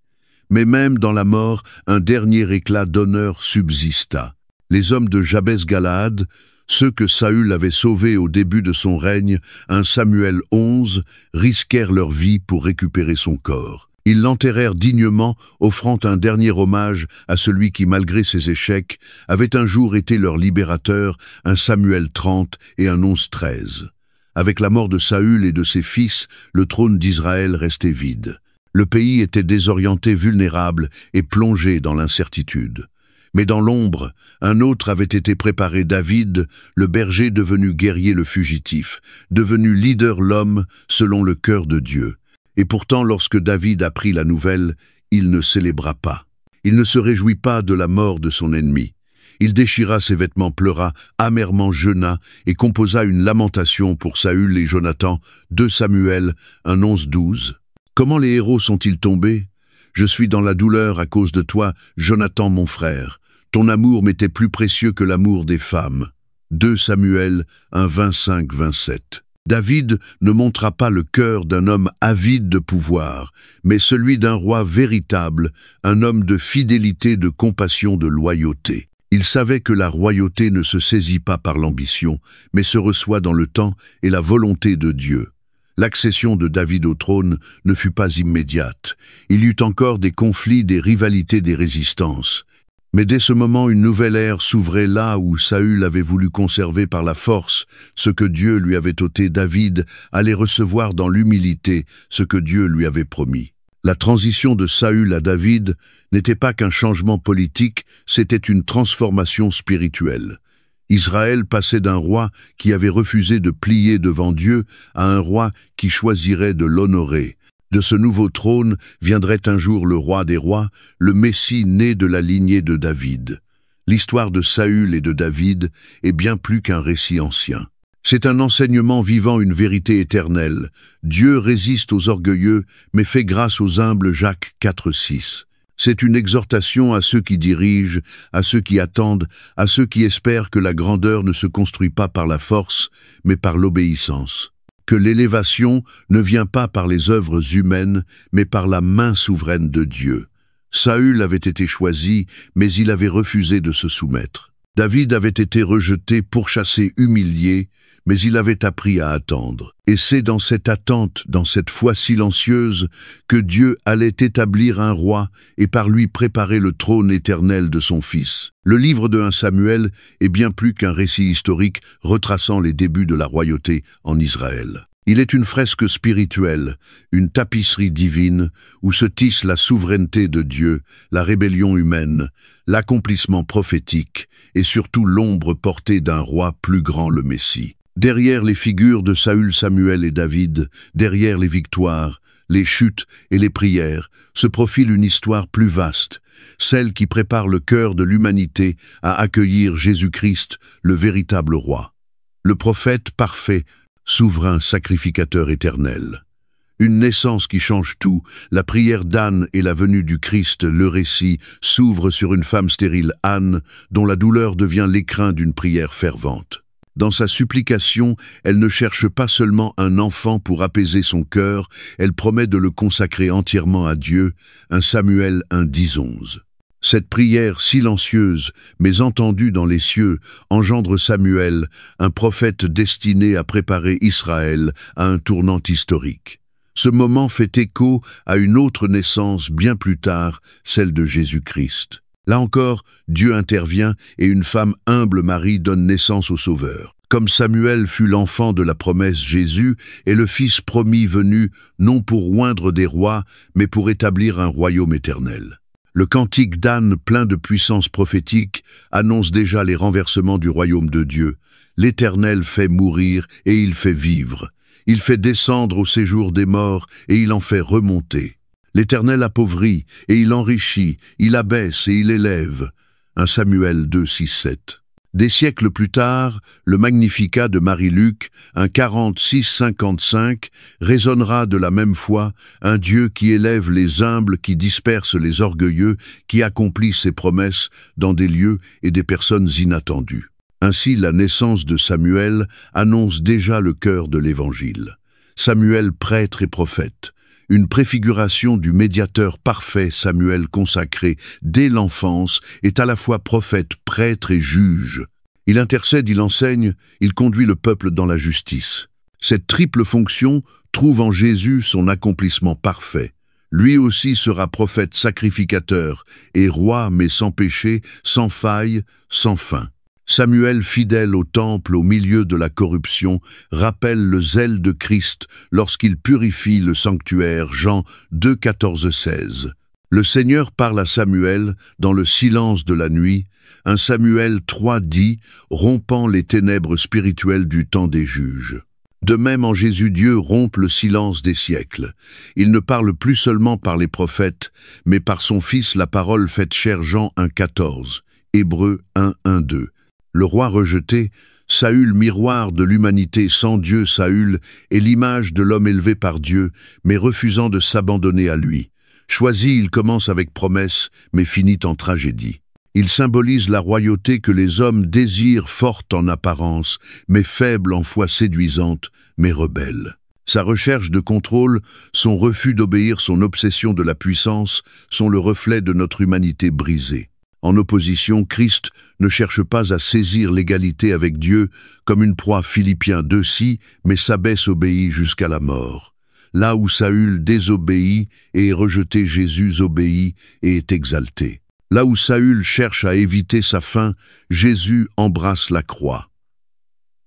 Speaker 1: Mais même dans la mort, un dernier éclat d'honneur subsista. Les hommes de Jabès-Galaad, ceux que Saül avait sauvés au début de son règne, 1 Samuel 11, risquèrent leur vie pour récupérer son corps. Ils l'enterrèrent dignement, offrant un dernier hommage à celui qui, malgré ses échecs, avait un jour été leur libérateur, 1 Samuel 30 et 1 11-13. Avec la mort de Saül et de ses fils, le trône d'Israël restait vide. Le pays était désorienté, vulnérable et plongé dans l'incertitude. Mais dans l'ombre, un autre avait été préparé, David, le berger devenu guerrier, le fugitif, devenu leader, l'homme selon le cœur de Dieu. Et pourtant, lorsque David apprit la nouvelle, il ne célébra pas. Il ne se réjouit pas de la mort de son ennemi. Il déchira ses vêtements, pleura, amèrement jeûna et composa une lamentation pour Saül et Jonathan, 2 Samuel 1 11-12. Comment les héros sont-ils tombés? Je suis dans la douleur à cause de toi, Jonathan mon frère. Ton amour m'était plus précieux que l'amour des femmes. 2 Samuel 1 25-27. David ne montra pas le cœur d'un homme avide de pouvoir, mais celui d'un roi véritable, un homme de fidélité, de compassion, de loyauté. Il savait que la royauté ne se saisit pas par l'ambition, mais se reçoit dans le temps et la volonté de Dieu. L'accession de David au trône ne fut pas immédiate. Il y eut encore des conflits, des rivalités, des résistances. Mais dès ce moment, une nouvelle ère s'ouvrait là où Saül avait voulu conserver par la force ce que Dieu lui avait ôté. David allait recevoir dans l'humilité ce que Dieu lui avait promis. La transition de Saül à David n'était pas qu'un changement politique, c'était une transformation spirituelle. Israël passait d'un roi qui avait refusé de plier devant Dieu à un roi qui choisirait de l'honorer. De ce nouveau trône viendrait un jour le roi des rois, le Messie né de la lignée de David. L'histoire de Saül et de David est bien plus qu'un récit ancien. C'est un enseignement vivant une vérité éternelle. Dieu résiste aux orgueilleux, mais fait grâce aux humbles. Jacques 4,6. C'est une exhortation à ceux qui dirigent, à ceux qui attendent, à ceux qui espèrent que la grandeur ne se construit pas par la force, mais par l'obéissance. Que l'élévation ne vient pas par les œuvres humaines, mais par la main souveraine de Dieu. Saül avait été choisi, mais il avait refusé de se soumettre. David avait été rejeté, pourchassé, humilié, mais il avait appris à attendre. Et c'est dans cette attente, dans cette foi silencieuse, que Dieu allait établir un roi et par lui préparer le trône éternel de son Fils. Le livre de 1 Samuel est bien plus qu'un récit historique retraçant les débuts de la royauté en Israël. Il est une fresque spirituelle, une tapisserie divine, où se tisse la souveraineté de Dieu, la rébellion humaine, l'accomplissement prophétique et surtout l'ombre portée d'un roi plus grand, le Messie. Derrière les figures de Saül, Samuel et David, derrière les victoires, les chutes et les prières, se profile une histoire plus vaste, celle qui prépare le cœur de l'humanité à accueillir Jésus-Christ, le véritable roi. Le prophète parfait, souverain sacrificateur éternel. Une naissance qui change tout, la prière d'Anne et la venue du Christ, le récit, s'ouvre sur une femme stérile, Anne, dont la douleur devient l'écrin d'une prière fervente. Dans sa supplication, elle ne cherche pas seulement un enfant pour apaiser son cœur, elle promet de le consacrer entièrement à Dieu, 1 Samuel 1:10-11. Cette prière silencieuse, mais entendue dans les cieux, engendre Samuel, un prophète destiné à préparer Israël à un tournant historique. Ce moment fait écho à une autre naissance bien plus tard, celle de Jésus-Christ. Là encore, Dieu intervient et une femme humble, Marie, donne naissance au Sauveur. Comme Samuel fut l'enfant de la promesse, Jésus est le Fils promis venu, non pour oindre des rois, mais pour établir un royaume éternel. Le cantique d'Anne, plein de puissance prophétique, annonce déjà les renversements du royaume de Dieu. L'Éternel fait mourir et il fait vivre. Il fait descendre au séjour des morts et il en fait remonter. L'Éternel appauvrit et il enrichit, il abaisse et il élève. 1 Samuel 2:6-7. Des siècles plus tard, le Magnificat de Marie-Luc, un 46-55, résonnera de la même foi, un Dieu qui élève les humbles, qui disperse les orgueilleux, qui accomplit ses promesses dans des lieux et des personnes inattendues. Ainsi, la naissance de Samuel annonce déjà le cœur de l'Évangile. Samuel, prêtre et prophète. Une préfiguration du médiateur parfait, Samuel consacré dès l'enfance, est à la fois prophète, prêtre et juge. Il intercède, il enseigne, il conduit le peuple dans la justice. Cette triple fonction trouve en Jésus son accomplissement parfait. Lui aussi sera prophète sacrificateur et roi, mais sans péché, sans faille, sans fin. Samuel, fidèle au temple au milieu de la corruption, rappelle le zèle de Christ lorsqu'il purifie le sanctuaire. Jean 2:14-16. Le Seigneur parle à Samuel dans le silence de la nuit. 1 Samuel 3:10, rompant les ténèbres spirituelles du temps des juges. De même en Jésus, Dieu rompt le silence des siècles. Il ne parle plus seulement par les prophètes, mais par son Fils, la parole faite chair. Jean 1:14, Hébreux 1:1-2. Le roi rejeté, Saül, miroir de l'humanité sans Dieu. Saül est l'image de l'homme élevé par Dieu, mais refusant de s'abandonner à lui. Choisi, il commence avec promesse, mais finit en tragédie. Il symbolise la royauté que les hommes désirent, forte en apparence, mais faible en foi, séduisante, mais rebelle. Sa recherche de contrôle, son refus d'obéir, son obsession de la puissance sont le reflet de notre humanité brisée. En opposition, Christ ne cherche pas à saisir l'égalité avec Dieu comme une proie. Philippiens 2:6, mais s'abaisse, obéit jusqu'à la mort. Là où Saül désobéit et est rejeté, Jésus obéit et est exalté. Là où Saül cherche à éviter sa fin, Jésus embrasse la croix.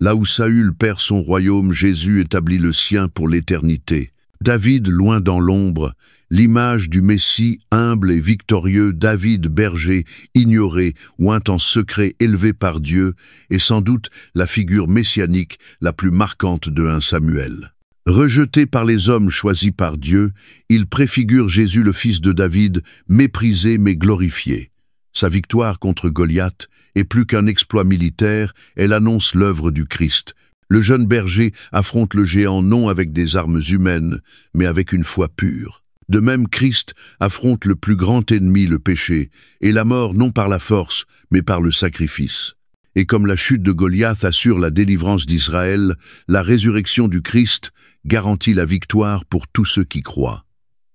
Speaker 1: Là où Saül perd son royaume, Jésus établit le sien pour l'éternité. David, loin dans l'ombre, l'image du Messie humble et victorieux. David, berger, ignoré, oint en secret, élevé par Dieu, est sans doute la figure messianique la plus marquante de 1 Samuel. Rejeté par les hommes, choisi par Dieu, il préfigure Jésus, le fils de David, méprisé mais glorifié. Sa victoire contre Goliath est plus qu'un exploit militaire, elle annonce l'œuvre du Christ. Le jeune berger affronte le géant non avec des armes humaines, mais avec une foi pure. De même, Christ affronte le plus grand ennemi, le péché, et la mort non par la force, mais par le sacrifice. Et comme la chute de Goliath assure la délivrance d'Israël, la résurrection du Christ garantit la victoire pour tous ceux qui croient.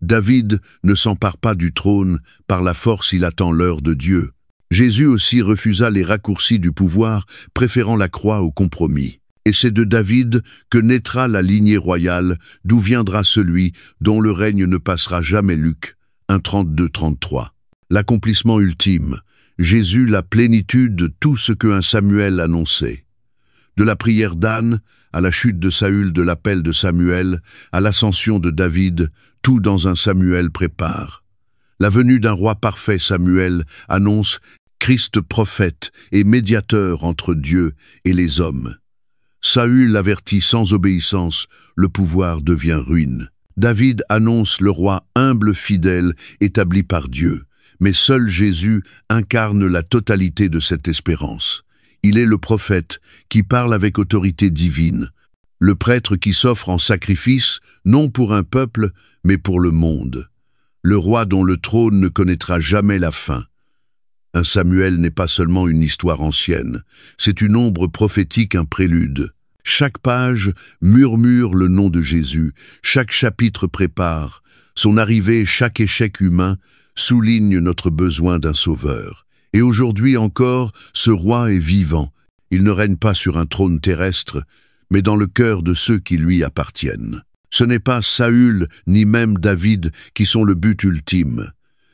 Speaker 1: David ne s'empare pas du trône, par la force il attend l'heure de Dieu. Jésus aussi refusa les raccourcis du pouvoir, préférant la croix au compromis. Et c'est de David que naîtra la lignée royale, d'où viendra celui dont le règne ne passera jamais. Luc 1:32-33. L'accomplissement ultime, Jésus la plénitude de tout ce que un Samuel annonçait. De la prière d'Anne, à la chute de Saül, de l'appel de Samuel, à l'ascension de David, tout dans un Samuel prépare. La venue d'un roi parfait, Samuel, annonce Christ prophète et médiateur entre Dieu et les hommes. Saül avertit sans obéissance, le pouvoir devient ruine. David annonce le roi humble fidèle établi par Dieu, mais seul Jésus incarne la totalité de cette espérance. Il est le prophète qui parle avec autorité divine, le prêtre qui s'offre en sacrifice, non pour un peuple, mais pour le monde. Le roi dont le trône ne connaîtra jamais la fin. Un Samuel n'est pas seulement une histoire ancienne, c'est une ombre prophétique, un prélude. Chaque page murmure le nom de Jésus, chaque chapitre prépare. Son arrivée, chaque échec humain, souligne notre besoin d'un sauveur. Et aujourd'hui encore, ce roi est vivant. Il ne règne pas sur un trône terrestre, mais dans le cœur de ceux qui lui appartiennent. Ce n'est pas Saül ni même David qui sont le but ultime.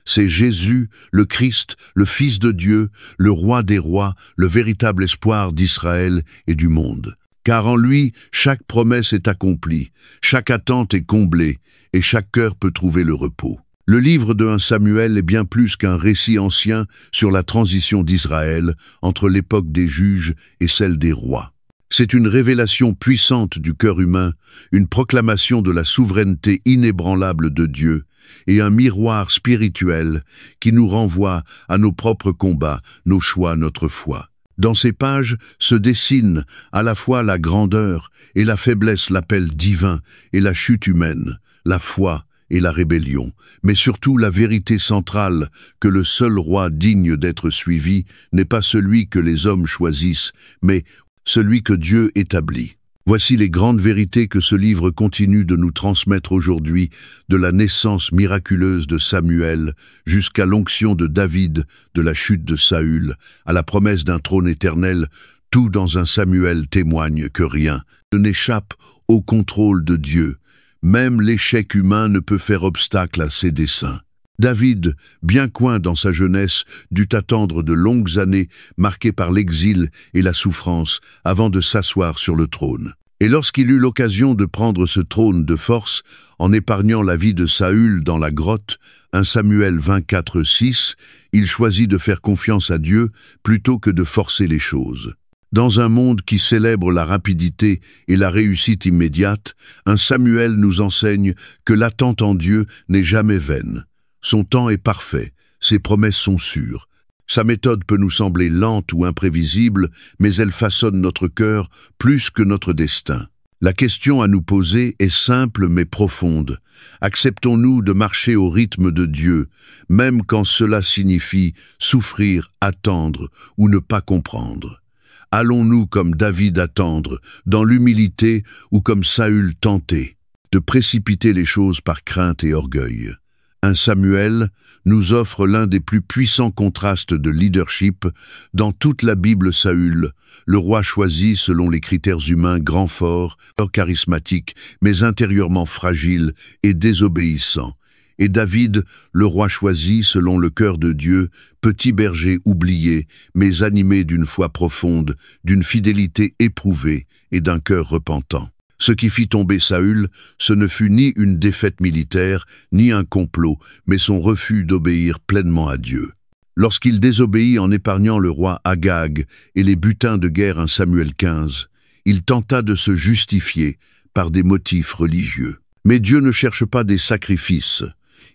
Speaker 1: C'est Jésus, le Christ, le Fils de Dieu, le Roi des rois, le véritable espoir d'Israël et du monde. Car en lui, chaque promesse est accomplie, chaque attente est comblée, et chaque cœur peut trouver le repos. Le livre de 1 Samuel est bien plus qu'un récit ancien sur la transition d'Israël entre l'époque des juges et celle des rois. C'est une révélation puissante du cœur humain, une proclamation de la souveraineté inébranlable de Dieu, et un miroir spirituel qui nous renvoie à nos propres combats, nos choix, notre foi. Dans ces pages se dessine à la fois la grandeur et la faiblesse, l'appel divin et la chute humaine, la foi et la rébellion, mais surtout la vérité centrale que le seul roi digne d'être suivi n'est pas celui que les hommes choisissent, mais celui que Dieu établit. Voici les grandes vérités que ce livre continue de nous transmettre aujourd'hui, de la naissance miraculeuse de Samuel jusqu'à l'onction de David, de la chute de Saül, à la promesse d'un trône éternel. Tout dans un Samuel témoigne que rien ne n'échappe au contrôle de Dieu. Même l'échec humain ne peut faire obstacle à ses desseins. David, bien coin dans sa jeunesse, dut attendre de longues années marquées par l'exil et la souffrance avant de s'asseoir sur le trône. Et lorsqu'il eut l'occasion de prendre ce trône de force, en épargnant la vie de Saül dans la grotte, 1 Samuel 24:6, il choisit de faire confiance à Dieu plutôt que de forcer les choses. Dans un monde qui célèbre la rapidité et la réussite immédiate, 1 Samuel nous enseigne que l'attente en Dieu n'est jamais vaine. Son temps est parfait, ses promesses sont sûres. Sa méthode peut nous sembler lente ou imprévisible, mais elle façonne notre cœur plus que notre destin. La question à nous poser est simple mais profonde. Acceptons-nous de marcher au rythme de Dieu, même quand cela signifie souffrir, attendre ou ne pas comprendre? Allons-nous comme David attendre, dans l'humilité ou comme Saül tenter, de précipiter les choses par crainte et orgueil? 1 Samuel nous offre l'un des plus puissants contrastes de leadership dans toute la Bible. Saül, le roi choisi selon les critères humains, grand fort, charismatique, mais intérieurement fragile et désobéissant. Et David, le roi choisi selon le cœur de Dieu, petit berger oublié, mais animé d'une foi profonde, d'une fidélité éprouvée et d'un cœur repentant. Ce qui fit tomber Saül, ce ne fut ni une défaite militaire, ni un complot, mais son refus d'obéir pleinement à Dieu. Lorsqu'il désobéit en épargnant le roi Agag et les butins de guerre 1 Samuel 15, il tenta de se justifier par des motifs religieux. Mais Dieu ne cherche pas des sacrifices.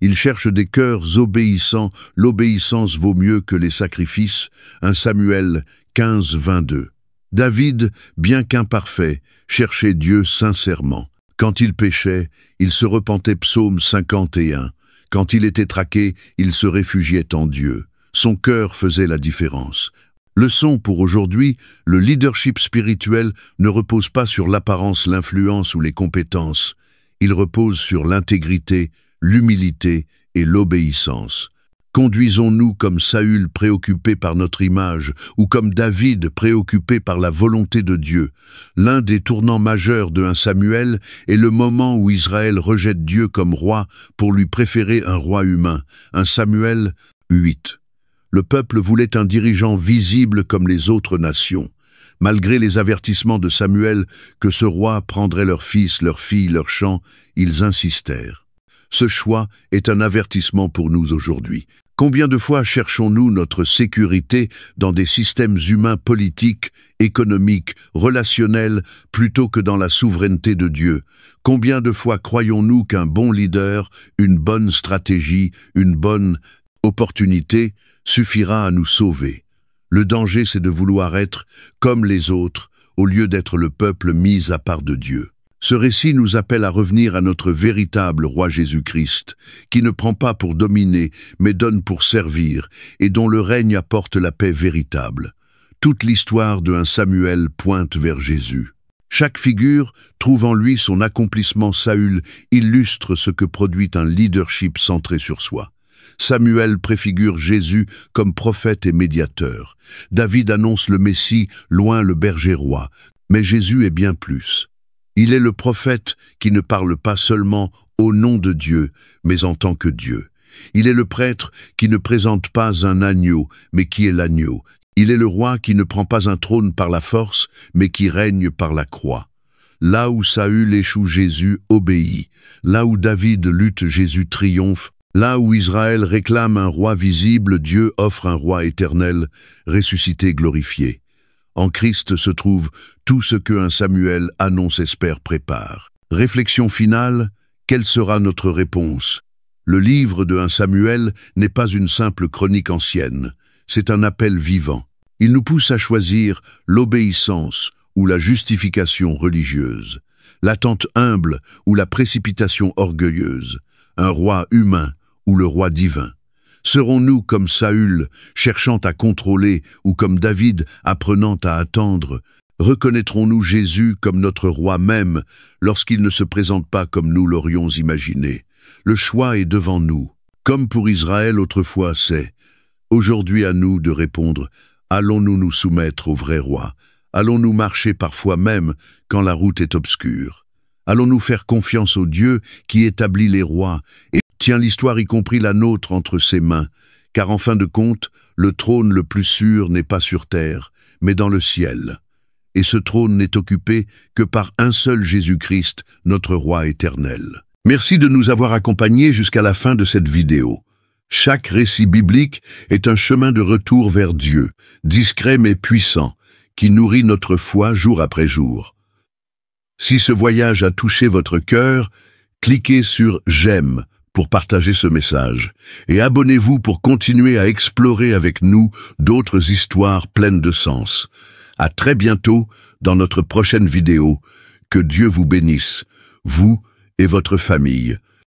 Speaker 1: Il cherche des cœurs obéissants. L'obéissance vaut mieux que les sacrifices. 1 Samuel 15, 22. David, bien qu'imparfait, cherchait Dieu sincèrement. Quand il péchait, il se repentait. Psaume 51. Quand il était traqué, il se réfugiait en Dieu. Son cœur faisait la différence. Leçon pour aujourd'hui, le leadership spirituel ne repose pas sur l'apparence, l'influence ou les compétences. Il repose sur l'intégrité, l'humilité et l'obéissance. Conduisons-nous comme Saül préoccupé par notre image ou comme David préoccupé par la volonté de Dieu. L'un des tournants majeurs de 1 Samuel est le moment où Israël rejette Dieu comme roi pour lui préférer un roi humain. 1 Samuel 8. Le peuple voulait un dirigeant visible comme les autres nations. Malgré les avertissements de Samuel que ce roi prendrait leurs fils, leurs filles, leurs champs, ils insistèrent. Ce choix est un avertissement pour nous aujourd'hui. Combien de fois cherchons-nous notre sécurité dans des systèmes humains politiques, économiques, relationnels, plutôt que dans la souveraineté de Dieu? Combien de fois croyons-nous qu'un bon leader, une bonne stratégie, une bonne opportunité suffira à nous sauver? Le danger, c'est de vouloir être comme les autres, au lieu d'être le peuple mis à part de Dieu. Ce récit nous appelle à revenir à notre véritable roi Jésus-Christ, qui ne prend pas pour dominer, mais donne pour servir, et dont le règne apporte la paix véritable. Toute l'histoire de 1 Samuel pointe vers Jésus. Chaque figure trouve en lui son accomplissement. Saül illustre ce que produit un leadership centré sur soi. Samuel préfigure Jésus comme prophète et médiateur. David annonce le Messie, loin le berger roi. Mais Jésus est bien plus. Il est le prophète qui ne parle pas seulement au nom de Dieu, mais en tant que Dieu. Il est le prêtre qui ne présente pas un agneau, mais qui est l'agneau. Il est le roi qui ne prend pas un trône par la force, mais qui règne par la croix. Là où Saül échoue, Jésus obéit. Là où David lutte, Jésus triomphe. Là où Israël réclame un roi visible, Dieu offre un roi éternel, ressuscité, glorifié. En Christ se trouve tout ce que 1 Samuel annonce, espère, prépare. Réflexion finale, quelle sera notre réponse? Le livre de 1 Samuel n'est pas une simple chronique ancienne, c'est un appel vivant. Il nous pousse à choisir l'obéissance ou la justification religieuse, l'attente humble ou la précipitation orgueilleuse, un roi humain ou le roi divin. Serons-nous comme Saül, cherchant à contrôler, ou comme David, apprenant à attendre? Reconnaîtrons-nous Jésus comme notre roi même, lorsqu'il ne se présente pas comme nous l'aurions imaginé? Le choix est devant nous. Comme pour Israël autrefois, c'est aujourd'hui à nous de répondre: allons-nous nous soumettre au vrai roi? Allons-nous marcher parfois même quand la route est obscure? Allons-nous faire confiance au Dieu qui établit les rois et tient l'histoire, y compris la nôtre, entre ses mains? Car en fin de compte, le trône le plus sûr n'est pas sur terre, mais dans le ciel. Et ce trône n'est occupé que par un seul Jésus-Christ, notre roi éternel. Merci de nous avoir accompagnés jusqu'à la fin de cette vidéo. Chaque récit biblique est un chemin de retour vers Dieu, discret mais puissant, qui nourrit notre foi jour après jour. Si ce voyage a touché votre cœur, cliquez sur « J'aime » pour partager ce message, et abonnez-vous pour continuer à explorer avec nous d'autres histoires pleines de sens. À très bientôt dans notre prochaine vidéo. Que Dieu vous bénisse, vous et votre famille.